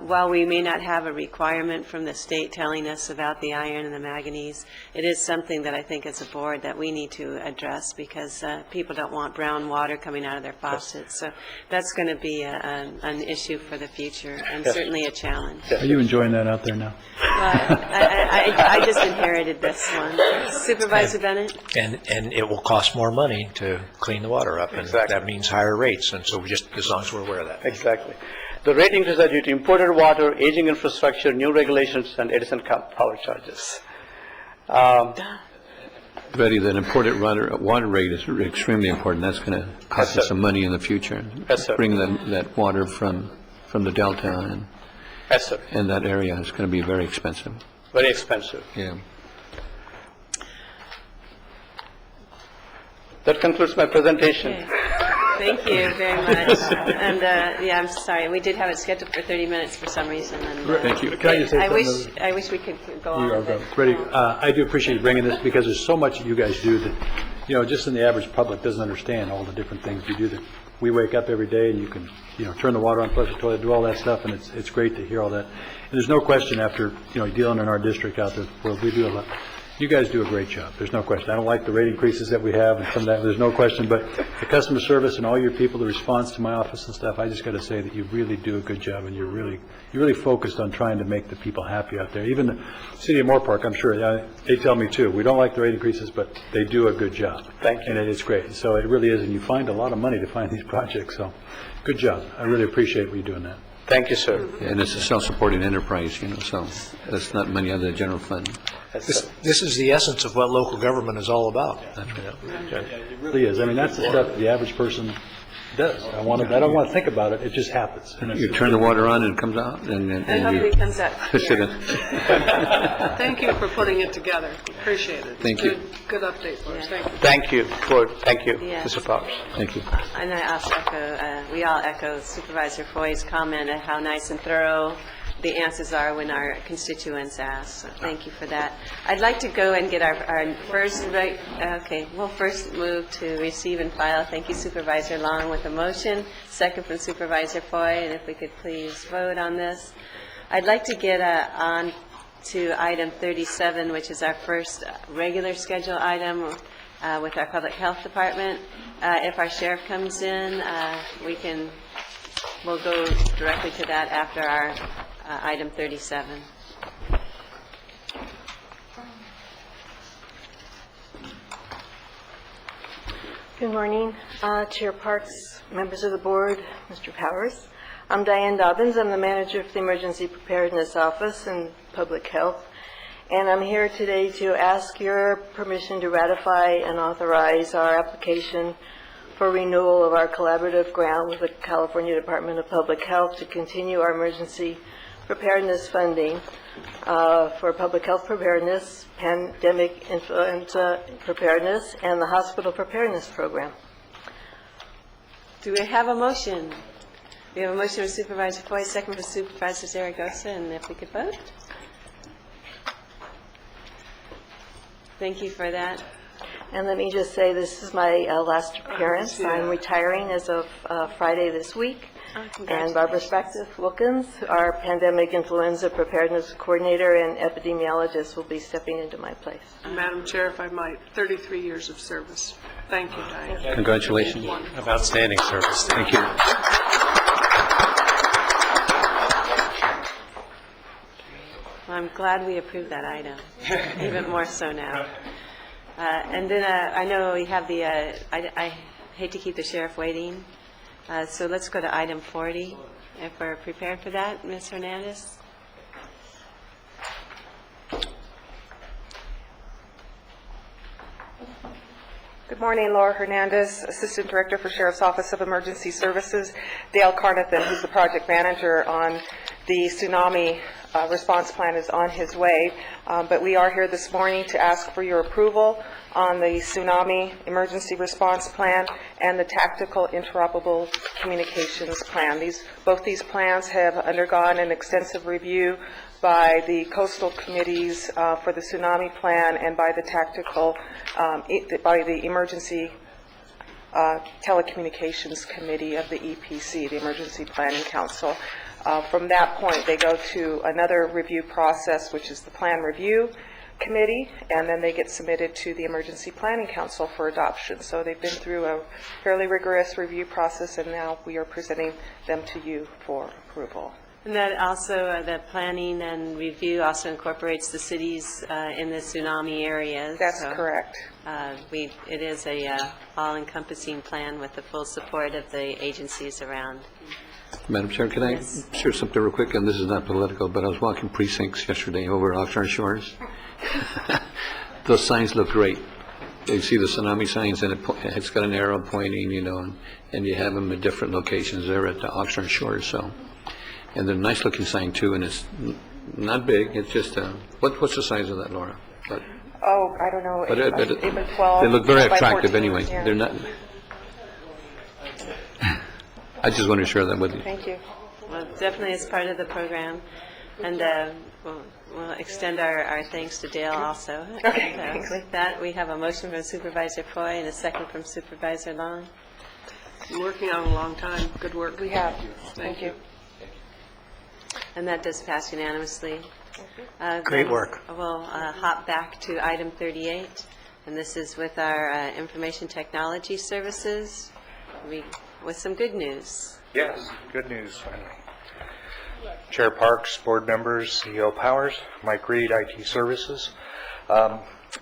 while we may not have a requirement from the state telling us about the iron and the manganese, it is something that I think as a board that we need to address, because people don't want brown water coming out of their faucets. So that's going to be an issue for the future, and certainly a challenge. Are you enjoying that out there now? I just inherited this one. Supervisor Bennett? And it will cost more money to clean the water up, and Exactly. that means higher rates, and so we just, as long as we're aware of that. Exactly. The rate increases are due to imported water, aging infrastructure, new regulations, and Edison power charges. Betty, that imported water rate is extremely important. That's going to cost us some money in the future. Yes, sir. Bring that water from the Delta and Yes, sir. and that area is going to be very expensive. Very expensive. Yeah. That concludes my presentation. Okay. Thank you very much. And, yeah, I'm sorry, we did have it scheduled for 30 minutes for some reason. And, Thank you. Can I just say something? I wish we could go You on. are but- go. Ready? I do appreciate you bringing this, because there's so much that you guys do that, you know, just in the average public doesn't understand all the different things you do. That we wake up every day and you can, you know, turn the water on, flush the toilet, do all that stuff, and it's great to hear all that. And there's no question, after, you know, dealing in our district out there, where we do a lot, you guys do a great job. There's no question. I don't like the rate increases that we have and some of that, there's no question, but the customer service and all your people, the response to my office and stuff, I just got to say that you really do a good job, and you're really focused on trying to make the people happy out there. Even the city of Moore Park, I'm sure, they tell me too, we don't like the rate increases, but they do a good job. Thank you. And it's great. So it really is, and you find a lot of money to find these projects, so good job. I really appreciate what you're doing that. Thank you, sir. Yeah, and it's a self-supporting enterprise, you know, so that's not money out of the general fund. This is the essence of what local government is all about. It really is. I mean, that's the stuff the average person does. I don't want to think about it. It just happens. And You turn the water on and it comes out, and And hopefully you it comes out. push it in. Thank you for putting it together. Appreciate it. Thank you. Good update for us. Thank you. Thank you, Yeah. Mr. Powers. Thank you. And I also we all echo Supervisor Foy's comment at how nice and thorough the answers are when our constituents ask. So thank you for that. I'd like to go and get our first, we'll first move to receive and file. Thank you, Supervisor Long, with a motion. Second from Supervisor Foy, and if we could please vote on this. I'd like to get on to item 37, which is our first regular schedule item with our Public Health Department. If our sheriff comes in, we'll go directly to that after our item 37. Good morning, Chair Parks, members of the board, Mr. Powers. I'm Diane Dobbins. I'm the manager of the Emergency Preparedness Office in Public Health, and I'm here today to ask your permission to ratify and authorize our application for renewal of our collaborative grant with the California Department of Public Health to continue our emergency preparedness funding for public health preparedness, pandemic influenza preparedness, and the hospital preparedness program. Do we have a motion? We have a motion from Supervisor Foy, second from Supervisor Zaragoza, and if we could vote. Thank you for that. And let me just say, this is my last appearance. I'm retiring as of Friday this week. And Barbara Spector-Wilkins, our pandemic influenza preparedness coordinator and epidemiologist, will be stepping into my place. Madam Chair, if I might, 33 years of service. Thank you, Diane. Congratulations. Of outstanding service. Thank you. Well, I'm glad we approved that item, even more so now. And then I know we have the, I hate to keep the sheriff waiting, so let's go to item 40, if we're prepared for that. Ms. Hernandez? Good morning, Laura Hernandez, Assistant Director for Sheriff's Office of Emergency Services. Dale Carnathan, who's the project manager on the Tsunami response plan is on his way, but we are here this morning to ask for your approval on the Tsunami Emergency Response Plan and the Tactical Interoperable Communications Plan. Both these plans have undergone an extensive review by the coastal committees for the Tsunami Plan and by the Tactical, by the Emergency Telecommunications Committee of the EPC, the Emergency Planning Council. From that point, they go to another review process, which is the Plan Review Committee, and then they get submitted to the Emergency Planning Council for adoption. So they've been through a fairly rigorous review process, and now we are presenting them to you for approval. And that also, the planning and review also incorporates the cities in the tsunami areas. That's correct. It is a all-encompassing plan with the full support of the agencies around. Madam Chair, can I share something real quick? And this is not political, but I was walking precincts yesterday over at Oxnard Shores. Those signs look great. You see the tsunami signs, and it's got an arrow pointing, and you have them at different locations there at the Oxnard Shores. So, and they're a nice-looking sign too, and it's not big. It's just what's the size of that, Laura? I don't know. But 12. They look very by attractive 14, anyway. yeah. They're not. I just want to share that with you. Thank you. Well, definitely it's part of the program, and we'll extend our thanks to Dale also. Okay, And, with that, we have a motion from Supervisor Foy and a second from Supervisor Long. Been working on it a long time. Good work. We have. Thank you. And that does pass unanimously. Great work. We'll hop back to item 38, and this is with our information technology services. With some good news. Yes, good news finally. Chair Parks, board members, CEO Powers, Mike Reed, IT Services.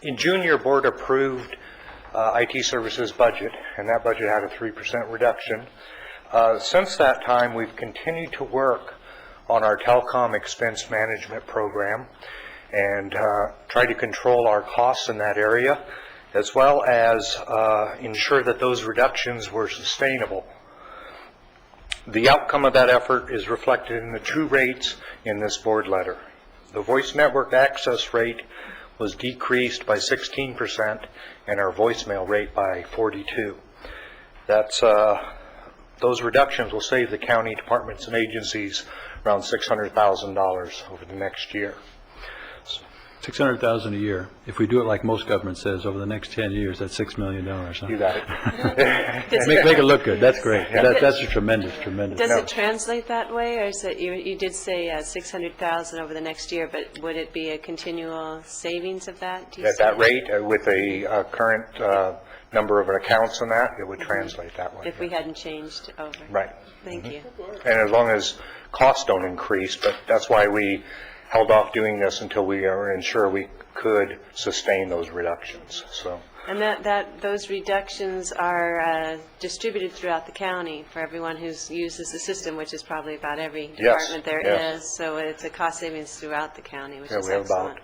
In June, your board approved IT Services budget, and that budget had a 3% reduction. Since that time, we've continued to work on our telecom expense management program and try to control our costs in that area, as well as ensure that those reductions were sustainable. The outcome of that effort is reflected in the two rates in this board letter. The voice network access rate was decreased by 16% and our voicemail rate by 42%. Those reductions will save the county departments and agencies around $600,000 over the next year. $600,000 a year. If we do it like most government says, over the next 10 years, that's $6 million. Huh? You got it. Make it look good. That's great. That's a tremendous. Does it translate that way, or is it, you did say $600,000 over the next year, but would it be a continual savings of that? At that rate, with a current number of accounts in that, it would translate that way. If we hadn't changed over. Right. Thank you. And as long as costs don't increase, but that's why we held off doing this until we are sure we could sustain those reductions. So. And those reductions are distributed throughout the county for everyone who uses the system, which is probably about every department there is. So it's a cost savings throughout the county, which is we have excellent.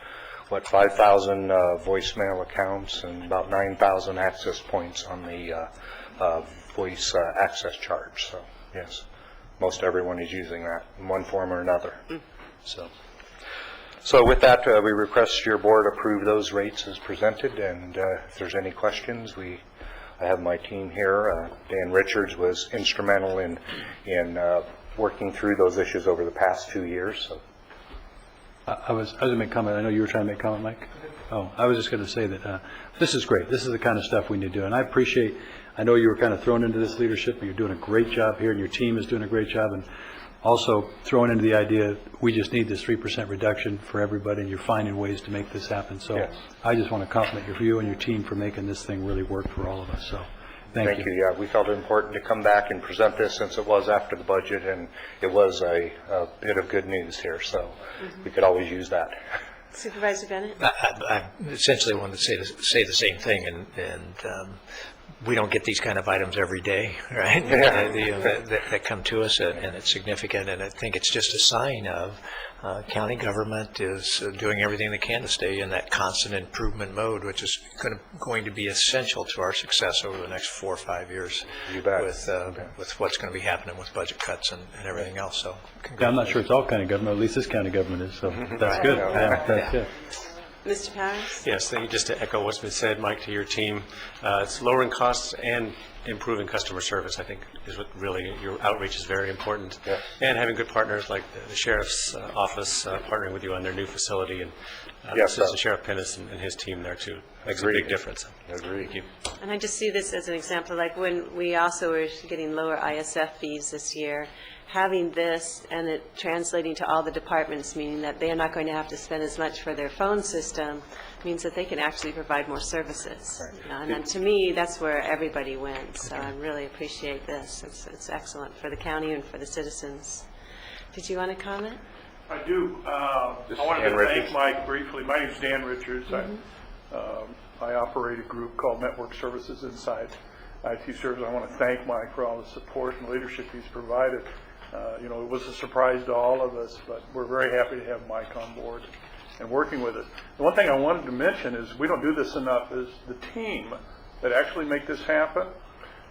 about 5,000 voicemail accounts and about 9,000 access points on the voice access charge. So yes, most everyone is using that in one form or another. So with that, we request your board approve those rates as presented, and if there's any questions, I have my team here. Dan Richards was instrumental in working through those issues over the past 2 years. So. I was going to make a comment. I know you were trying to make a comment, Mike. Oh, I was just going to say that this is great. This is the kind of stuff we need to do, and I know you were kind of thrown into this leadership, but you're doing a great job here, and your team is doing a great job, and also thrown into the idea we just need this 3% reduction for everybody, and you're finding ways to make this happen. So yes. I just want to compliment you and your team for making this thing really work for all of us. So thank you. Yeah, we felt it important to come back and present this since it was after the budget, and it was a bit of good news here. So we could always use that. Supervisor Bennett? I essentially wanted to say the same thing, and we don't get these kind of items every day, right? That come to us, and it's significant, and I think it's just a sign of county government is doing everything they can to stay in that constant improvement mode, which is going to be essential to our success over the next 4 or 5 years with what's going to be happening with budget cuts and everything else. So, I'm not sure it's all county government, at least this county government is, so that's good. Yeah, that's good. Mr. Powers? Yes, thank you. Just to echo what's been said, Mike, to your team, it's lowering costs and improving customer service, I think, is what really, your outreach is very important. Yes. And having good partners like the Sheriff's Office partnering with you on their new facility, and Assistant Sheriff Pennis and his team there too. Makes a big difference. Agreed. Thank you. And I just see this as an example, like when we also were getting lower ISF fees this year, having this and it translating to all the departments, meaning that they are not going to have to spend as much for their phone system, means that they can actually provide more services. Right. And to me, that's where everybody wins. So I really appreciate this. It's excellent for the county and for the citizens. Did you want to comment? I do. I wanted to thank Mike briefly. My name is Dan Richards. I operate a group called Network Services Inside IT Service. I want to thank Mike for all the support and leadership he's provided. It was a surprise to all of us, but we're very happy to have Mike on board and working with us. The one thing I wanted to mention is we don't do this enough, is the team that actually make this happen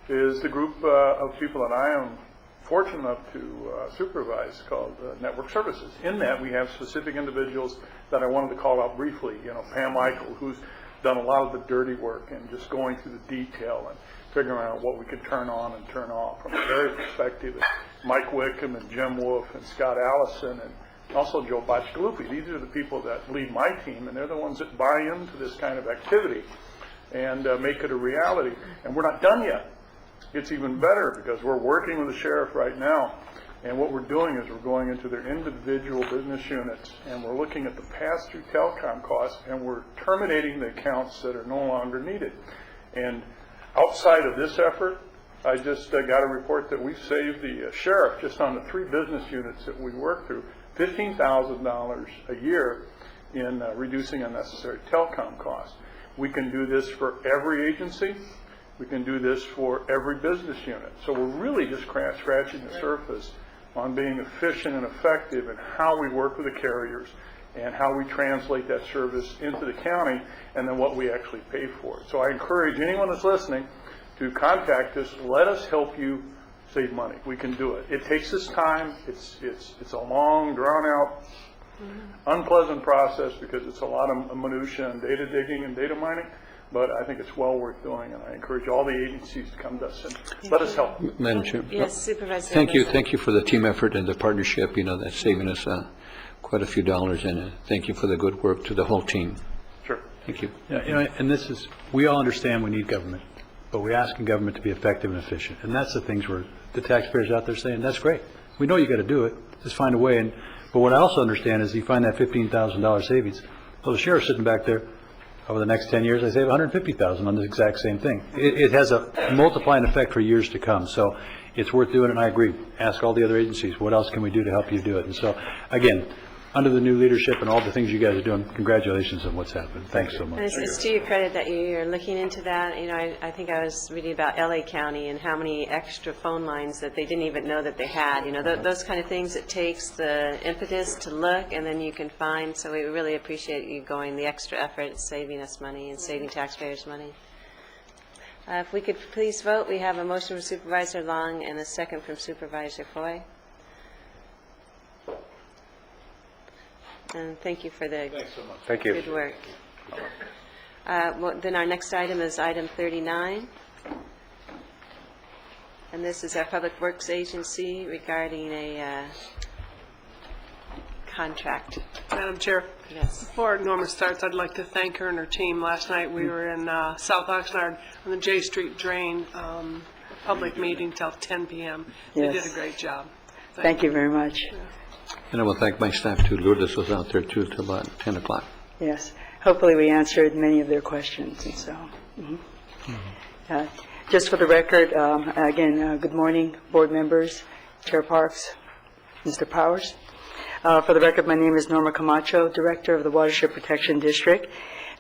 is the group of people that I am fortunate enough to supervise called Network Services. In that, we have specific individuals that I wanted to call out briefly. Pam Michael, who's done a lot of the dirty work and just going through the detail and figuring out what we could turn on and turn off from a very perspective. Mike Wickham and Jim Wolf and Scott Allison and also Joe Botchgalupi. These are the people that lead my team, and they're the ones that buy into this kind of activity and make it a reality. And we're not done yet. It's even better because we're working with the sheriff right now, and what we're doing is we're going into their individual business units, and we're looking at the pass-through telecom costs, and we're terminating the accounts that are no longer needed. And outside of this effort, I just got a report that we've saved the sheriff, just on the 3 business units that we work through, $15,000 a year in reducing unnecessary telecom costs. We can do this for every agency. We can do this for every business unit. So we're really just scratching the surface on being efficient and effective in how we work with the carriers and how we translate that service into the county and then what we actually pay for it. So I encourage anyone that's listening to contact us. Let us help you save money. We can do it. It takes us time. It's a long, drawn-out, unpleasant process because it's a lot of minutia and data digging and data mining. But I think it's well worth doing, and I encourage all the agencies to come to us and let us help. Madam Chair. Yes, Supervisor. Thank you for the team effort and the partnership. That's saving us quite a few dollars, and thank you for the good work to the whole team. Sure. Thank you. And we all understand we need government, but we're asking government to be effective and efficient, and that's the things where the taxpayers out there saying, that's great. We know you got to do it. Just find a way. But what I also understand is you find that $15,000 savings. Well, the sheriff's sitting back there. Over the next 10 years, I save $150,000 on this exact same thing. It has a multiplying effect for years to come. So it's worth doing, and I agree. Ask all the other agencies, what else can we do to help you do it? And so, again, under the new leadership and all the things you guys are doing, congratulations on what's happened. Thanks so much. And it's to your credit that you're looking into that. I think I was reading about LA County and how many extra phone lines that they didn't even know that they had. Those kind of things, it takes the impetus to look and then you can find. So we really appreciate you going the extra effort, saving us money and saving taxpayers money. If we could please vote, we have a motion from Supervisor Long and a second from Supervisor Foy. And thank you for the good work. Then our next item is item 39. And this is our Public Works Agency regarding a contract. Madam Chair, before Norma starts, I'd like to thank her and her team. Last night we were in South Oxnard on the J Street Drain public meeting till 10 p.m. They did a great job. Thank you very much. Yeah. And I will thank my staff too. Lourdes was out there too till about 10 o'clock. Yes. Hopefully we answered many of their questions. And so, just for the record, again, good morning, board members, Chair Parks, Mr. Powers. For the record, my name is Norma Camacho, Director of the Watershed Protection District.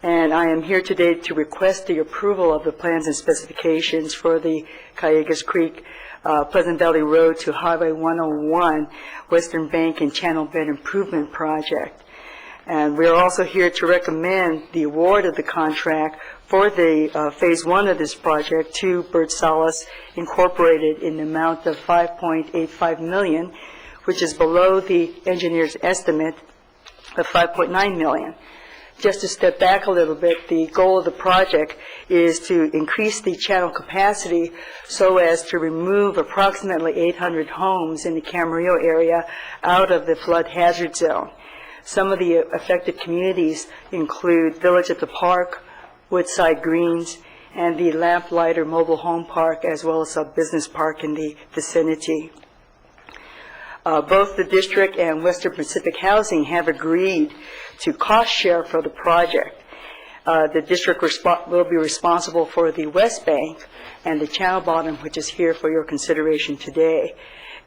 And I am here today to request the approval of the plans and specifications for the Callegas Creek, Pleasant Valley Road to Highway 101, Western Bank and Channel Bed Improvement Project. And we are also here to recommend the award of the contract for the Phase 1 of this project to Bert Salas Incorporated in the amount of $5.85 million, which is below the engineer's estimate of $5.9 million. Just to step back a little bit, the goal of the project is to increase the channel capacity so as to remove approximately 800 homes in the Camarillo area out of the flood hazard zone. Some of the affected communities include Village at the Park, Woodside Greens, and the Lamplighter Mobile Home Park, as well as a business park in the vicinity. Both the district and Western Pacific Housing have agreed to cost share for the project. The district will be responsible for the West Bank and the Channel Bottom, which is here for your consideration today.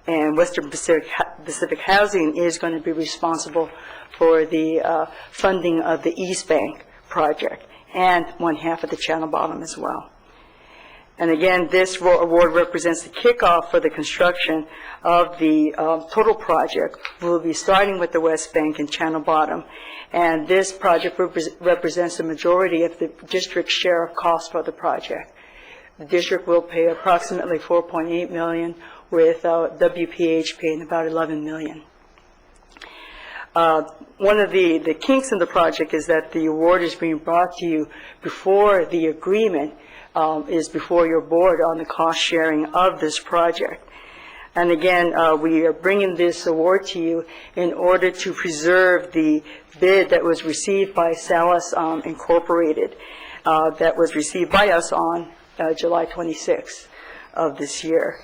And Western Pacific Housing is going to be responsible for the funding of the East Bank project and one half of the Channel Bottom as well. And again, this award represents the kickoff for the construction of the total project. We'll be starting with the West Bank and Channel Bottom, and this project represents the majority of the district's share of costs for the project. The district will pay approximately $4.8 million, with WPH paying about $11 million. One of the kinks in the project is that the award is being brought to you before the agreement is before your board on the cost sharing of this project. And again, we are bringing this award to you in order to preserve the bid that was received by Salas Incorporated, that was received by us on July 26th of this year.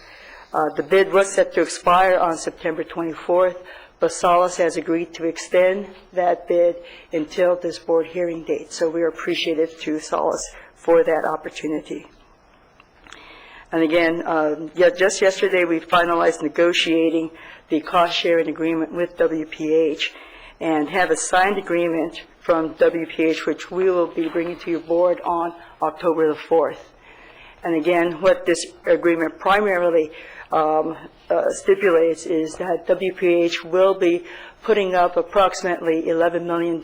The bid was set to expire on September 24th, but Salas has agreed to extend that bid until this board hearing date. So we are appreciative to Salas for that opportunity. And again, just yesterday we finalized negotiating the cost-sharing agreement with WPH and have a signed agreement from WPH, which we will be bringing to your board on October the 4th. And again, what this agreement primarily stipulates is that WPH will be putting up approximately $11 million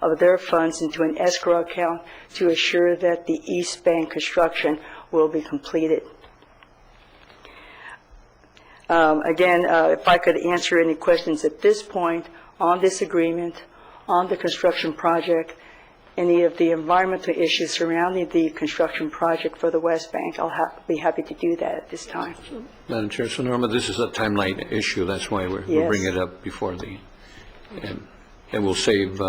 of their funds into an escrow account to assure that the East Bank construction will be completed. Again, if I could answer any questions at this point on this agreement, on the construction project, any of the environmental issues surrounding the construction project for the West Bank, I'll be happy to do that at this time. Madam Chair, so Norma, this is a timeline issue. That's why we're bringing it up before the, and we'll save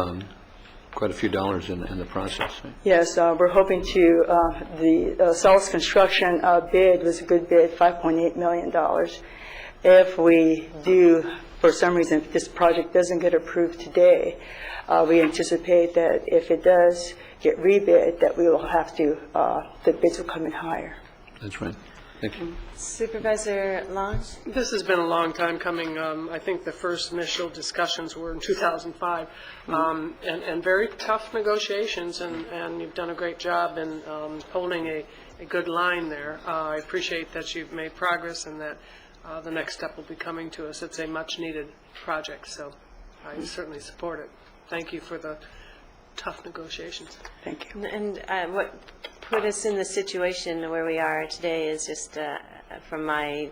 quite a few dollars in the process. Right? Yes, we're hoping to, the Salas construction bid was a good bid, $5.8 million. If we do, for some reason, if this project doesn't get approved today, we anticipate that if it does get rebid, that we will have to, the bids will come in higher. That's right. Thank you. Supervisor Long? This has been a long time coming. I think the first initial discussions were in 2005, and very tough negotiations, and you've done a great job in holding a good line there. I appreciate that you've made progress and that the next step will be coming to us. It's a much-needed project, so I certainly support it. Thank you for the tough negotiations. Thank you. And what put us in the situation where we are today is just from my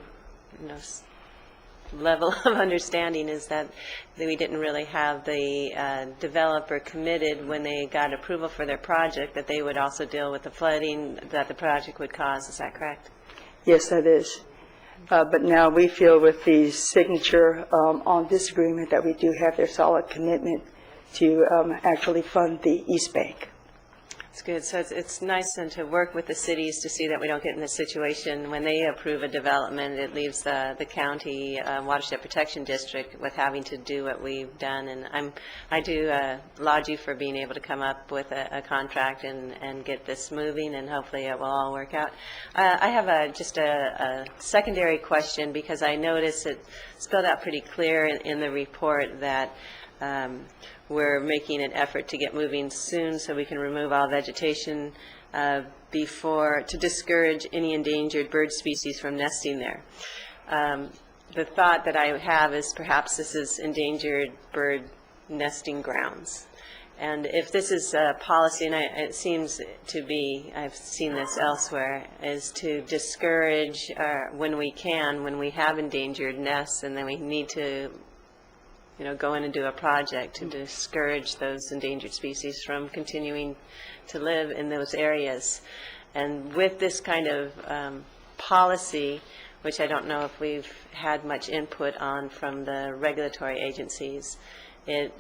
level of understanding is that we didn't really have the developer committed when they got approval for their project that they would also deal with the flooding that the project would cause. Is that correct? Yes, that is. But now we feel with the signature on this agreement that we do have their solid commitment to actually fund the East Bank. It's good. So it's nice then to work with the cities to see that we don't get in this situation when they approve a development, it leaves the county watershed protection district with having to do what we've done. And I do laud you for being able to come up with a contract and get this moving, and hopefully it will all work out. I have just a secondary question because I noticed it spelled out pretty clear in the report that we're making an effort to get moving soon so we can remove all vegetation to discourage any endangered bird species from nesting there. The thought that I have is perhaps this is endangered bird nesting grounds. And if this is a policy, and it seems to be, I've seen this elsewhere, is to discourage when we have endangered nests, and then we need to go in and do a project to discourage those endangered species from continuing to live in those areas. And with this kind of policy, which I don't know if we've had much input on from the regulatory agencies, it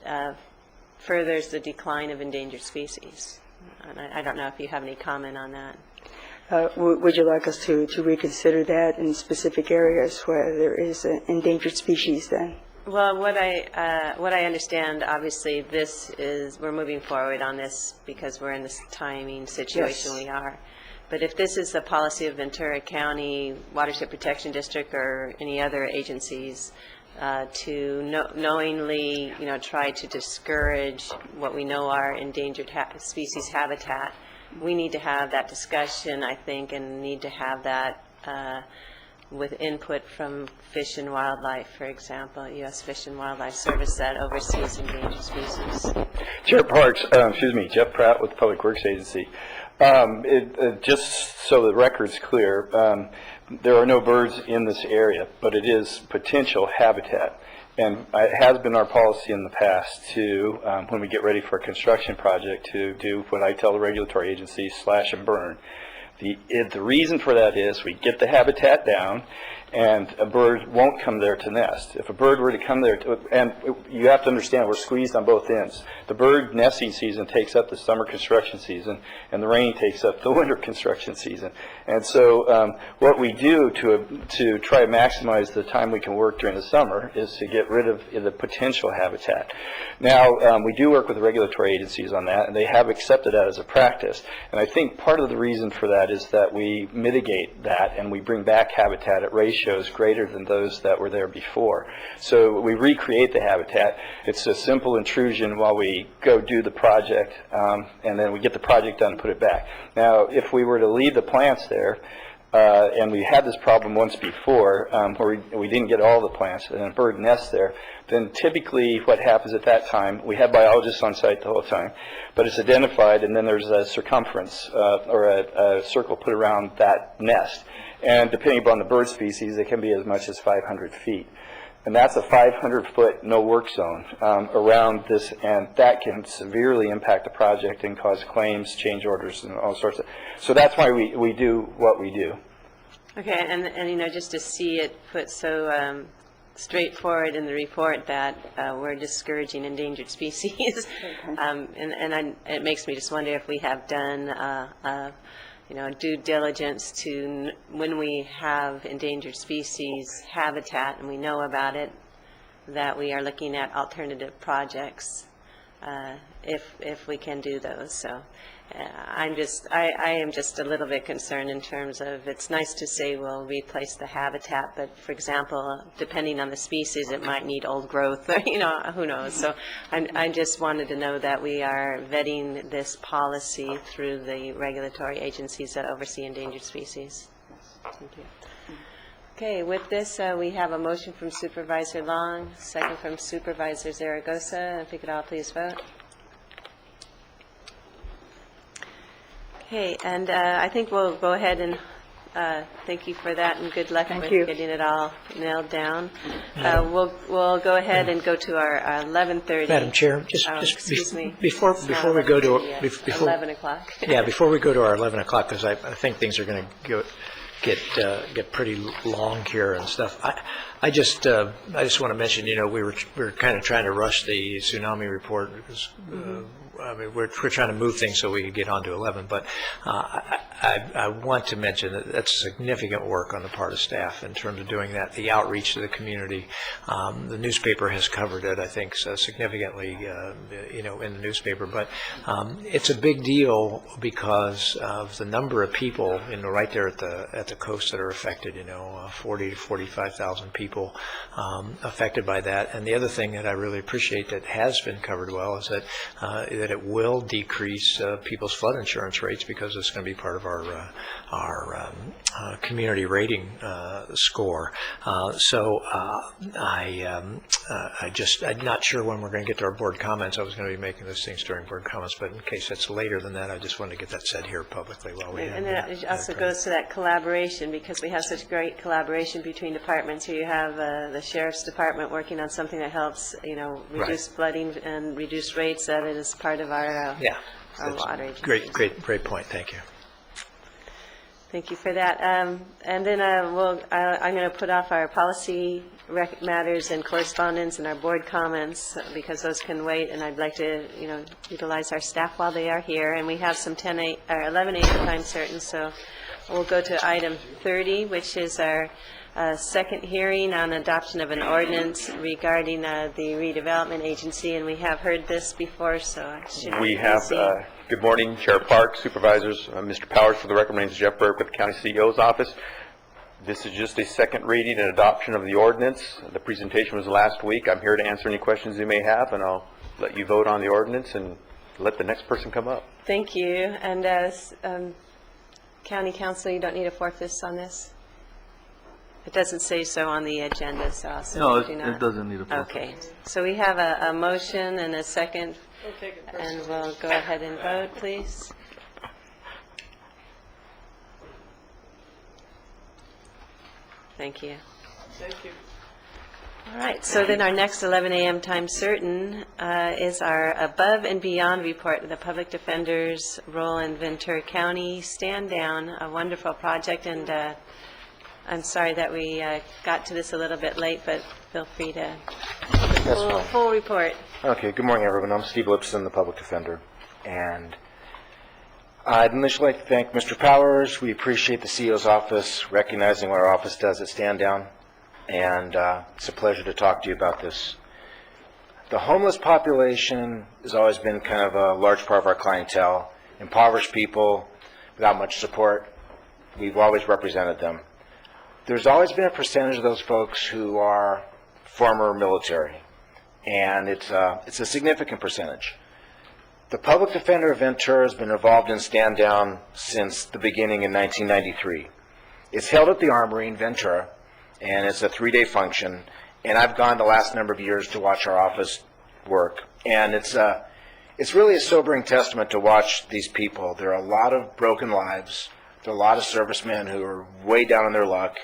furthers the decline of endangered species. And I don't know if you have any comment on that. Would you like us to reconsider that in specific areas where there is an endangered species then? Well, what I understand, obviously, we're moving forward on this because we're in this timing situation we are. But if this is the policy of Ventura County Watershed Protection District or any other agencies to knowingly, try to discourage what we know are endangered species habitat, we need to have that discussion, I think, and need to have that with input from Fish and Wildlife, for example, U.S. Fish and Wildlife Service that oversees endangered species. Chair Parks, Jeff Pratt with the Public Works Agency. Just so the record's clear, there are no birds in this area, but it is potential habitat. And it has been our policy in the past to, when we get ready for a construction project, to do what I tell the regulatory agencies, slash and burn. The reason for that is we get the habitat down and a bird won't come there to nest. If a bird were to come there, and you have to understand we're squeezed on both ends. The bird nesting season takes up the summer construction season, and the rain takes up the winter construction season. And so what we do to try to maximize the time we can work during the summer is to get rid of the potential habitat. Now, we do work with the regulatory agencies on that, and they have accepted that as a practice. And I think part of the reason for that is that we mitigate that and we bring back habitat at ratios greater than those that were there before. So we recreate the habitat. It's a simple intrusion while we go do the project, and then we get the project done and put it back. Now, if we were to leave the plants there, and we had this problem once before where we didn't get all the plants and a bird nests there, then typically what happens at that time, we have biologists on site the whole time, but it's identified and then there's a circumference or a circle put around that nest. And depending upon the bird species, it can be as much as 500 feet. And that's a 500-foot no-work zone around this, and that can severely impact the project and cause claims, change orders, and all sorts of. So that's why we do what we do. Okay, and just to see it put so straightforward in the report that we're discouraging endangered species, it makes me just wonder if we have done due diligence to when we have endangered species habitat and we know about it, that we are looking at alternative projects if we can do those. So I am just a little bit concerned in terms of, it's nice to say we'll replace the habitat, but for example, depending on the species, it might need old growth, who knows. So I just wanted to know that we are vetting this policy through the regulatory agencies that oversee endangered species. Thank you. Okay, with this, we have a motion from Supervisor Long, second from Supervisor Zaragoza. If you could all please vote. Okay, and I think we'll go ahead and thank you for that, and good luck with getting it all nailed down. We'll go ahead and go to our 11:30. Madam Chair, excuse me. Before we go to 11 o'clock. Yeah, before we go to our 11 o'clock, because I think things are going to get pretty long here and stuff. I just want to mention, we were kind of trying to rush the tsunami report because I mean, we're trying to move things so we can get on to 11, but I want to mention that that's significant work on the part of staff in terms of doing that, the outreach to the community. The newspaper has covered it, I think, so significantly, in the newspaper, but it's a big deal because of the number of people, right there at the coast that are affected, 40 to 45,000 people affected by that. And the other thing that I really appreciate that has been covered well is that it will decrease people's flood insurance rates because it's going to be part of our community rating score. So I'm not sure when we're going to get to our board comments. I was going to be making those things during board comments, but in case that's later than that, I just wanted to get that said here publicly while we have. And then it also goes to that collaboration, because we have such great collaboration between departments. Here you have the sheriff's department working on something that helps, reduce flooding and reduce rates of it as part of our water agency. Great point. Thank you. Thank you for that. And then I'm going to put off our policy matters and correspondence and our board comments because those can wait, and I'd like to, utilize our staff while they are here. And we have some 11 a.m. time certain, so we'll go to item 30, which is our second hearing on adoption of an ordinance regarding the redevelopment agency, and we have heard this before, so I should we have. Good morning, Chair Park, Supervisors, Mr. Powers. For the record, my name is Jeff Burke with the County CEO's office. This is just a second reading and adoption of the ordinance. The presentation was last week. I'm here to answer any questions you may have, and I'll let you vote on the ordinance and let the next person come up. Thank you. And County Council, you don't need a fourth on this? It doesn't say so on the agenda, so I'll say no, do not. it doesn't need a fourth. Okay. So we have a motion and a second, and we'll go ahead and vote, please. Thank you. Thank you. All right, so then our next 11 a.m. time certain is our above and beyond report of the public defender's role in Ventura County Stand Down, a wonderful project, and I'm sorry that we got to this a little bit late, but feel free to full report. Okay, good morning, everyone. I'm Steve Lipson, the public defender, and I'd initially like to thank Mr. Powers. We appreciate the CEO's office recognizing what our office does at Stand Down, and it's a pleasure to talk to you about this. The homeless population has always been kind of a large part of our clientele. Impoverished people without much support, we've always represented them. There's always been a percentage of those folks who are former military, and it's a significant percentage. The Public Defender of Ventura has been involved in Stand Down since the beginning in 1993. It's held at the Armory in Ventura, and it's a 3-day function, and I've gone the last number of years to watch our office work, and it's really a sobering testament to watch these people. There are a lot of broken lives. There are a lot of servicemen who are way down on their luck.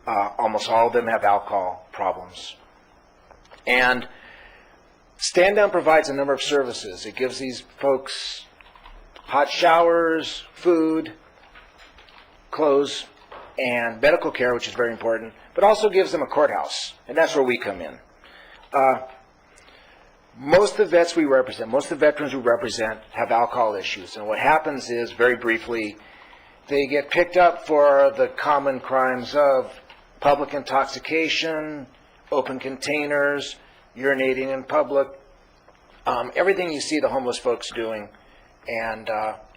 Almost all of them have alcohol problems. And Stand Down provides a number of services. It gives these folks hot showers, food, clothes, and medical care, which is very important, but also gives them a courthouse, and that's where we come in. Most of the vets we represent, most of the veterans we represent have alcohol issues, and what happens is, very briefly, they get picked up for the common crimes of public intoxication, open containers, urinating in public, everything you see the homeless folks doing, and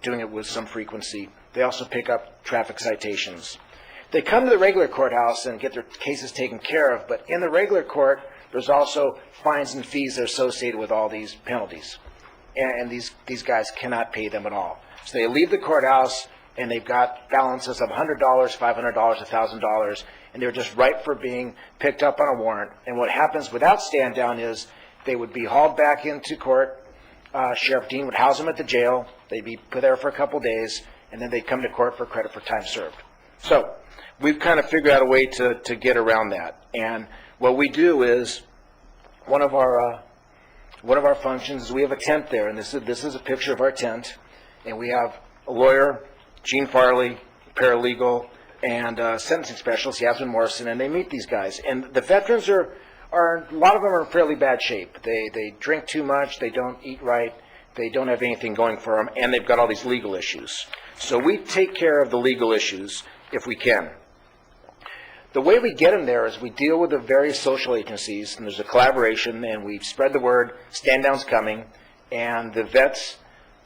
doing it with some frequency. They also pick up traffic citations. They come to the regular courthouse and get their cases taken care of, but in the regular court, there's also fines and fees that are associated with all these penalties. And these guys cannot pay them at all. So they leave the courthouse, and they've got balances of $100, $500, $1,000, and they're just ripe for being picked up on a warrant. And what happens without Stand Down is they would be hauled back into court. Sheriff Dean would house them at the jail. They'd be put there for a couple days, and then they'd come to court for credit for time served. So we've kind of figured out a way to get around that. And what we do is one of our functions is we have a tent there, and this is a picture of our tent, and we have a lawyer, Gene Farley, paralegal, and sentencing specialist, Yasmin Morrison, and they meet these guys. And the veterans are a lot of them are in fairly bad shape. They drink too much, they don't eat right, they don't have anything going for them, and they've got all these legal issues. So we take care of the legal issues if we can. The way we get them there is we deal with the various social agencies, and there's a collaboration, and we spread the word, stand down's coming, and the vets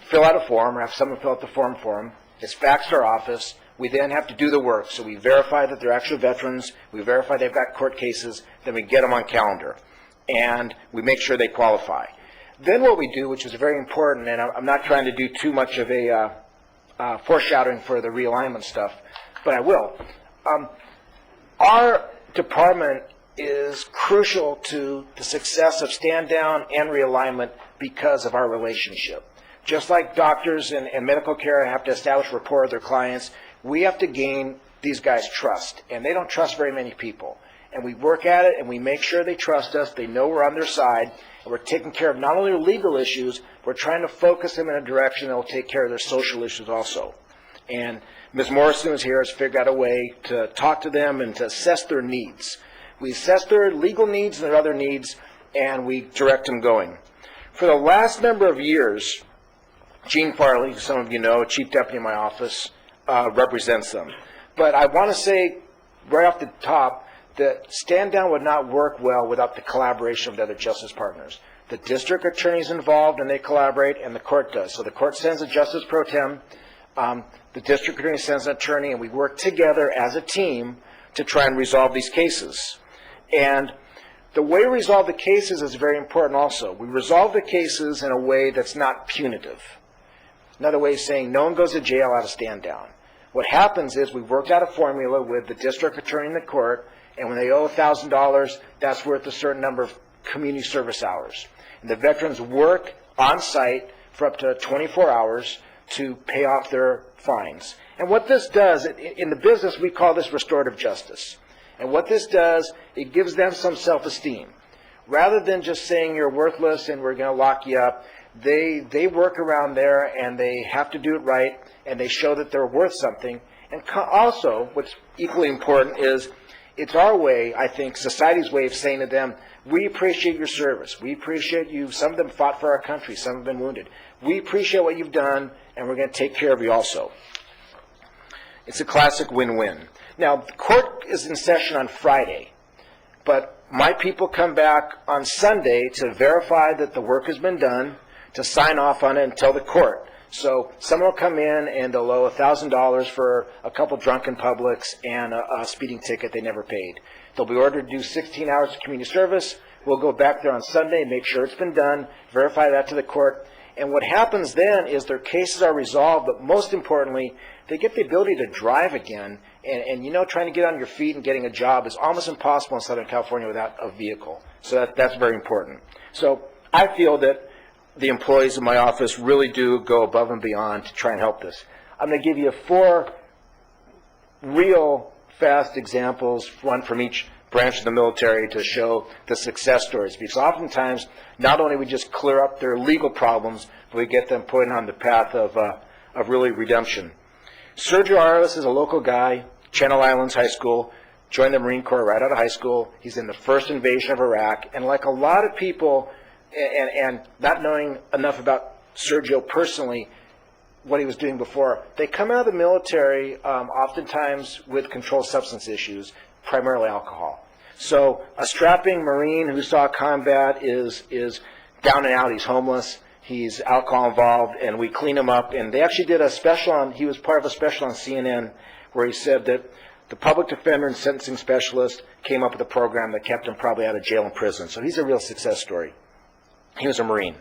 fill out a form, or have someone fill out the form for them. It's faxed to our office. We then have to do the work. So we verify that they're actual veterans, we verify they've got court cases, then we get them on calendar, and we make sure they qualify. Then what we do, which is very important, and I'm not trying to do too much of a foreshadowing for the realignment stuff, but I will. Our department is crucial to the success of stand down and realignment because of our relationship. Just like doctors and medical care have to establish rapport with their clients, we have to gain these guys' trust, and they don't trust very many people. And we work at it, and we make sure they trust us, they know we're on their side, and we're taking care of not only their legal issues, we're trying to focus them in a direction that will take care of their social issues also. And Ms. Morrison is here, has figured out a way to talk to them and to assess their needs. We assess their legal needs and their other needs, and we direct them going. For the last number of years, Gene Farley, who some of you know, Chief Deputy in my office, represents them. But I want to say right off the top that stand down would not work well without the collaboration of the other justice partners. The district attorney is involved and they collaborate, and the court does. So the court sends a justice pro tem, the district attorney sends an attorney, and we work together as a team to try and resolve these cases. And the way we resolve the cases is very important also. We resolve the cases in a way that's not punitive. Another way of saying no one goes to jail out of stand down. What happens is we've worked out a formula with the district attorney and the court, and when they owe $1,000, that's worth a certain number of community service hours. And the veterans work on site for up to 24 hours to pay off their fines. And what this does, in the business we call this restorative justice. And what this does, it gives them some self-esteem. Rather than just saying you're worthless and we're going to lock you up, they work around there and they have to do it right, and they show that they're worth something. And also, what's equally important is it's our way, I think, society's way of saying to them, we appreciate your service. We appreciate you. Some of them fought for our country. Some have been wounded. We appreciate what you've done, and we're going to take care of you also. It's a classic win-win. Now, the court is in session on Friday, but my people come back on Sunday to verify that the work has been done, to sign off on it and tell the court. So someone will come in and they'll owe $1,000 for a couple drunken publics and a speeding ticket they never paid. They'll be ordered to do 16 hours of community service. We'll go back there on Sunday, make sure it's been done, verify that to the court. And what happens then is their cases are resolved, but most importantly, they get the ability to drive again. And you know, trying to get on your feet and getting a job is almost impossible in Southern California without a vehicle. So that's very important. So I feel that the employees in my office really do go above and beyond to try and help this. I'm going to give you 4 real fast examples, one from each branch of the military, to show the success stories. Because oftentimes, not only we just clear up their legal problems, but we get them put on the path of really redemption. Sergio Arias is a local guy, Channel Islands High School, joined the Marine Corps right out of high school. He's in the first invasion of Iraq, and like a lot of people, and not knowing enough about Sergio personally, what he was doing before, they come out of the military oftentimes with controlled substance issues, primarily alcohol. So a strapping Marine who saw combat is down and out. He's homeless. He's alcohol involved, and we clean him up. And they actually did a special on, he was part of a special on CNN where he said that the public defender and sentencing specialist came up with a program that kept him probably out of jail and prison. So he's a real success story. He was a Marine.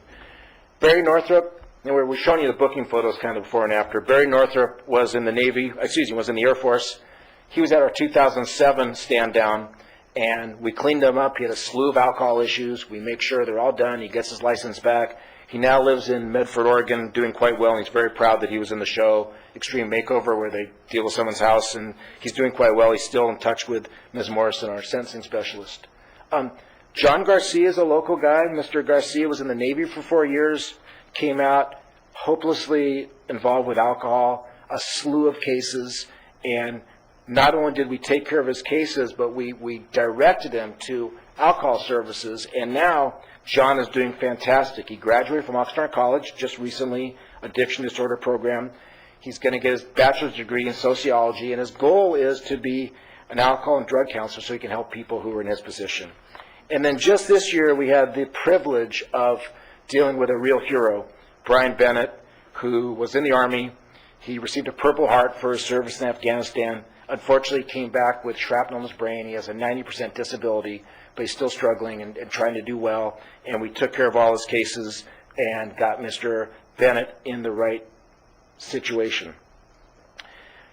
Barry Northrop, and we're showing you the booking photos kind of before and after. Barry Northrop was in the Navy, was in the Air Force. He was at our 2007 stand down, and we cleaned him up. He had a slew of alcohol issues. We make sure they're all done. He gets his license back. He now lives in Medford, Oregon, doing quite well, and he's very proud that he was in the show Extreme Makeover, where they deal with someone's house, and he's doing quite well. He's still in touch with Ms. Morrison, our sentencing specialist. John Garcia is a local guy. Mr. Garcia was in the Navy for 4 years, came out hopelessly involved with alcohol, a slew of cases, and not only did we take care of his cases, but we directed him to alcohol services, and now John is doing fantastic. He graduated from Oxnard College just recently, addiction disorder program. He's going to get his bachelor's degree in sociology, and his goal is to be an alcohol and drug counselor so he can help people who are in his position. And then just this year, we had the privilege of dealing with a real hero, Brian Bennett, who was in the Army. He received a Purple Heart for his service in Afghanistan. Unfortunately, came back with shrapnel in his brain. He has a 90% disability, but he's still struggling and trying to do well. And we took care of all his cases and got Mr. Bennett in the right situation.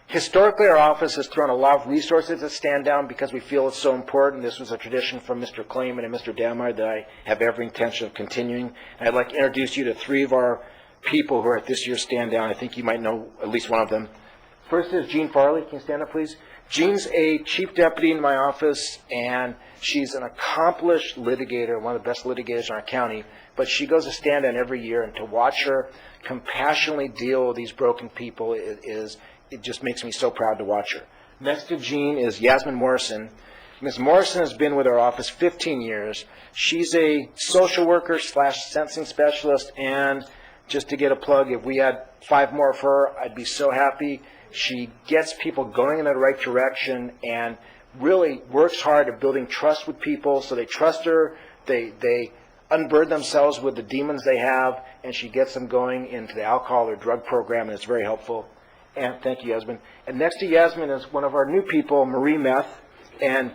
Historically, our office has thrown a lot of resources at Stand Down because we feel it's so important. This was a tradition from Mr. Clayman and Mr. Damar that I have every intention of continuing. And I'd like to introduce you to three of our people who are at this year's Stand Down. I think you might know at least one of them. First is Jean Farley. Can you stand up, please? Jean's a chief deputy in my office, and she's an accomplished litigator, one of the best litigators in our county. But she goes to Stand Down every year, and to watch her compassionately deal with these broken people it just makes me so proud to watch her. Next to Jean is Yasmin Morrison. Ms. Morrison has been with our office 15 years. She's a social worker / sensing specialist, and just to get a plug, if we had 5 more of her, I'd be so happy. She gets people going in the right direction and really works hard at building trust with people so they trust her, they unburden themselves with the demons they have, and she gets them going into the alcohol or drug program, and it's very helpful. And thank you, Yasmin. And next to Yasmin is one of our new people, Marie Meth. And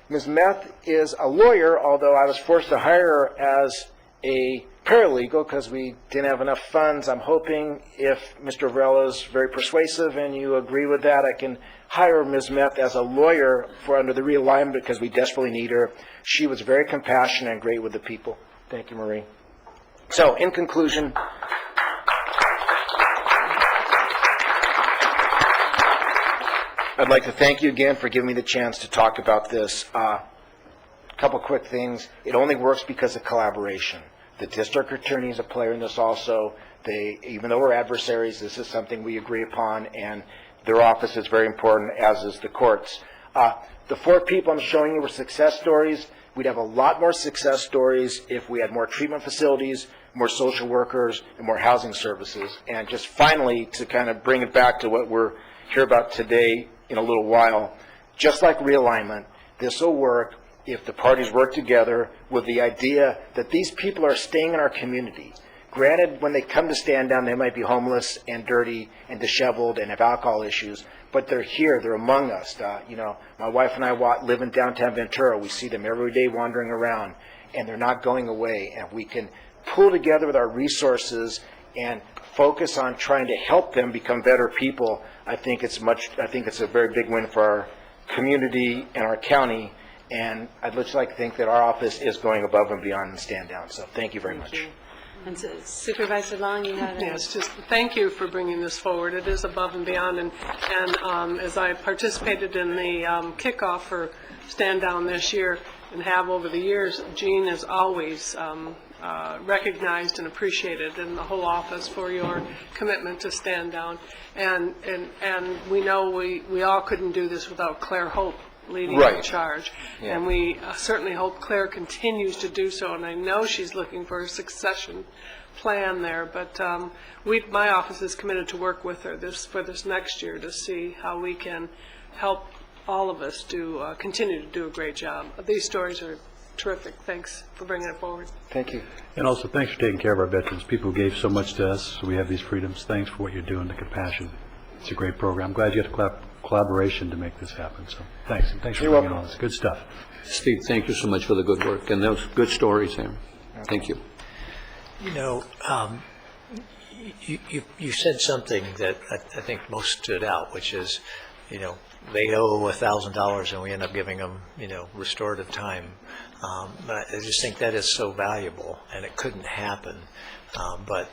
Ms. Meth is a lawyer, although I was forced to hire her as a paralegal because we didn't have enough funds. I'm hoping if Mr. Varela is very persuasive and you agree with that, I can hire Ms. Meth as a lawyer for under the realignment because we desperately need her. She was very compassionate and great with the people. Thank you, Marie. So, in conclusion, I'd like to thank you again for giving me the chance to talk about this. A couple quick things. It only works because of collaboration. The district attorney is a player in this also. Even though we're adversaries, this is something we agree upon, and their office is very important, as is the courts. The 4 people I'm showing you were success stories. We'd have a lot more success stories if we had more treatment facilities, more social workers, and more housing services. And just finally, to kind of bring it back to what we're here about today in a little while, just like realignment, this will work if the parties work together with the idea that these people are staying in our community. Granted, when they come to Stand Down, they might be homeless and dirty and disheveled and have alcohol issues, but they're here, they're among us. My wife and I live in downtown Ventura. We see them every day wandering around, and they're not going away. And we can pull together with our resources and focus on trying to help them become better people. I think it's a very big win for our community and our county, and I'd just like to think that our office is going above and beyond and Stand Down. So thank you very much. And so Supervisor Long, you had Yes, just thank you for bringing this forward. It is above and beyond, and as I participated in the kickoff for Stand Down this year and have over the years, Jean is always recognized and appreciated in the whole office for your commitment to Stand Down. And we know we all couldn't do this without Claire Hope leading the charge. Yeah. And we certainly hope Claire continues to do so, and I know she's looking for a succession plan there, but my office is committed to work with her for this next year to see how we can help all of us continue to do a great job. These stories are terrific. Thanks for bringing it forward. Thank you. And also, thanks for taking care of our veterans, people who gave so much to us, so we have these freedoms. Thanks for what you're doing, the compassion. It's a great program. I'm glad you had collaboration to make this happen. So thanks. And thanks for bringing all this good stuff. Steve, thank you so much for the good work and those good stories there. Thank you. You said something that I think most stood out, which is, they owe $1,000 and we end up giving them, restorative time. But I just think that is so valuable, and it couldn't happen. But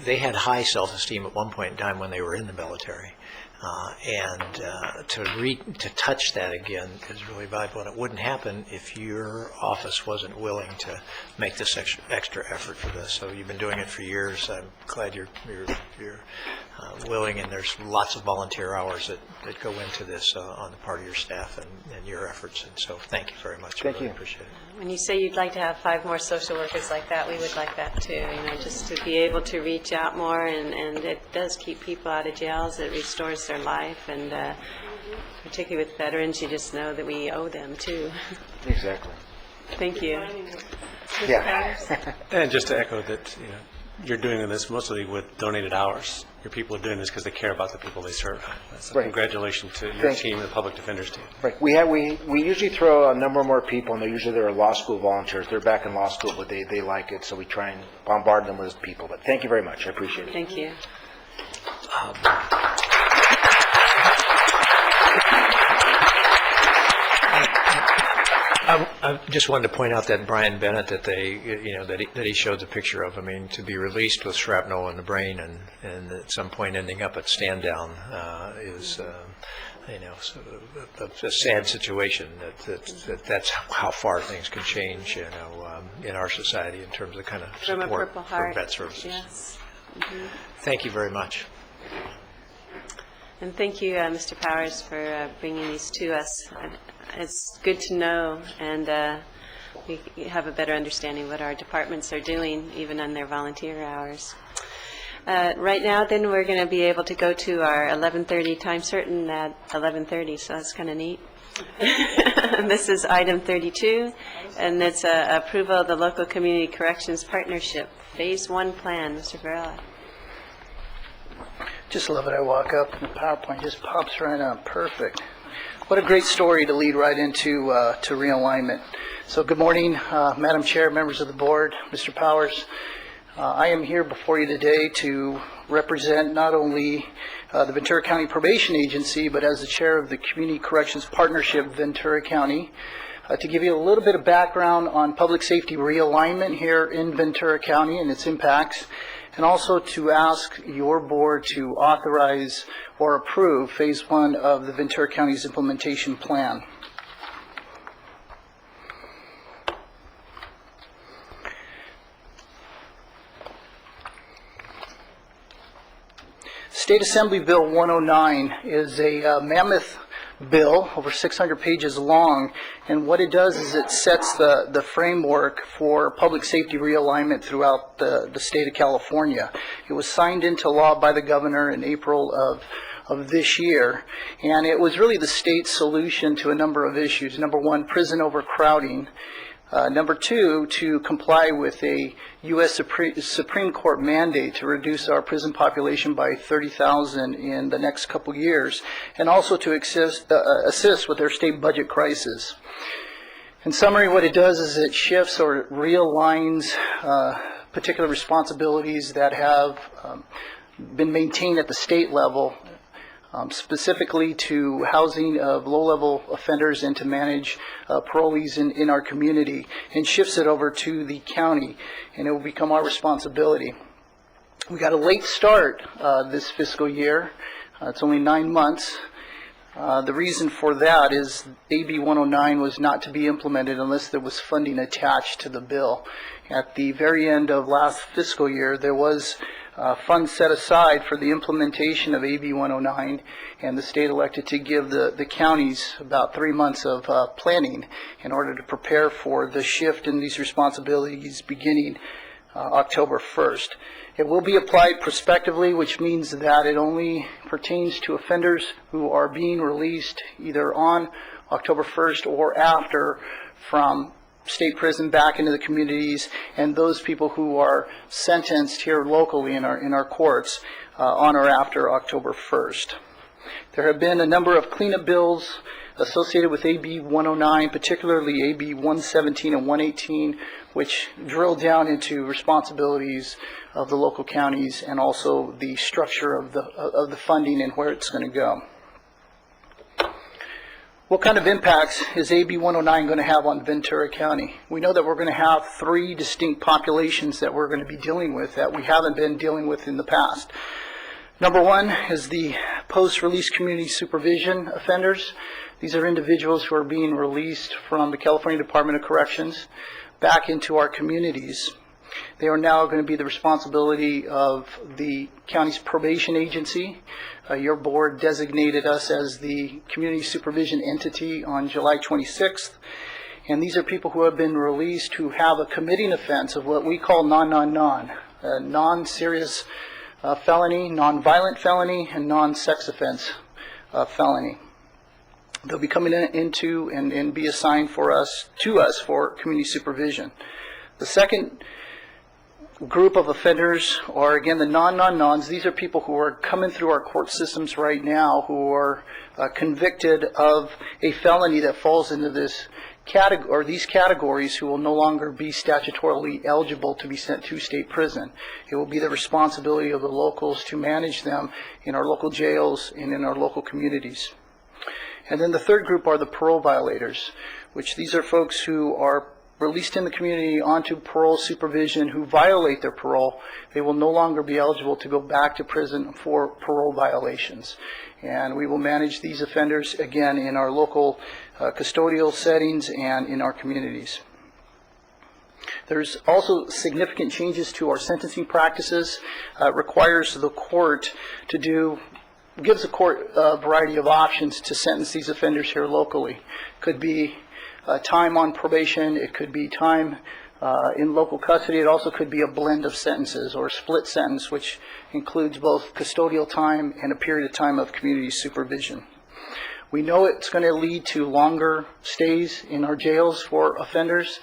they had high self-esteem at one point in time when they were in the military. To touch that again is really valuable, and it wouldn't happen if your office wasn't willing to make this extra effort for this. So you've been doing it for years. I'm glad you're willing, and there's lots of volunteer hours that go into this on the part of your staff and your efforts, and so thank you very much. Thank I really you. appreciate it. When you say you'd like to have 5 more social workers like that, we would like that too, just to be able to reach out more, and it does keep people out of jails, it restores their life, and particularly with veterans, you just know that we owe them too. Exactly. Thank you. Yeah. And just to echo that, you're doing this mostly with donated hours. Your people are doing this because they care about the people they serve. So Right. congratulations to your Thank team, the public defenders team. Right. We usually throw a number more people, and they're law school volunteers. They're back in law school, but they like it, so we try and bombard them with people. But thank you very much. I appreciate it. Thank you. I just wanted to point out that Brian Bennett that that he showed the picture of. I mean, to be released with shrapnel in the brain and at some point ending up at stand down is sort of a sad situation. That's how far things can change, in our society in terms of kind of From a support Purple for Heart. vet services. Yes. Mhm. Thank you very much. And thank you, Mr. Powers, for bringing these to us. It's good to know, and we have a better understanding of what our departments are doing, even on their volunteer hours. Right now, then, we're going to be able to go to our 11:30 time certain at 11:30, so that's kind of neat. This is item 32, and it's approval of the Local Community Corrections Partnership Phase 1 Plan. Mr. Varela. Just love it. I walk up and the PowerPoint just pops right on. Perfect. What a great story to lead right into to realignment. So good morning, Madam Chair, members of the board, Mr. Powers. I am here before you today to represent not only the Ventura County Probation Agency, but as the chair of the Community Corrections Partnership Ventura County, to give you a little bit of background on public safety realignment here in Ventura County and its impacts, and also to ask your board to authorize or approve Phase 1 of the Ventura County's implementation plan. State Assembly Bill 109 is a mammoth bill, over 600 pages long, and what it does is it sets the framework for public safety realignment throughout the state of California. It was signed into law by the governor in April of this year, and it was really the state's solution to a number of issues. Number one, prison overcrowding. Number two, to comply with a U.S. Supreme Court mandate to reduce our prison population by 30,000 in the next couple years, and also to assist with their state budget crisis. In summary, what it does is it shifts or realigns particular responsibilities that have been maintained at the state level, specifically to housing of low-level offenders and to manage parolees in our community, and shifts it over to the county, and it will become our responsibility. We got a late start this fiscal year. It's only 9 months. The reason for that is AB 109 was not to be implemented unless there was funding attached to the bill. At the very end of last fiscal year, there was funds set aside for the implementation of AB 109, and the state elected to give the counties about 3 months of planning in order to prepare for the shift in these responsibilities beginning October 1st. It will be applied prospectively, which means that it only pertains to offenders who are being released either on October 1st or after from state prison back into the communities, and those people who are sentenced here locally in our courts on or after October 1st. There have been a number of cleanup bills associated with AB 109, particularly AB 117 and 118, which drill down into responsibilities of the local counties and also the structure of the funding and where it's going to go. What kind of impacts is AB 109 going to have on Ventura County? We know that we're going to have 3 distinct populations that we're going to be dealing with that we haven't been dealing with in the past. Number one is the post-release community supervision offenders. These are individuals who are being released from the California Department of Corrections back into our communities. They are now going to be the responsibility of the county's probation agency. Your board designated us as the community supervision entity on July 26th. And these are people who have been released who have a committing offense of what we call non-serious felony, non-violent felony, and non-sex offense felony. They'll be coming into and be assigned to us for community supervision. The second group of offenders are, again, the non-non-nons. These are people who are coming through our court systems right now who are convicted of a felony that falls into this category, or these categories, who will no longer be statutorily eligible to be sent to state prison. It will be the responsibility of the locals to manage them in our local jails and in our local communities. And then the third group are the parole violators, which these are folks who are released in the community onto parole supervision who violate their parole. They will no longer be eligible to go back to prison for parole violations. And we will manage these offenders, again, in our local custodial settings and in our communities. There's also significant changes to our sentencing practices. It requires the court to gives the court a variety of options to sentence these offenders here locally. Could be time on probation, it could be time in local custody, it also could be a blend of sentences or a split sentence, which includes both custodial time and a period of time of community supervision. We know it's going to lead to longer stays in our jails for offenders.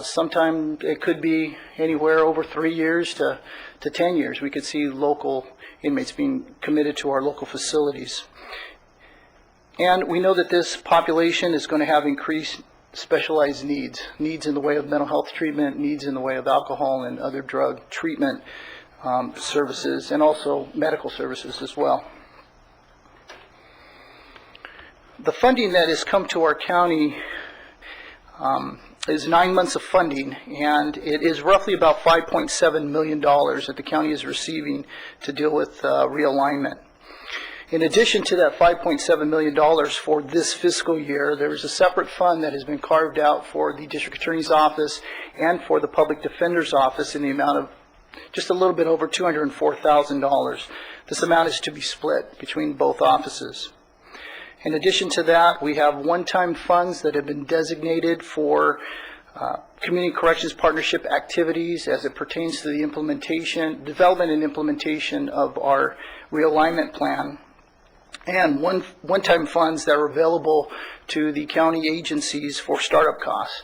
Sometimes it could be anywhere over 3 years to 10 years. We could see local inmates being committed to our local facilities. And we know that this population is going to have increased specialized needs in the way of mental health treatment, needs in the way of alcohol and other drug treatment services, and also medical services as well. The funding that has come to our county is 9 months of funding, and it is roughly about $5.7 million that the county is receiving to deal with realignment. In addition to that $5.7 million for this fiscal year, there is a separate fund that has been carved out for the District Attorney's Office and for the Public Defender's Office in the amount of just a little bit over $204,000. This amount is to be split between both offices. In addition to that, we have one-time funds that have been designated for community corrections partnership activities as it pertains to the development and implementation of our realignment plan, and one-time funds that are available to the county agencies for startup costs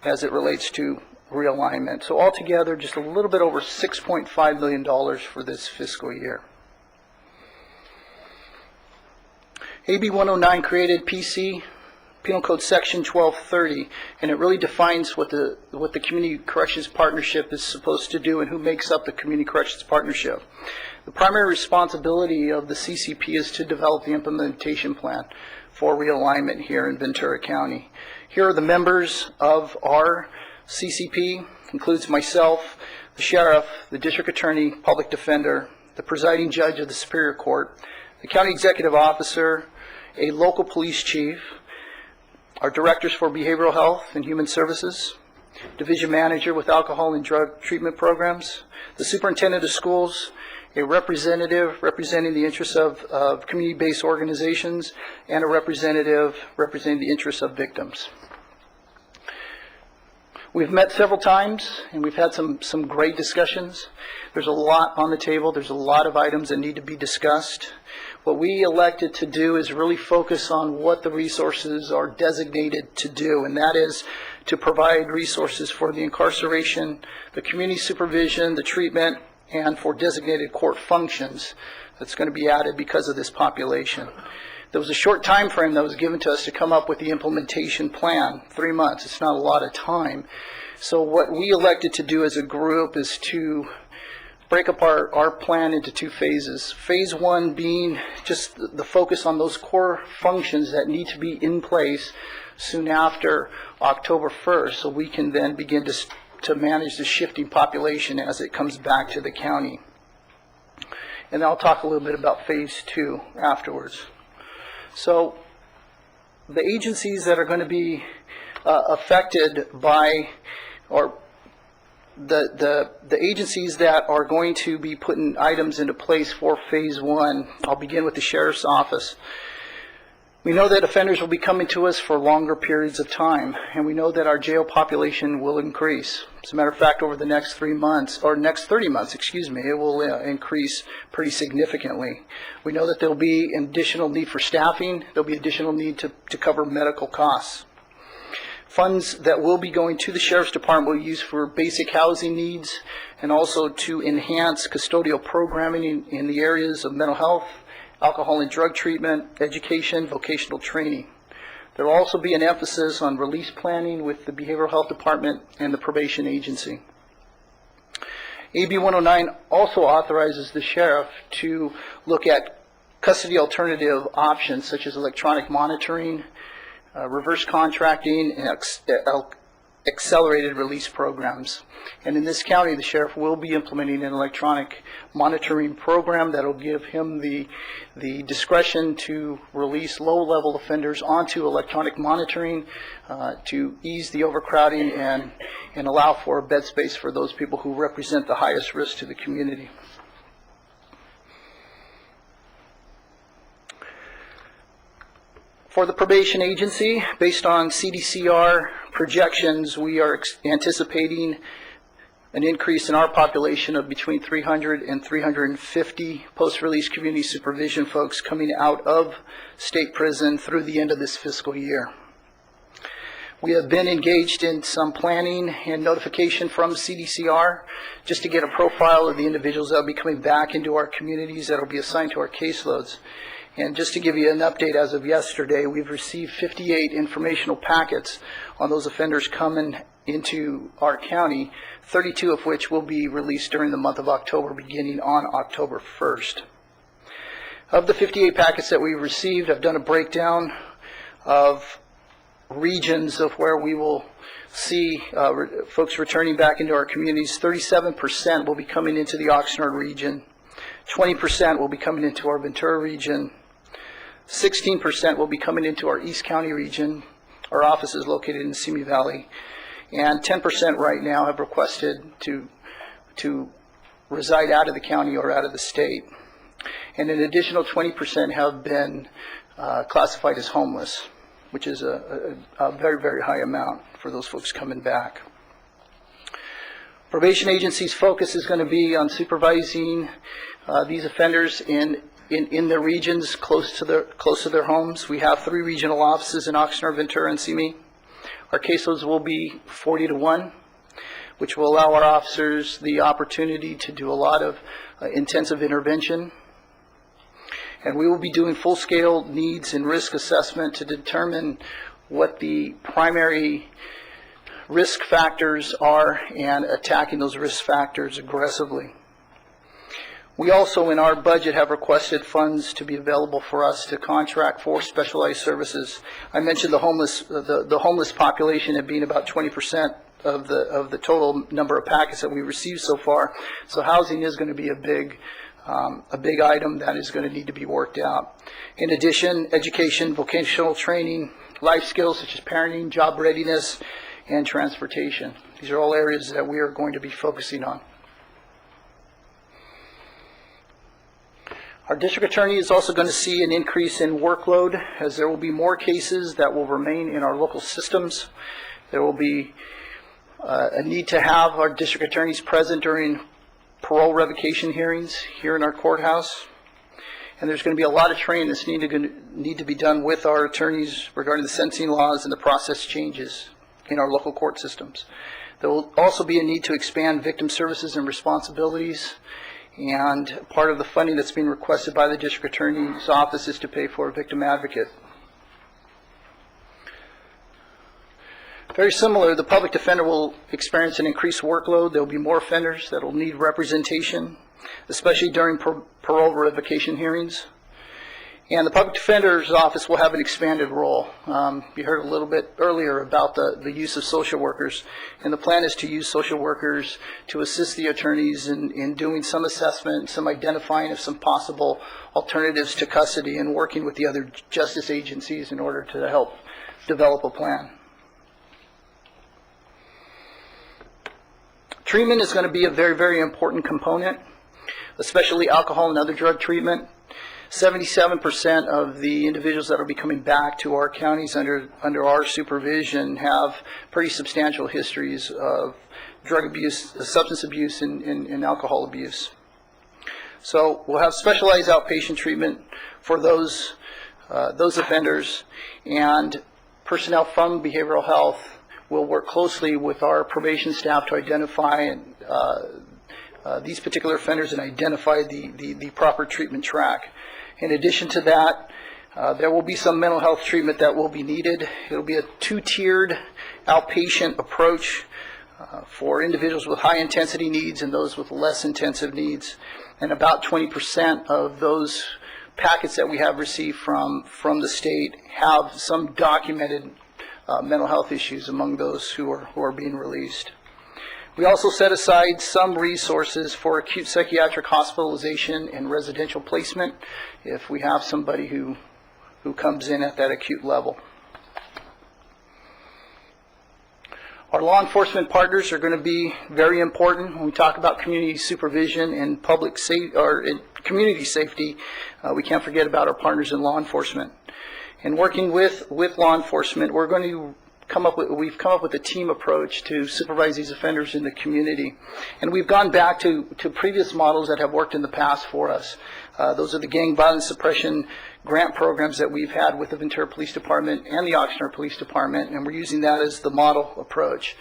as it relates to realignment. So altogether, just a little bit over $6.5 million for this fiscal year. AB 109 created PC, Penal Code Section 1230, and it really defines what the Community Corrections Partnership is supposed to do and who makes up the Community Corrections Partnership. The primary responsibility of the CCP is to develop the implementation plan for realignment here in Ventura County. Here are the members of our CCP, includes myself, the sheriff, the district attorney, public defender, the presiding judge of the Superior Court, the county executive officer, a local police chief, our directors for behavioral health and human services, division manager with alcohol and drug treatment programs, the superintendent of schools, a representative representing the interests of community-based organizations, and a representative representing the interests of victims. We've met several times, and we've had some great discussions. There's a lot on the table. There's a lot of items that need to be discussed. What we elected to do is really focus on what the resources are designated to do, and that is to provide resources for the incarceration, the community supervision, the treatment, and for designated court functions that's going to be added because of this population. There was a short time frame that was given to us to come up with the implementation plan, 3 months. It's not a lot of time. So what we elected to do as a group is to break up our plan into 2 phases. Phase 1 being just the focus on those core functions that need to be in place soon after October 1st, so we can then begin to manage the shifting population as it comes back to the county. And I'll talk a little bit about phase 2 afterwards. So the agencies that are going to be affected by or the agencies that are going to be putting items into place for Phase 1, I'll begin with the Sheriff's Office. We know that offenders will be coming to us for longer periods of time, and we know that our jail population will increase. As a matter of fact, over the next 3 months, or next 30 months, it will increase pretty significantly. We know that there'll be an additional need for staffing. There'll be additional need to cover medical costs. Funds that will be going to the Sheriff's Department will be used for basic housing needs and also to enhance custodial programming in the areas of mental health, alcohol and drug treatment, education, vocational training. There will also be an emphasis on release planning with the Behavioral Health Department and the Probation Agency. AB 109 also authorizes the sheriff to look at custody alternative options such as electronic monitoring, reverse contracting, and accelerated release programs. And in this county, the sheriff will be implementing an electronic monitoring program that will give him the discretion to release low-level offenders onto electronic monitoring to ease the overcrowding and allow for a bed space for those people who represent the highest risk to the community. For the probation agency, based on CDCR projections, we are anticipating an increase in our population of between 300 and 350 post-release community supervision folks coming out of state prison through the end of this fiscal year. We have been engaged in some planning and notification from CDCR just to get a profile of the individuals that will be coming back into our communities that will be assigned to our caseloads. And just to give you an update, as of yesterday, we've received 58 informational packets on those offenders coming into our county, 32 of which will be released during the month of October, beginning on October 1st. Of the 58 packets that we've received, I've done a breakdown of regions of where we will see folks returning back into our communities. 37% will be coming into the Oxnard region, 20% will be coming into our Ventura region, 16% will be coming into our East County region. Our office is located in the Simi Valley. And 10% right now have requested to reside out of the county or out of the state. And an additional 20% have been classified as homeless, which is a very, very high amount for those folks coming back. Probation agency's focus is going to be on supervising these offenders in their regions close to their homes. We have 3 regional offices in Oxnard, Ventura, and Simi. Our caseloads will be 40-1, which will allow our officers the opportunity to do a lot of intensive intervention. And we will be doing full-scale needs and risk assessment to determine what the primary risk factors are and attacking those risk factors aggressively. We also, in our budget, have requested funds to be available for us to contract for specialized services. I mentioned the homeless population at being about 20% of the total number of packets that we received so far. So housing is going to be a big item that is going to need to be worked out. In addition, education, vocational training, life skills such as parenting, job readiness, and transportation. These are all areas that we are going to be focusing on. Our district attorney is also going to see an increase in workload as there will be more cases that will remain in our local systems. There will be a need to have our district attorneys present during parole revocation hearings here in our courthouse. And there's going to be a lot of training that's need to be done with our attorneys regarding the sentencing laws and the process changes in our local court systems. There will also be a need to expand victim services and responsibilities. And part of the funding that's being requested by the district attorney's office is to pay for a victim advocate. Very similar, the public defender will experience an increased workload. There will be more offenders that will need representation, especially during parole revocation hearings. And the public defender's office will have an expanded role. You heard a little bit earlier about the use of social workers. And the plan is to use social workers to assist the attorneys in doing some assessment, some identifying of some possible alternatives to custody, and working with the other justice agencies in order to help develop a plan. Treatment is going to be a very, very important component, especially alcohol and other drug treatment. 77% of the individuals that will be coming back to our counties under our supervision have pretty substantial histories of drug abuse, substance abuse, and alcohol abuse. So we'll have specialized outpatient treatment for those offenders, and personnel from behavioral health will work closely with our probation staff to identify these particular offenders and identify the proper treatment track. In addition to that, there will be some mental health treatment that will be needed. It will be a two-tiered outpatient approach for individuals with high intensity needs and those with less intensive needs. And about 20% of those packets that we have received from the state have some documented mental health issues among those who are being released. We also set aside some resources for acute psychiatric hospitalization and residential placement if we have somebody who comes in at that acute level. Our law enforcement partners are going to be very important when we talk about community supervision and public safety or community safety. We can't forget about our partners in law enforcement. And working with law enforcement, we've come up with a team approach to supervise these offenders in the community. And we've gone back to previous models that have worked in the past for us. Those are the gang violence suppression grant programs that we've had with the Ventura Police Department and the Oxnard Police Department, and we're using that as the model approach.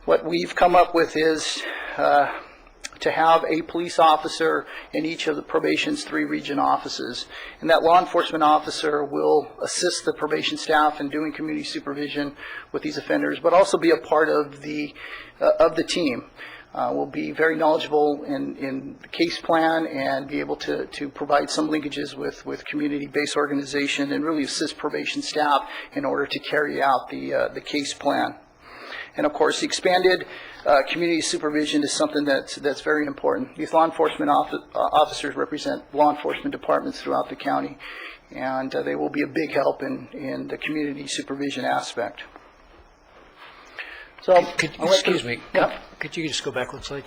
What we've come up with is to have a police officer in each of the probation's 3 region offices. And that law enforcement officer will assist the probation staff in doing community supervision with these offenders, but also be a part of the team. Will be very knowledgeable in the case plan and be able to provide some linkages with community-based organization and really assist probation staff in order to carry out the case plan. And of course, the expanded community supervision is something that's very important. These law enforcement officers represent law enforcement departments throughout the county, and they will be a big help in the community supervision aspect. So, excuse me. Yeah. Could you just go back one slide?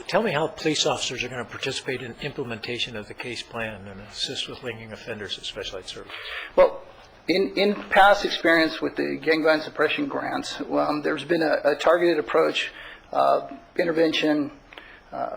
Tell me how police officers are going to participate in implementation of the case plan and assist with linking offenders at specialized services? Well, in past experience with the gang violence suppression grants, there's been a targeted approach of intervention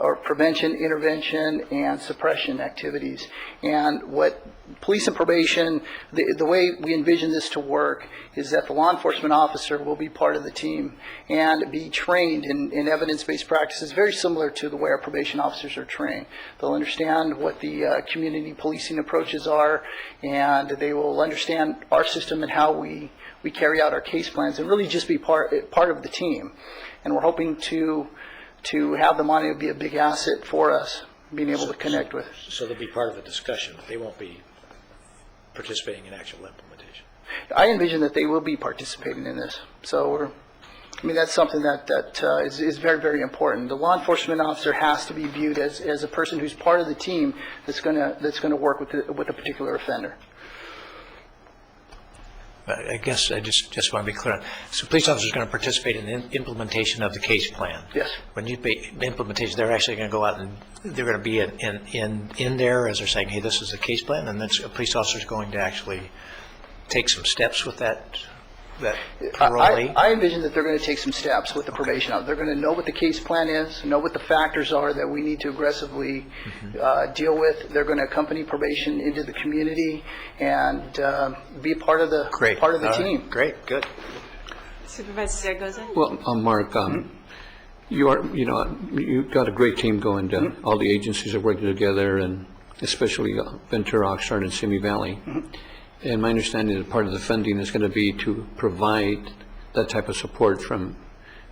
or prevention, intervention, and suppression activities. And what police and probation, the way we envision this to work is that the law enforcement officer will be part of the team and be trained in evidence-based practices, very similar to the way our probation officers are trained. They'll understand what the community policing approaches are, and they will understand our system and how we carry out our case plans and really just be part of the team. And we're hoping to have them on it be a big asset for us, being able to connect with. So they'll be part of the discussion, but they won't be participating in actual implementation. I envision that they will be participating in this. So that's something that is very, very important. The law enforcement officer has to be viewed as a person who's part of the team that's going to work with a particular offender. I guess I just want to be clear. So police officers are going to participate in the implementation of the case plan. Yes. When you pay implementation, they're actually going to go out and they're going to be in there as they're saying, hey, this is the case plan, and then a police officer is going to actually take some steps with that parolee? I envision that they're going to take some steps with the probation officer. They're going to know what the case plan is, know what the factors are that we need to aggressively deal with. They're going to accompany probation into the community and be part of the team. Great, good. Supervisor Zaragoza? Well, Mark, you've got a great team going. All the agencies are working together, and especially Ventura, Oxnard, and Simi Valley. And my understanding is part of the funding is going to be to provide that type of support from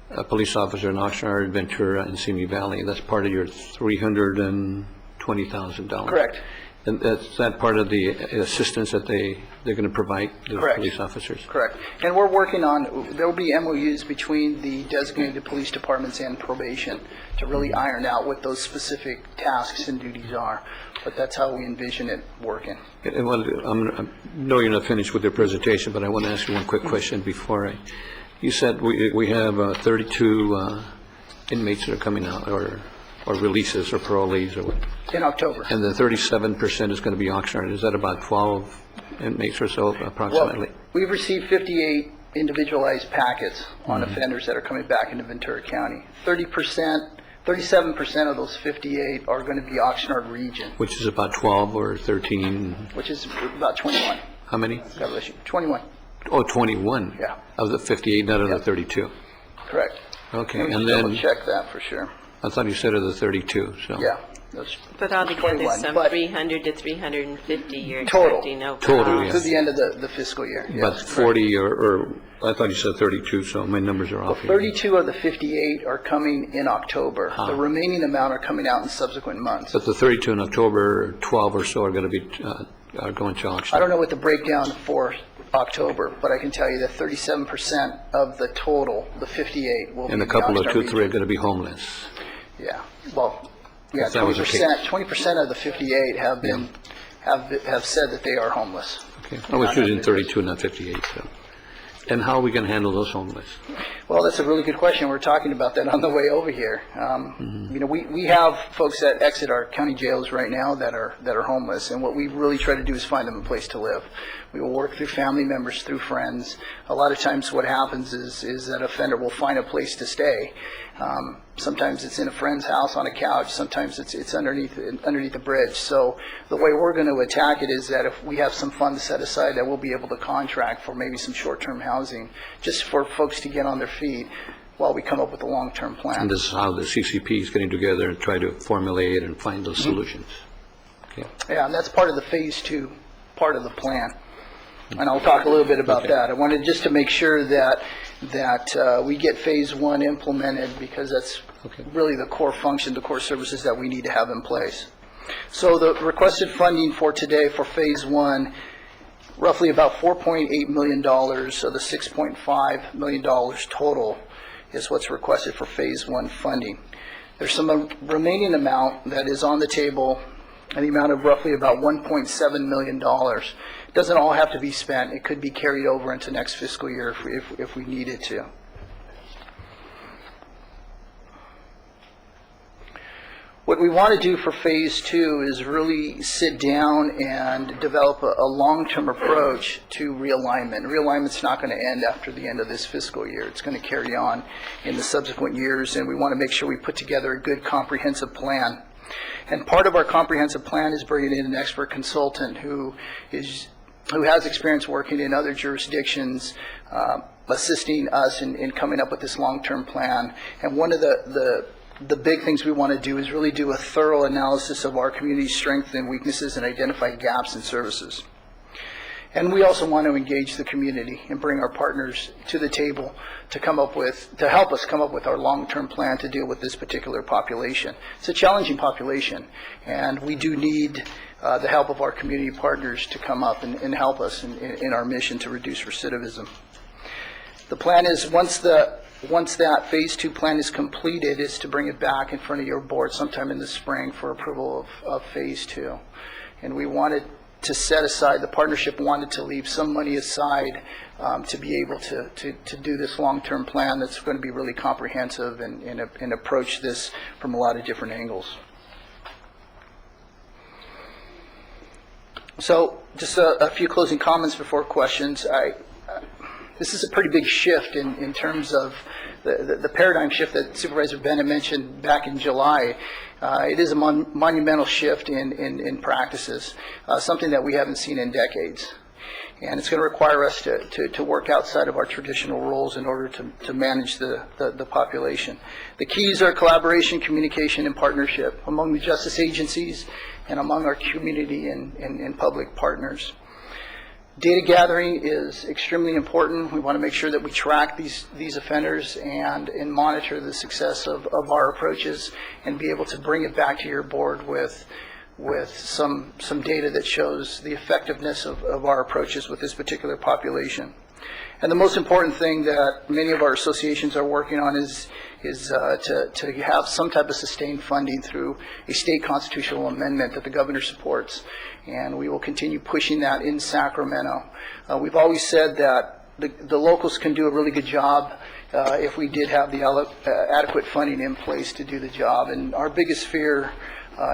a police officer in Oxnard, Ventura, and Simi Valley. That's part of your $320,000. Correct. And that's that part of the assistance that they're going to provide the police officers. Correct. And we're working on, there will be MOUs between the designated police departments and probation to really iron out what those specific tasks and duties are. But that's how we envision it working. I know you're not finished with your presentation, but I want to ask you one quick question before you said we have 32 inmates that are coming out, or releases, or parolees, or what? In October. And the 37% is going to be auctioned. Is that about 12 inmates or so, approximately? Well, we've received 58 individualized packets on offenders that are coming back into Ventura County. 37% of those 58 are going to be Oxnard region. Which is about 12 or 13? Which is about 21. How many? God bless you. 21. Oh, 21? Yeah. Of the 58, not of the 32? Correct. Okay, Let me and then... double check that for sure. I thought you said of the 32, so... Yeah. But altogether, 21, some but 300 to 350 you're total. expecting overall. Total, yes. To the end of the fiscal year. But Yes, 40 or I thought you said 32, so my numbers are off here. 32 of the 58 are coming in October. The remaining amount are coming out in subsequent months. But the 32 in October, 12 or so are going to be are going to auction. I don't know what the breakdown for October, but I can tell you that 37% of the total, the 58, will be And a in the couple of Oxnard 2, region. 3 are going to be homeless. Yeah, well, yeah, If that was the case. 20% of the 58 have been, have said that they are homeless. Okay, I was using 32, not 58, so. And how are we going to handle those homeless? Well, that's a really good question. We're talking about that on the way over here. You know, we have folks that exit our county jails right now that are homeless, and what we really try to do is find them a place to live. We will work through family members, through friends. A lot of times what happens is that offender will find a place to stay. Sometimes it's in a friend's house on a couch. Sometimes it's underneath a bridge. So the way we're going to attack it is that if we have some funds set aside, that we'll be able to contract for maybe some short-term housing, just for folks to get on their feet while we come up with a long-term plan. And this is how the CCP is getting together and try to formulate and find those solutions. Okay. Yeah, and that's part of the phase 2 part of the plan. And I'll talk a little bit about that. I wanted just to make sure that we get phase 1 implemented, because that's really the core function, the core services that we need to have in place. So the requested funding for today for phase 1, roughly about $4.8 million of the $6.5 million total is what's requested for phase 1 funding. There's some remaining amount that is on the table, in the amount of roughly about $1.7 million. It doesn't all have to be spent. It could be carried over into next fiscal year if we needed to. What we want to do for phase 2 is really sit down and develop a long-term approach to realignment. Realignment's not going to end after the end of this fiscal year. It's going to carry on in the subsequent years, and we want to make sure we put together a good comprehensive plan. And part of our comprehensive plan is bringing in an expert consultant who has experience working in other jurisdictions, assisting us in coming up with this long-term plan. And one of the big things we want to do is really do a thorough analysis of our community's strengths and weaknesses and identify gaps in services. And we also want to engage the community and bring our partners to the table to help us come up with our long-term plan to deal with this particular population. It's a challenging population, and we do need the help of our community partners to come up and help us in our mission to reduce recidivism. The plan is, once that phase 2 plan is completed, is to bring it back in front of your board sometime in the spring for approval of phase 2. And we wanted to set aside, the partnership wanted to leave some money aside to be able to do this long-term plan that's going to be really comprehensive and approach this from a lot of different angles. So just a few closing comments before questions. This is a pretty big shift in terms of the paradigm shift that Supervisor Bennett mentioned back in July. It is a monumental shift in practices, something that we haven't seen in decades. And it's going to require us to work outside of our traditional roles in order to manage the population. The keys are collaboration, communication, and partnership among the justice agencies and among our community and public partners. Data gathering is extremely important. We want to make sure that we track these offenders and monitor the success of our approaches and be able to bring it back to your board with some data that shows the effectiveness of our approaches with this particular population. And the most important thing that many of our associations are working on is to have some type of sustained funding through a state constitutional amendment that the governor supports. And we will continue pushing that in Sacramento. We've always said that the locals can do a really good job if we did have the adequate funding in place to do the job. And our biggest fear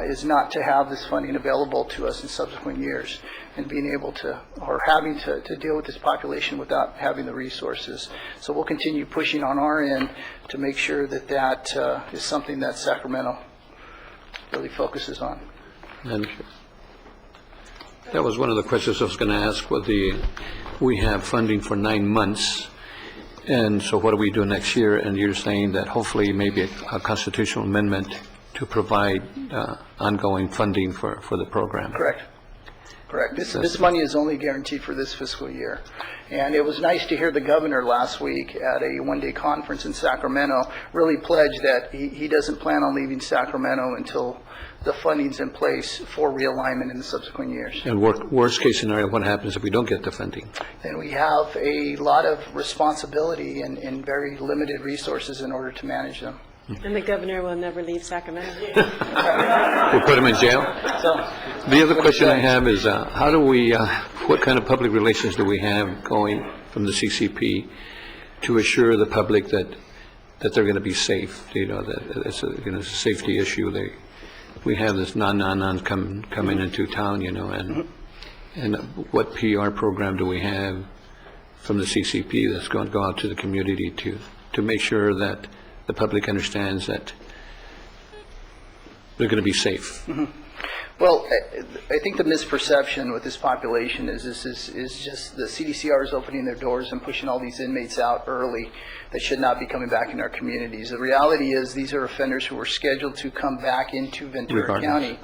is not to have this funding available to us in subsequent years and being able to, or having to deal with this population without having the resources. So we'll continue pushing on our end to make sure that that is something that Sacramento really focuses on. And that was one of the questions I was going to ask. We have funding for 9 months, and so what do we do next year? And you're saying that hopefully maybe a constitutional amendment to provide ongoing funding for the program. Correct. Correct. This money is only guaranteed for this fiscal year. And it was nice to hear the governor last week at a one-day conference in Sacramento really pledge that he doesn't plan on leaving Sacramento until the funding's in place for realignment in the subsequent years. And worst case scenario, what happens if we don't get the funding? Then we have a lot of responsibility and very limited resources in order to manage them. And the governor will never leave Sacramento. We'll put him in jail? The other question I have is how do we, what kind of public relations do we have going from the CCP to assure the public that they're going to be safe? You know, that it's a safety issue. We have this non coming into town, you know, and what PR program do we have from the CCP that's going to go out to the community to make sure that the public understands that they're going to be safe? Well, I think the misperception with this population is just the CDCR is opening their doors and pushing all these inmates out early that should not be coming back in our communities. The reality is these are offenders who were scheduled to come back into Ventura County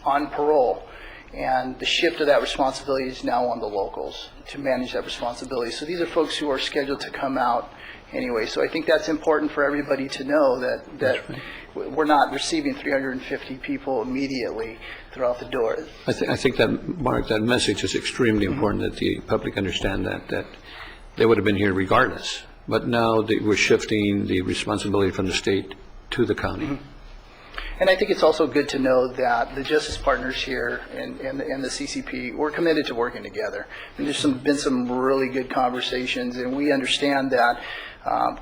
on parole. And the shift of that responsibility is now on the locals to manage that responsibility. So these are folks who are scheduled to come out anyway. So I think that's important for everybody to know that we're not receiving 350 people immediately throughout the door. I think that, Mark, that message is extremely important, that the public understand that they would have been here regardless. But now we're shifting the responsibility from the state to the county. And I think it's also good to know that the justice partners here and the CCP, we're committed to working together. And there's been some really good conversations, and we understand that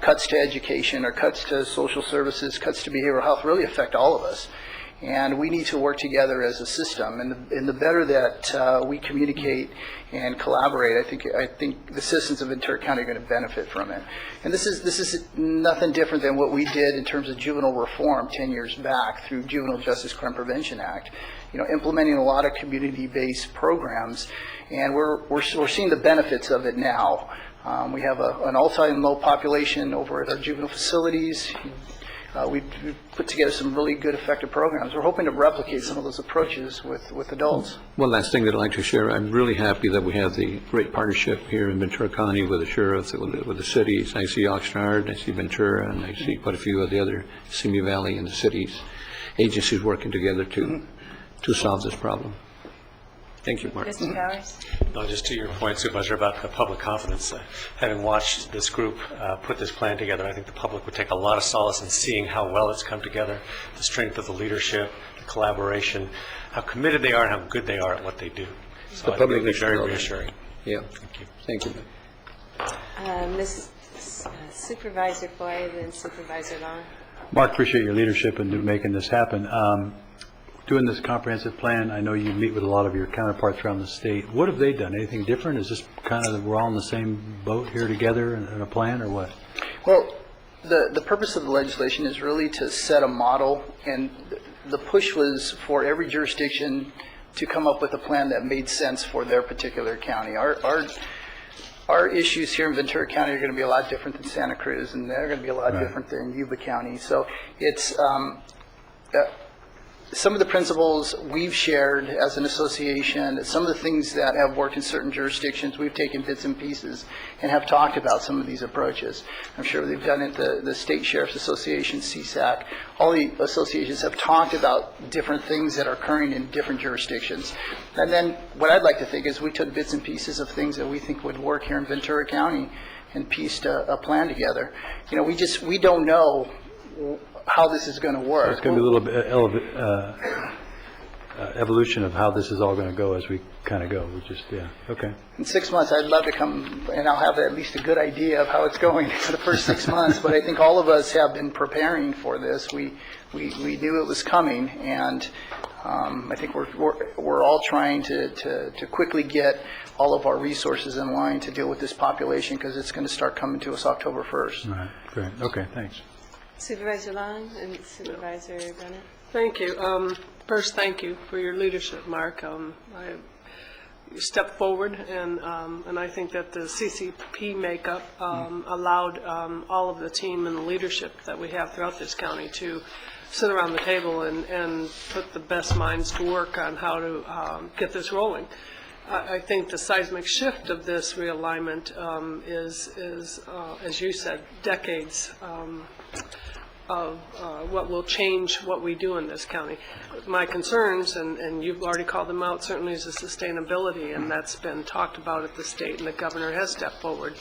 cuts to education or cuts to social services, cuts to behavioral health really affect all of us. And we need to work together as a system. And the better that we communicate and collaborate, I think the citizens of Ventura County are going to benefit from it. And this is nothing different than what we did in terms of juvenile reform 10 years back through Juvenile Justice Crime Prevention Act. You know, implementing a lot of community-based programs, and we're seeing the benefits of it now. We have an all-time low population over at our juvenile facilities. We've put together some really good, effective programs. We're hoping to replicate some of those approaches with adults. One last thing that I'd like to share. I'm really happy that we have the great partnership here in Ventura County with the sheriff, with the cities. I see Oxnard, I see Ventura, and I see quite a few of the other Simi Valley and the cities, agencies working together to solve this problem. Thank you, Mark. Mr. Powers? No, just to your point, Supervisor, about the public confidence. Having watched this group put this plan together, I think the public would take a lot of solace in seeing how well it's come together, the strength of the leadership, the collaboration, how committed they are and how good they are at what they do. So the public is very reassuring. Yeah. Thank you. Thank you. Supervisor Foy, then Supervisor Long. Mark, appreciate your leadership in making this happen. Doing this comprehensive plan, I know you meet with a lot of your counterparts around the state. What have they done? Anything different? Is this kind of we're all in the same boat here together in a plan, or what? Well, the purpose of the legislation is really to set a model, and the push was for every jurisdiction to come up with a plan that made sense for their particular county. Our issues here in Ventura County are going to be a lot different than Santa Cruz, and they're going to be a lot different than Yuba County. So it's some of the principles we've shared as an association, some of the things that have worked in certain jurisdictions, we've taken bits and pieces and have talked about some of these approaches. I'm sure they've done it, the State Sheriff's Association, CSAC, all the associations have talked about different things that are occurring in different jurisdictions. And then what I'd like to think is we took bits and pieces of things that we think would work here in Ventura County and pieced a plan together. You know, we don't know how this is going to work. So it's going to be a little bit evolution of how this is all going to go as we kind of go. We just, yeah, okay. In 6 months, I'd love to come, and I'll have at least a good idea of how it's going for the first 6 months, but I think all of us have been preparing for this. We knew it was coming, and I think we're all trying to quickly get all of our resources in line to deal with this population, because it's going to start coming to us October 1st. All right, great, okay, thanks. Supervisor Long and Supervisor Bennett. Thank you. First, thank you for your leadership, Mark. You stepped forward, and I think that the CCP makeup allowed all of the team and the leadership that we have throughout this county to sit around the table and put the best minds to work on how to get this rolling. I think the seismic shift of this realignment is as you said, decades of what will change what we do in this county. My concerns, and you've already called them out, certainly is the sustainability, and that's been talked about at the state, and the governor has stepped forward.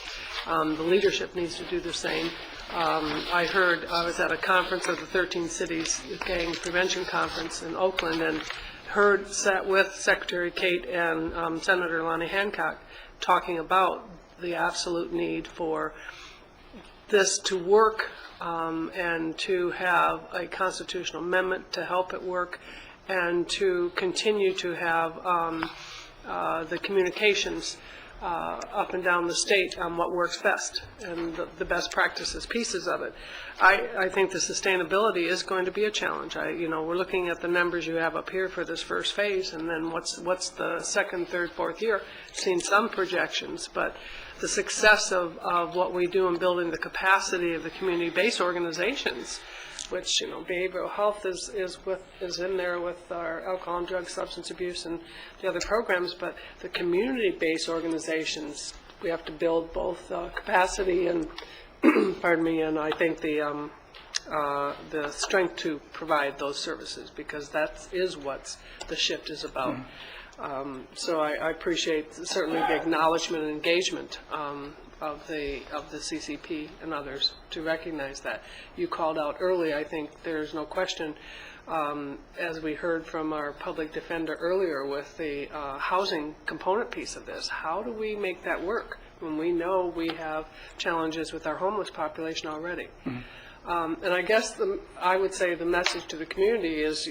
The leadership needs to do the same. I was at a conference of the 13 Cities Gang Prevention Conference in Oakland, and sat with Secretary Kate and Senator Lonnie Hancock talking about the absolute need for this to work and to have a constitutional amendment to help it work, and to continue to have the communications up and down the state on what works best and the best practices pieces of it. I think the sustainability is going to be a challenge. We're looking at the numbers you have up here for this first phase, and then what's the second, third, fourth year. Seen some projections, but the success of what we do in building the capacity of the community-based organizations, which behavioral health is in there with our alcohol and drug substance abuse and the other programs, but the community-based organizations, we have to build both capacity and pardon me, and I think the strength to provide those services, because that is what the shift is about. So I appreciate certainly the acknowledgement and engagement of the CCP and others to recognize that. You called out early, I think there's no question, as we heard from our public defender earlier with the housing component piece of this, how do we make that work when we know we have challenges with our homeless population already? And I guess I would say the message to the community is,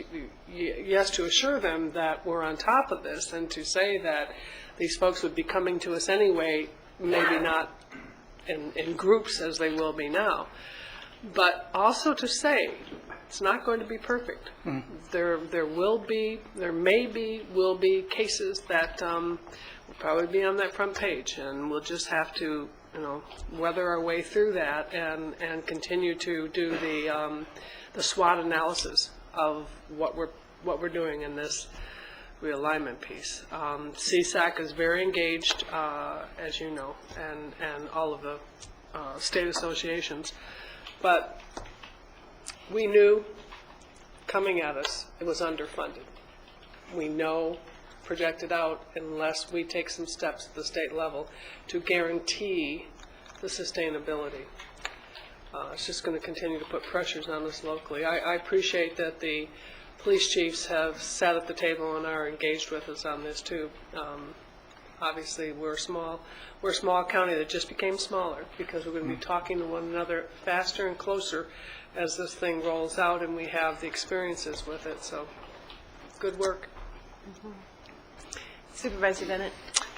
yes, to assure them that we're on top of this, and to say that these folks would be coming to us anyway, maybe not in groups as they will be now, but also to say it's not going to be perfect. There will be cases that will probably be on that front page, and we'll just have to weather our way through that and continue to do the SWOT analysis of what we're doing in this realignment piece. CSAC is very engaged, as you know, and all of the state associations, but we knew coming at us it was underfunded. We know projected out unless we take some steps at the state level to guarantee the sustainability. It's just going to continue to put pressures on us locally. I appreciate that the police chiefs have sat at the table and are engaged with us on this too. Obviously, we're a small county that just became smaller because we're going to be talking to one another faster and closer as this thing rolls out, and we have the experiences with it. So, good work. Supervisor Bennett.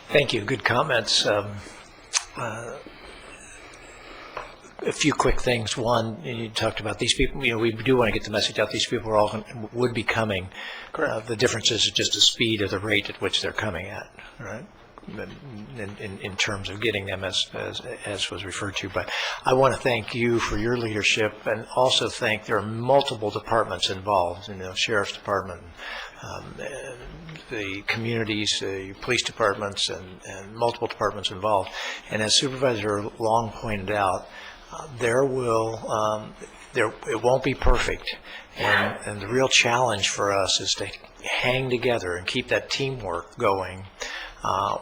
Thank you. Good comments. A few quick things. One, you talked about these people. We do want to get the message out. These people are all would be coming. The difference is just the speed or the rate at which they're coming at. Right. In terms of getting them as was referred to. But I want to thank you for your leadership, and also thank there are multiple departments involved, Sheriff's Department, the communities, the police departments, and multiple departments involved. And as Supervisor Long pointed out, it won't be perfect, and the real challenge for us is to hang together and keep that teamwork going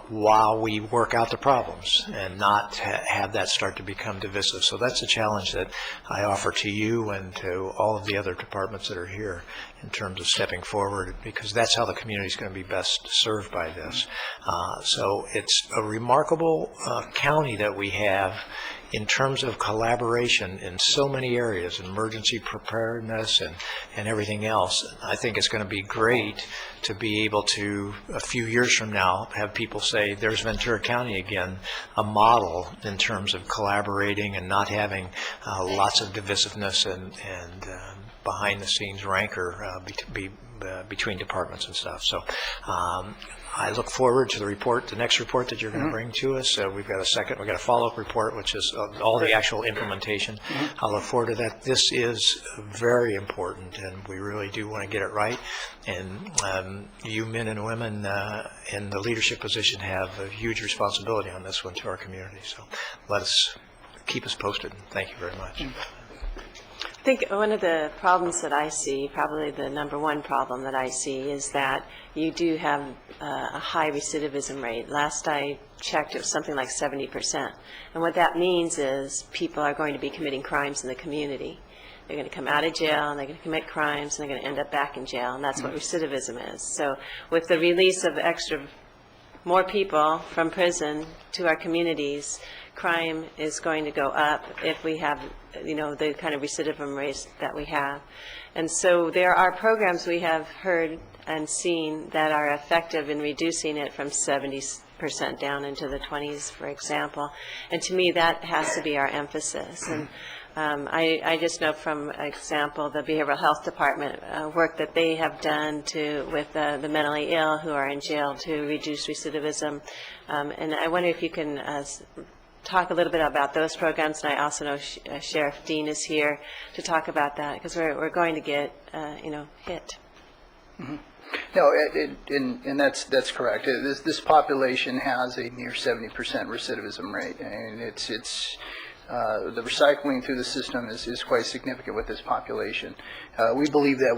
while we work out the problems and not have that start to become divisive. So that's a challenge that I offer to you and to all of the other departments that are here in terms of stepping forward, because that's how the community is going to be best served by this. So it's a remarkable county that we have in terms of collaboration in so many areas, emergency preparedness and everything else. I think it's going to be great to be able to, a few years from now, have people say, there's Ventura County again, a model in terms of collaborating and not having lots of divisiveness and behind-the-scenes rancor between departments and stuff. So I look forward to the next report that you're going to bring to us. We've got a follow-up report, which is all the actual implementation. I look forward to that. This is very important, and we really do want to get it right. And you men and women in the leadership position have a huge responsibility on this one to our community. So keep us posted. Thank you very much. I think one of the problems that I see, probably the number one problem that I see, is that you do have a high recidivism rate. Last I checked, it was something like 70%. And what that means is people are going to be committing crimes in the community. They're going to come out of jail, and they're going to commit crimes, and they're going to end up back in jail, and that's what recidivism is. So with the release of more people from prison to our communities, crime is going to go up if we have, the kind of recidivism rates that we have. And so there are programs we have heard and seen that are effective in reducing it from 70% down into the 20s, for example. And to me, that has to be our emphasis. And I just know, from example, the Behavioral Health Department work that they have done with the mentally ill who are in jail to reduce recidivism. And I wonder if you can talk a little bit about those programs. And I also know Sheriff Dean is here to talk about that, because we're going to get hit. Mm-hmm. No, and that's correct. This population has a near 70% recidivism rate, and it's the recycling through the system is quite significant with this population. We believe that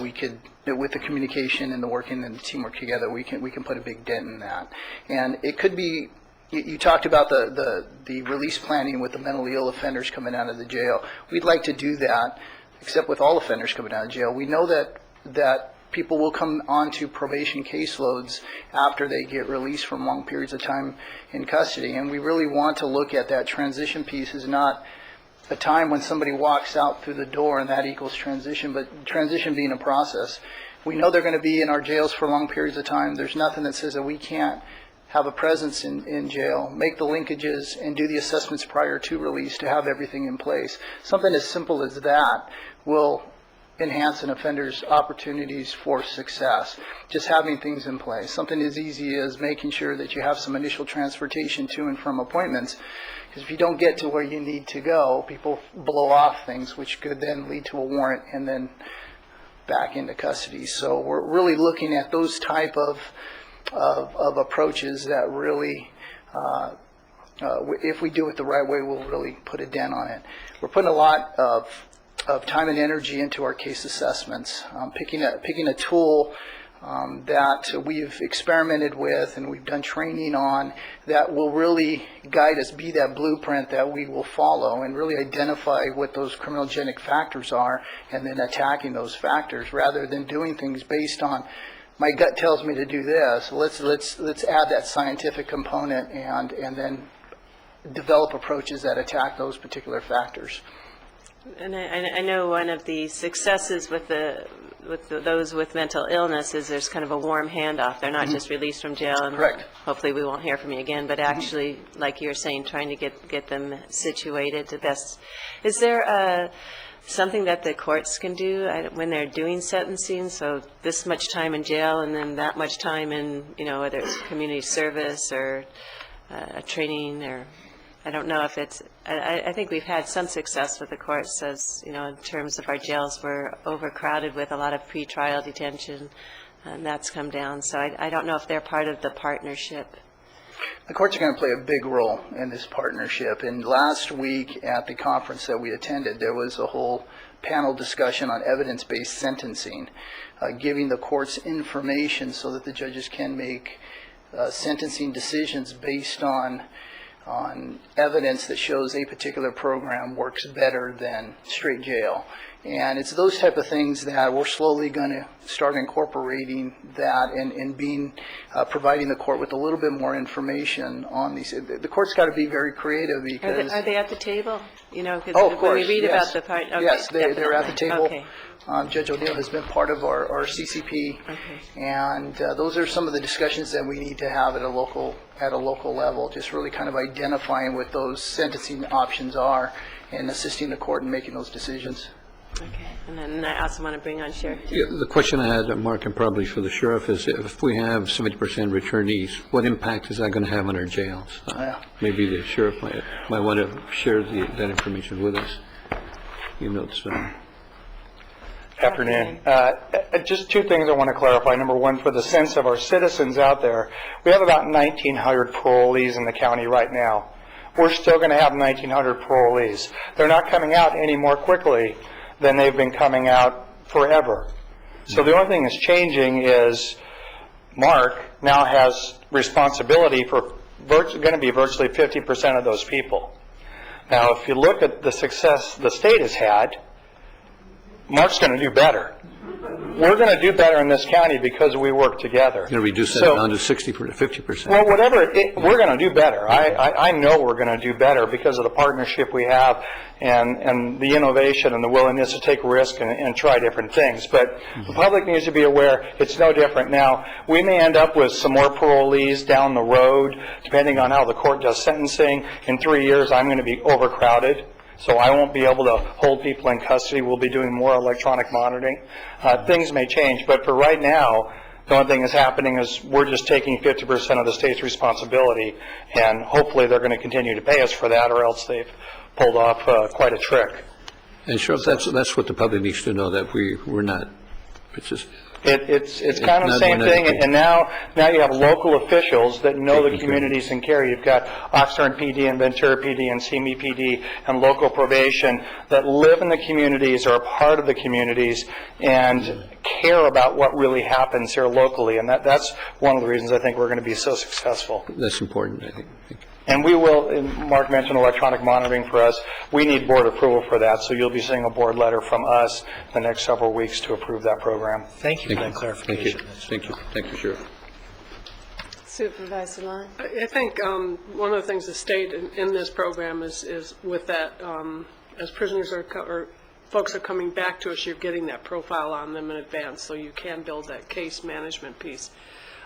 with the communication and the working and the teamwork together, we can put a big dent in that. And it could be. You talked about the release planning with the mentally ill offenders coming out of the jail. We'd like to do that, except with all offenders coming out of jail. We know that people will come onto probation caseloads after they get released from long periods of time in custody, and we really want to look at that transition piece as not a time when somebody walks out through the door and that equals transition, but transition being a process. We know they're going to be in our jails for long periods of time. There's nothing that says that we can't have a presence in jail, make the linkages, and do the assessments prior to release to have everything in place. Something as simple as that will enhance an offender's opportunities for success. Just having things in place. Something as easy as making sure that you have some initial transportation to and from appointments. Because if you don't get to where you need to go, people blow off things, which could then lead to a warrant and then back into custody. So we're really looking at those type of approaches that really, if we do it the right way, we'll really put a dent on it. We're putting a lot of time and energy into our case assessments, picking a tool that we've experimented with and we've done training on that will really guide us, be that blueprint that we will follow and really identify what those criminogenic factors are and then attacking those factors rather than doing things based on my gut tells me to do this. Let's add that scientific component and then develop approaches that attack those particular factors. And I know one of the successes with those with mental illness is there's kind of a warm handoff. They're not just released from jail and correct. Hopefully we won't hear from you again, but actually, like you're saying, trying to get them situated to best. Is there something that the courts can do when they're doing sentencing? So this much time in jail and then that much time in, whether it's community service or training, or I don't know if it's, I think we've had some success with the courts as, in terms of our jails were overcrowded with a lot of pretrial detention, and that's come down. So I don't know if they're part of the partnership. The courts are going to play a big role in this partnership. And last week at the conference that we attended, there was a whole panel discussion on evidence-based sentencing, giving the courts information so that the judges can make sentencing decisions based on evidence that shows a particular program works better than straight jail. And it's those type of things that we're slowly going to start incorporating that and providing the court with a little bit more information on these. The court's got to be very creative because... Are they at the table? You know, because of course, when we read yes. about the part... Okay, yes, they're at the table. Okay. Judge O'Neill has been part of our CCP, and those are some of the discussions that we need to have at a local level, just really kind of identifying what those sentencing options are and assisting the court in making those decisions. Okay, and then I also want to bring on Sheriff. Yeah, the question I had, Mark, and probably for the sheriff, is if we have 70% returnees, what impact is that going to have on our jails? Maybe the sheriff might want to share that information with us. You know, it's... Afternoon. Just two things I want to clarify. Number one, for the sense of our citizens out there, we have about 1,900 parolees in the county right now. We're still going to have 1,900 parolees. They're not coming out any more quickly than they've been coming out forever. So the only thing that's changing is Mark now has responsibility for going to be virtually 50% of those people. Now, if you look at the success the state has had, Mark's going to do better. We're going to do better in this county because we work together. You're going to reduce that down to 50%. Well, whatever, we're going to do better. I know we're going to do better because of the partnership we have and the innovation and the willingness to take risk and try different things. But the public needs to be aware it's no different now. We may end up with some more parolees down the road, depending on how the court does sentencing. In 3 years, I'm going to be overcrowded. So I won't be able to hold people in custody. We'll be doing more electronic monitoring. Things may change, but for right now, the only thing that's happening is we're just taking 50% of the state's responsibility, and hopefully they're going to continue to pay us for that, or else they've pulled off quite a trick. And Sheriff, that's what the public needs to know, that we're not. It's just. It's kind of the same thing, and now you have local officials that know the communities in care. You've got Oxnard PD and Ventura PD and Simi PD and local probation that live in the communities, are a part of the communities, and care about what really happens here locally. And that's one of the reasons I think we're going to be so successful. That's important, I think. And we will, and Mark mentioned electronic monitoring for us. We need board approval for that, so you'll be seeing a board letter from us the next several weeks to approve that program. Thank you for that clarification. Thank you, Sheriff. Supervisor Lyon? I think one of the things the state in this program is with that, as prisoners or folks are coming back to us, you're getting that profile on them in advance, so you can build that case management piece.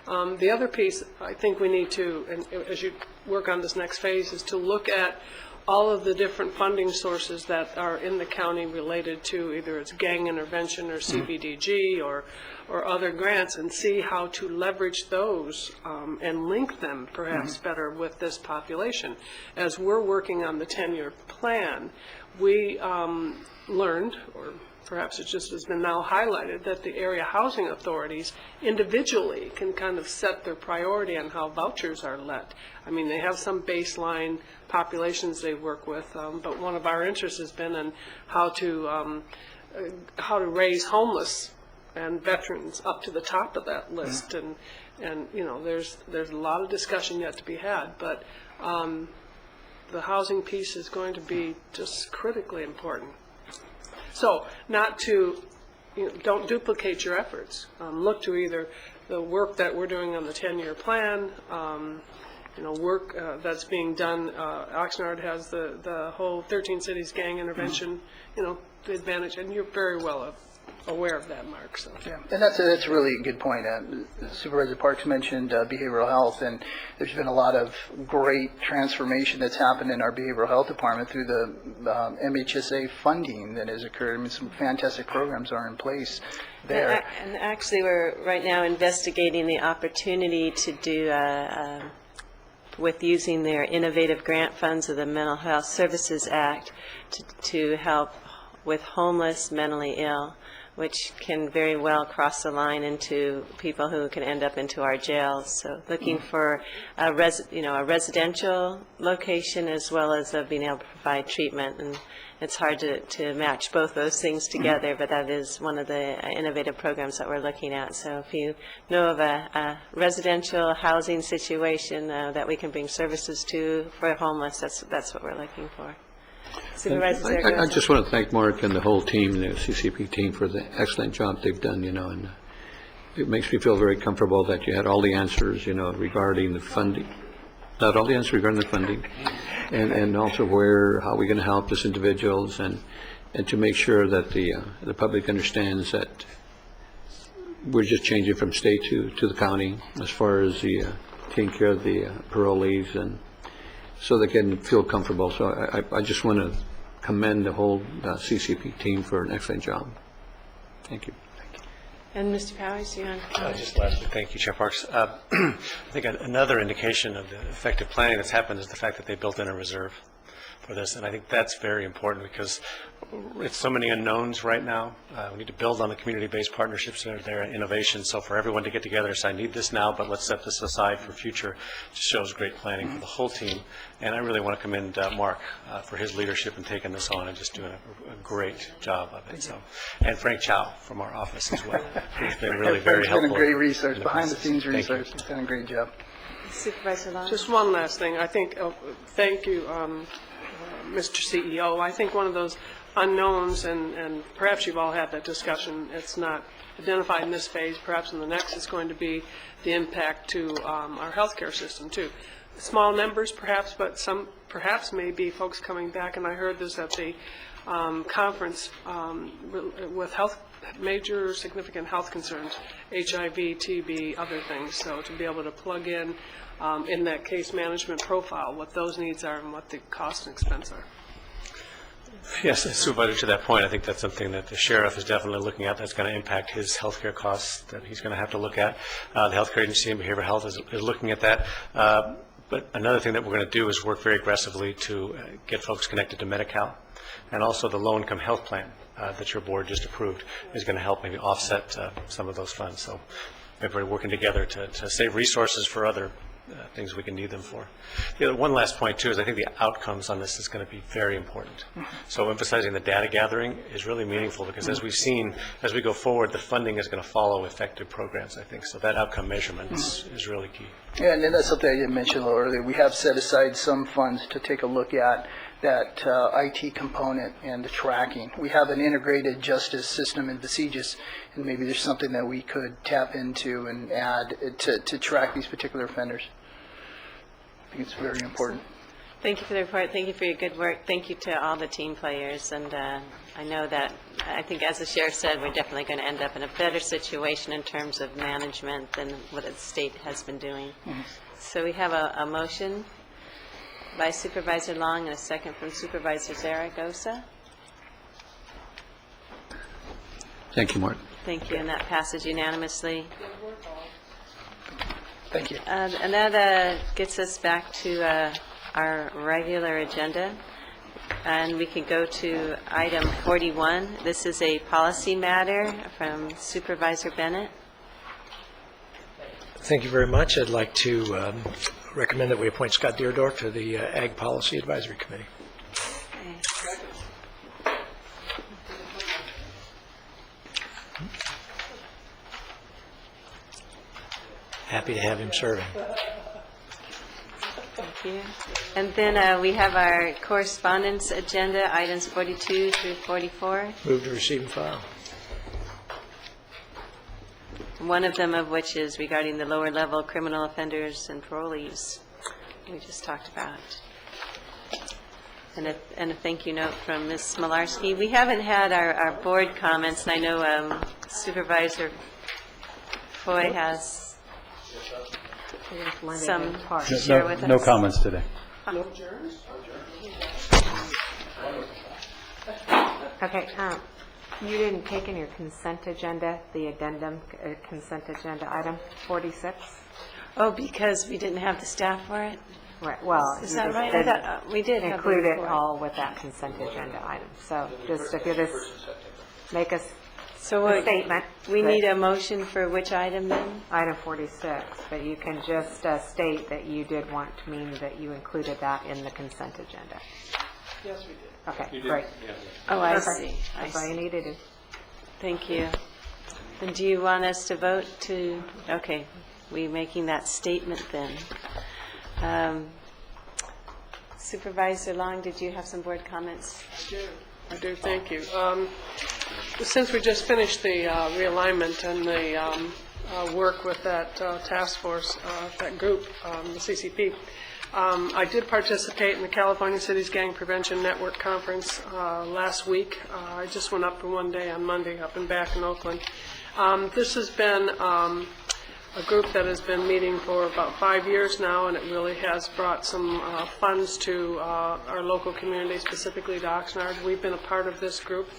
The other piece I think we need to, and as you work on this next phase, is to look at all of the different funding sources that are in the county related to either it's gang intervention or CBDG or other grants, and see how to leverage those and link them perhaps better with this population. As we're working on the 10-year plan, we learned, or perhaps it just has been now highlighted, that the area housing authorities individually can kind of set their priority on how vouchers are let. I mean, they have some baseline populations they work with, but one of our interests has been in how to raise homeless and veterans up to the top of that list. And you know, there's a lot of discussion yet to be had, but the housing piece is going to be just critically important. So, not to, don't duplicate your efforts. Look to either the work that we're doing on the 10-year plan, work that's being done. Oxnard has the whole 13 cities gang intervention, the advantage, and you're very well aware of that, Mark. So. Yeah, and that's a really good point. Supervisor Parks mentioned behavioral health, and there's been a lot of great transformation that's happened in our behavioral health department through the MHSA funding that has occurred. I mean, some fantastic programs are in place there. And actually, we're right now investigating the opportunity to do with using their innovative grant funds of the Mental Health Services Act to help with homeless, mentally ill which can very well cross the line into people who can end up into our jails. So looking for a residential location as well as being able to provide treatment. And it's hard to match both those things together, but that is one of the innovative programs that we're looking at. So if you know of a residential housing situation that we can bring services to for homeless, that's what we're looking for. Supervisor I just want to thank Mark and the whole team, the CCP team, for the excellent job they've done, and it makes me feel very comfortable that you had all the answers, regarding the funding. Not all the answers regarding the funding, and also how we're going to help these individuals, and to make sure that the public understands that we're just changing from state to the county as far as taking care of the parolees, and so they can feel comfortable. So I just want to commend the whole CCP team for an excellent job. Thank you. And Mr. Powers, you want Just lastly, thank you, Chair Parks. I think another indication of the effective planning that's happened is the fact that they built in a reserve for this, and I think that's very important because it's so many unknowns right now. We need to build on the community-based partnerships that are there, innovation. So for everyone to get together and say, I need this now, but let's set this aside for future, just shows great planning for the whole team. And I really want to commend Mark for his leadership in taking this on and just doing a great job of it. So, and Frank Chow from our office as well. He's been really very helpful. He's done great research, behind-the-scenes research. He's done a great job. Supervisor Long? Just one last thing. I think, thank you, Mr. CEO. I think one of those unknowns, and perhaps you've all had that discussion, it's not identified in this phase, perhaps in the next, is going to be the impact to our healthcare system, too. Small numbers, perhaps, but some perhaps may be folks coming back, and I heard this at the conference with major significant health concerns, HIV, TB, other things. So to be able to plug in that case management profile, what those needs are and what the cost and expense are. Yes, Supervisor, to that point, I think that's something that the sheriff is definitely looking at. That's going to impact his healthcare costs that he's going to have to look at. The Healthcare Agency and Behavioral Health is looking at that. But another thing that we're going to do is work very aggressively to get folks connected to Medi-Cal, and also the low-income health plan that your board just approved is going to help maybe offset some of those funds. So everybody working together to save resources for other things we can need them for. One last point, too, is I think the outcomes on this is going to be very important. So emphasizing the data gathering is really meaningful because as we've seen, as we go forward, the funding is going to follow effective programs, I think. So that outcome measurement is really key. Yeah, and then that's something I didn't mention a little earlier. We have set aside some funds to take a look at that IT component and the tracking. We have an integrated justice system in Besiegis, and maybe there's something that we could tap into and add to track these particular offenders. I think it's very important. Thank you for the report. Thank you for your good work. Thank you to all the team players. And I know that, I think as the sheriff said, we're definitely going to end up in a better situation in terms of management than what the state has been doing. So we have a motion by Supervisor Long and a second from Supervisor Zaragoza. Thank you, Mark. Thank you, and that passes unanimously. Thank you. And that gets us back to our regular agenda, and we can go to item 41. This is a policy matter from Supervisor Bennett. Thank you very much. I'd like to recommend that we appoint Scott Deerdorf to the Ag Policy Advisory Committee. Happy to have him serving. Thank you. And then we have our correspondence agenda, items 42 through 44. Move to receive and file. One of them of which is regarding the lower level criminal offenders and parolees we just talked about. And a thank you note from Ms. Smolarski. We haven't had our board comments, and I know Supervisor Foy has some to share with us. No comments today. Okay, you didn't take in your consent agenda, the addendum consent agenda item 46? Oh, because we didn't have the staff for it? Right, well, is that right? I thought we did include it all with that consent agenda item. So just if you just make us So The statement. we need a motion for which item then? Item 46, but you can just state that you did want to mean that you included that in the consent agenda. Yes, we did. Okay, great. Oh, I Perfect. see. I That's all see. you need to do. Thank you. And do you want us to vote to, okay, we making that statement then. Supervisor Long, did you have some board comments? I do, thank you. Since we just finished the realignment and the work with that task force, that group, the CCP, I did participate in the California Cities Gang Prevention Network Conference last week. I just went up for one day on Monday, up and back in Oakland. This has been a group that has been meeting for about 5 years now, and it really has brought some funds to our local community, specifically to Oxnard. We've been a part of this group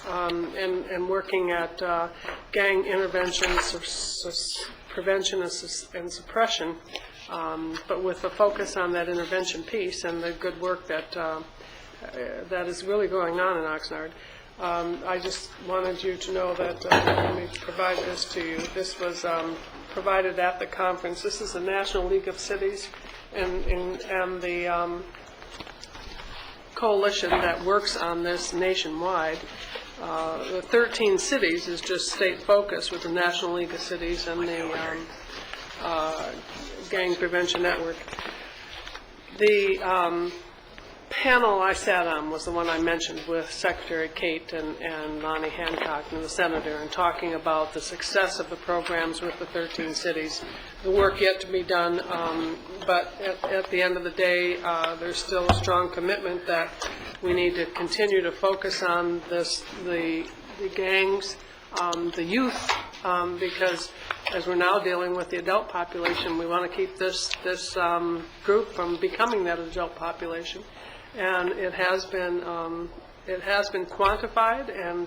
and working at gang intervention, prevention and suppression, but with a focus on that intervention piece and the good work that is really going on in Oxnard. I just wanted you to know that, let me provide this to you. This was provided at the conference. This is the National League of Cities and the coalition that works on this nationwide. The 13 cities is just state focus with the National League of Cities and the Gang Prevention Network. The panel I sat on was the one I mentioned with Secretary Kate and Lonnie Hancock and the Senator, and talking about the success of the programs with the 13 cities. The work yet to be done, but at the end of the day, there's still a strong commitment that we need to continue to focus on the gangs, the youth, because as we're now dealing with the adult population, we want to keep this group from becoming that adult population. And it has been quantified and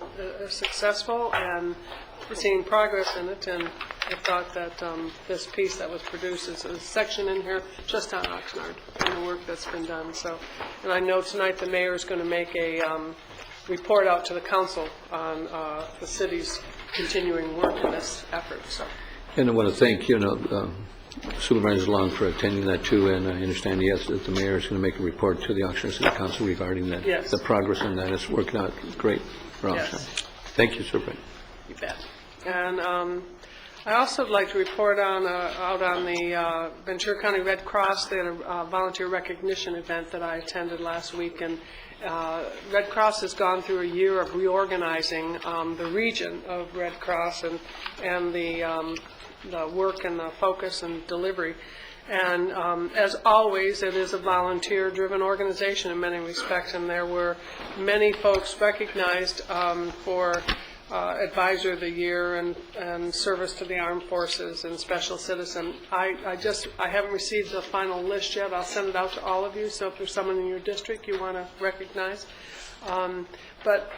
successful, and we're seeing progress in it. And I thought that this piece that was produced is a section in here just on Oxnard and the work that's been done. So, and I know tonight the mayor is going to make a report out to the council on the city's continuing work in this effort. So. And I want to thank, Supervisor Long for attending that too, and I understand, yes, that the mayor is going to make a report to the Oxnard City Council regarding that. Yes. The progress on that is working out great for Oxnard. Yes. Thank you, Supervisor. You bet. And I also would like to report on out on the Ventura County Red Cross. They had a volunteer recognition event that I attended last week, and Red Cross has gone through a year of reorganizing the region of Red Cross and the work and the focus and delivery. And as always, it is a volunteer-driven organization in many respects, and there were many folks recognized for Advisor of the Year and service to the armed forces and special citizen. I haven't received the final list yet. I'll send it out to all of you, so if there's someone in your district you want to recognize. But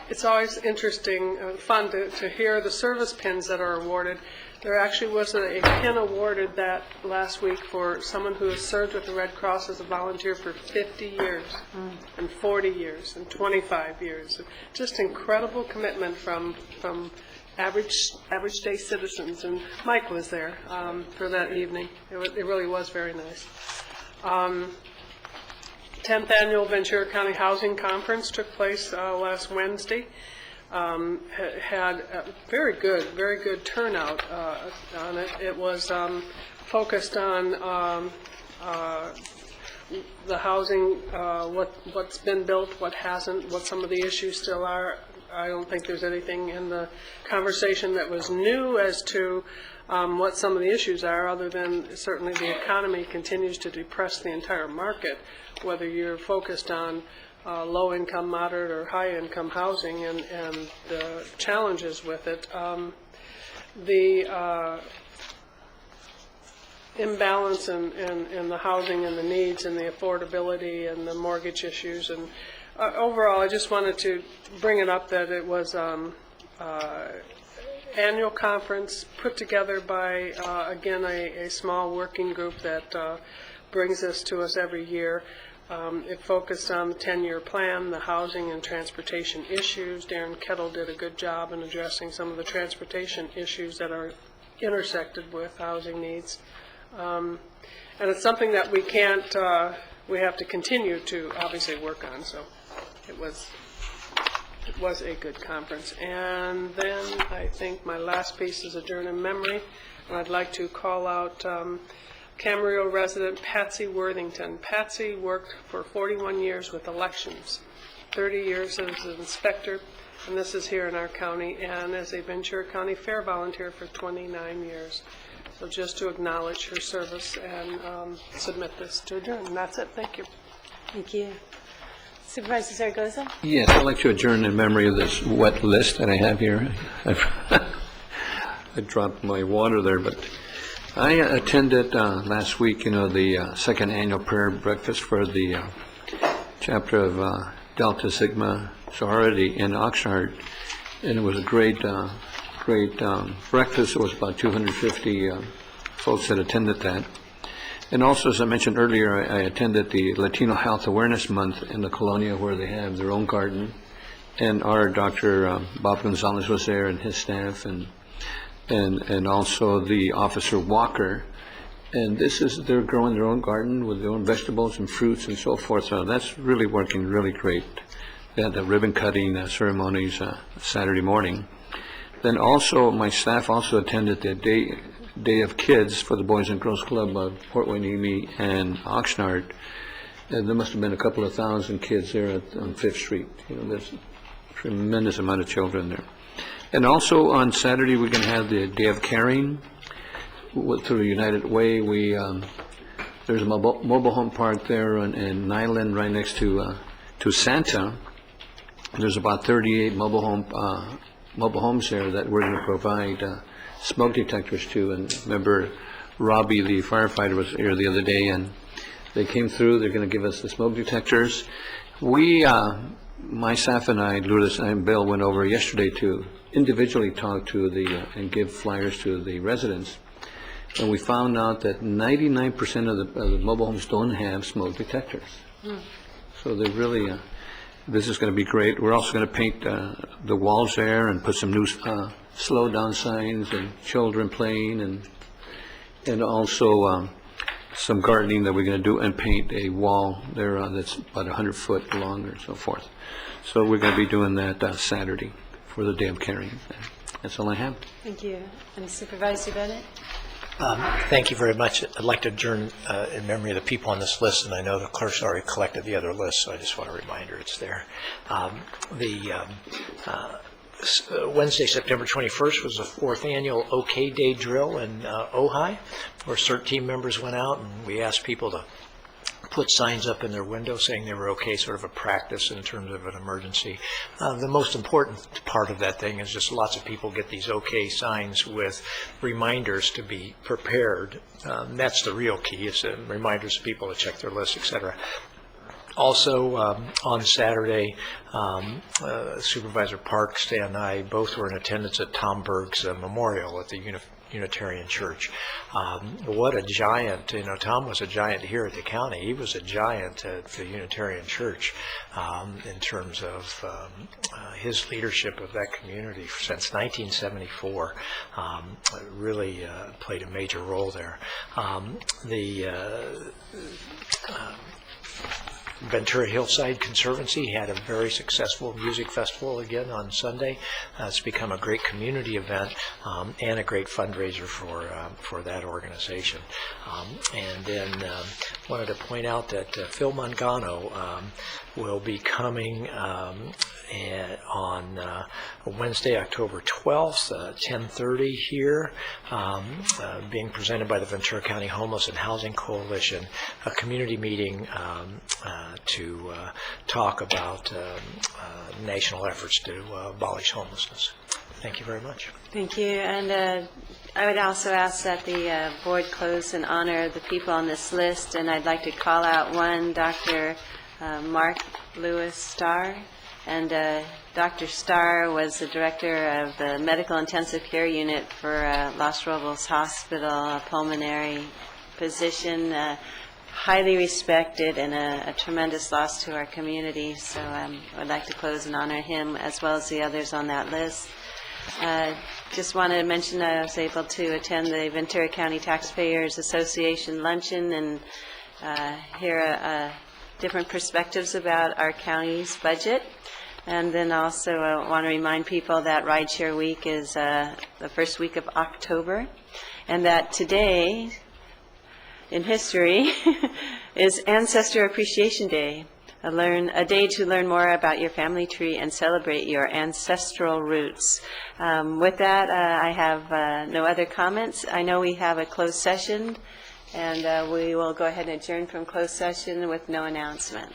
it's always interesting, fun to hear the service pins that are awarded. There actually was a pin awarded that last week for someone who has served with the Red Cross as a volunteer for 50 years, and 40 years, and 25 years. Just incredible commitment from average day citizens. And Mike was there for that evening. It really was very nice. 10th Annual Ventura County Housing Conference took place last Wednesday. Had a very good turnout on it. It was focused on the housing, what's been built, what hasn't, what some of the issues still are. I don't think there's anything in the conversation that was new as to what some of the issues are, other than certainly the economy continues to depress the entire market, whether you're focused on low-income, moderate, or high-income housing and the challenges with it. The imbalance in the housing and the needs and the affordability and the mortgage issues. And overall, I just wanted to bring it up that it was annual conference put together by, again, a small working group that brings this to us every year. It focused on the 10-year plan, the housing and transportation issues. Darren Kettle did a good job in addressing some of the transportation issues that are intersected with housing needs. And it's something that we can't, we have to continue to obviously work on. So it was a good conference. And then I think my last piece is adjourn in memory. And I'd like to call out Camarillo resident Patsy Worthington. Patsy worked for 41 years with elections, 30 years as an inspector, and this is here in our county, and as a Ventura County Fair volunteer for 29 years. So just to acknowledge her service and submit this to adjourn. And that's it. Thank you. Thank you. Supervisor Zaragoza? Yes, I'd like to adjourn in memory of this wet list that I have here. I dropped my water there, but I attended last week, the second annual prayer breakfast for the chapter of Delta Sigma sorority in Oxnard, and it was a great breakfast. It was about 250 folks that attended that. And also, as I mentioned earlier, I attended the Latino Health Awareness Month in the Colonia, where they have their own garden, and our Dr. Bob Gonzalez was there and his staff, and also the Officer Walker. And they're growing their own garden with their own vegetables and fruits and so forth. So that's really working really great. They had the ribbon cutting ceremonies Saturday morning. Then also, my staff also attended the Day of Kids for the Boys and Girls Club of Port Hueneme and Oxnard. And there must have been a couple of thousand kids there on 5th Street. There's a tremendous amount of children there. And also on Saturday, we're going to have the Day of Caring through the United Way. There's a mobile home park there in Nyland, right next to Santa. There's about 38 mobile homes there that we're going to provide smoke detectors to. And remember, Robbie, the firefighter, was here the other day, and they came through. They're going to give us the smoke detectors. My staff and I, Lourdes and Bill, went over yesterday to individually talk to and give flyers to the residents, and we found out that 99% of the mobile homes don't have smoke detectors. So they really, this is going to be great. We're also going to paint the walls there and put some new slow down signs and children playing, and also some gardening that we're going to do, and paint a wall there that's about 100 foot long or so forth. So we're going to be doing that Saturday for the Day of Caring. That's all I have. Thank you. And Supervisor Bennett? Thank you very much. I'd like to adjourn in memory of the people on this list, and I know the clerk's already collected the other list, so I just want a reminder it's there. Wednesday, September 21st was the 4th annual OK Day drill in Ojai, where CERT team members went out, and we asked people to put signs up in their window saying they were okay, sort of a practice in terms of an emergency. The most important part of that thing is just lots of people get these okay signs with reminders to be prepared. That's the real key, is reminders to people to check their lists, etc. Also, on Saturday, Supervisor Parks and I both were in attendance at Tom Berg's memorial at the Unitarian Church. What a giant, Tom was a giant here at the county. He was a giant at the Unitarian Church in terms of his leadership of that community since 1974. Really played a major role there. Ventura Hillside Conservancy had a very successful music festival again on Sunday. It's become a great community event and a great fundraiser for that organization. And then wanted to point out that Phil Mangano will be coming on Wednesday, October 12th, 10:30 here, being presented by the Ventura County Homeless and Housing Coalition, a community meeting to talk about national efforts to abolish homelessness. Thank you very much. Thank you. And I would also ask that the board close in honor of the people on this list, and I'd like to call out one, Dr. Mark Lewis Starr. And Dr. Starr was the director of the Medical Intensive Care Unit for Los Robles Hospital, a pulmonary physician, highly respected and a tremendous loss to our community. So I'd like to close and honor him as well as the others on that list. Just wanted to mention that I was able to attend the Ventura County Taxpayers Association luncheon and hear different perspectives about our county's budget. And then also I want to remind people that Rideshare Week is the first week of October, and that today in history is Ancestor Appreciation Day, a day to learn more about your family tree and celebrate your ancestral roots. With that, I have no other comments. I know we have a closed session, and we will go ahead and adjourn from closed session with no announcement.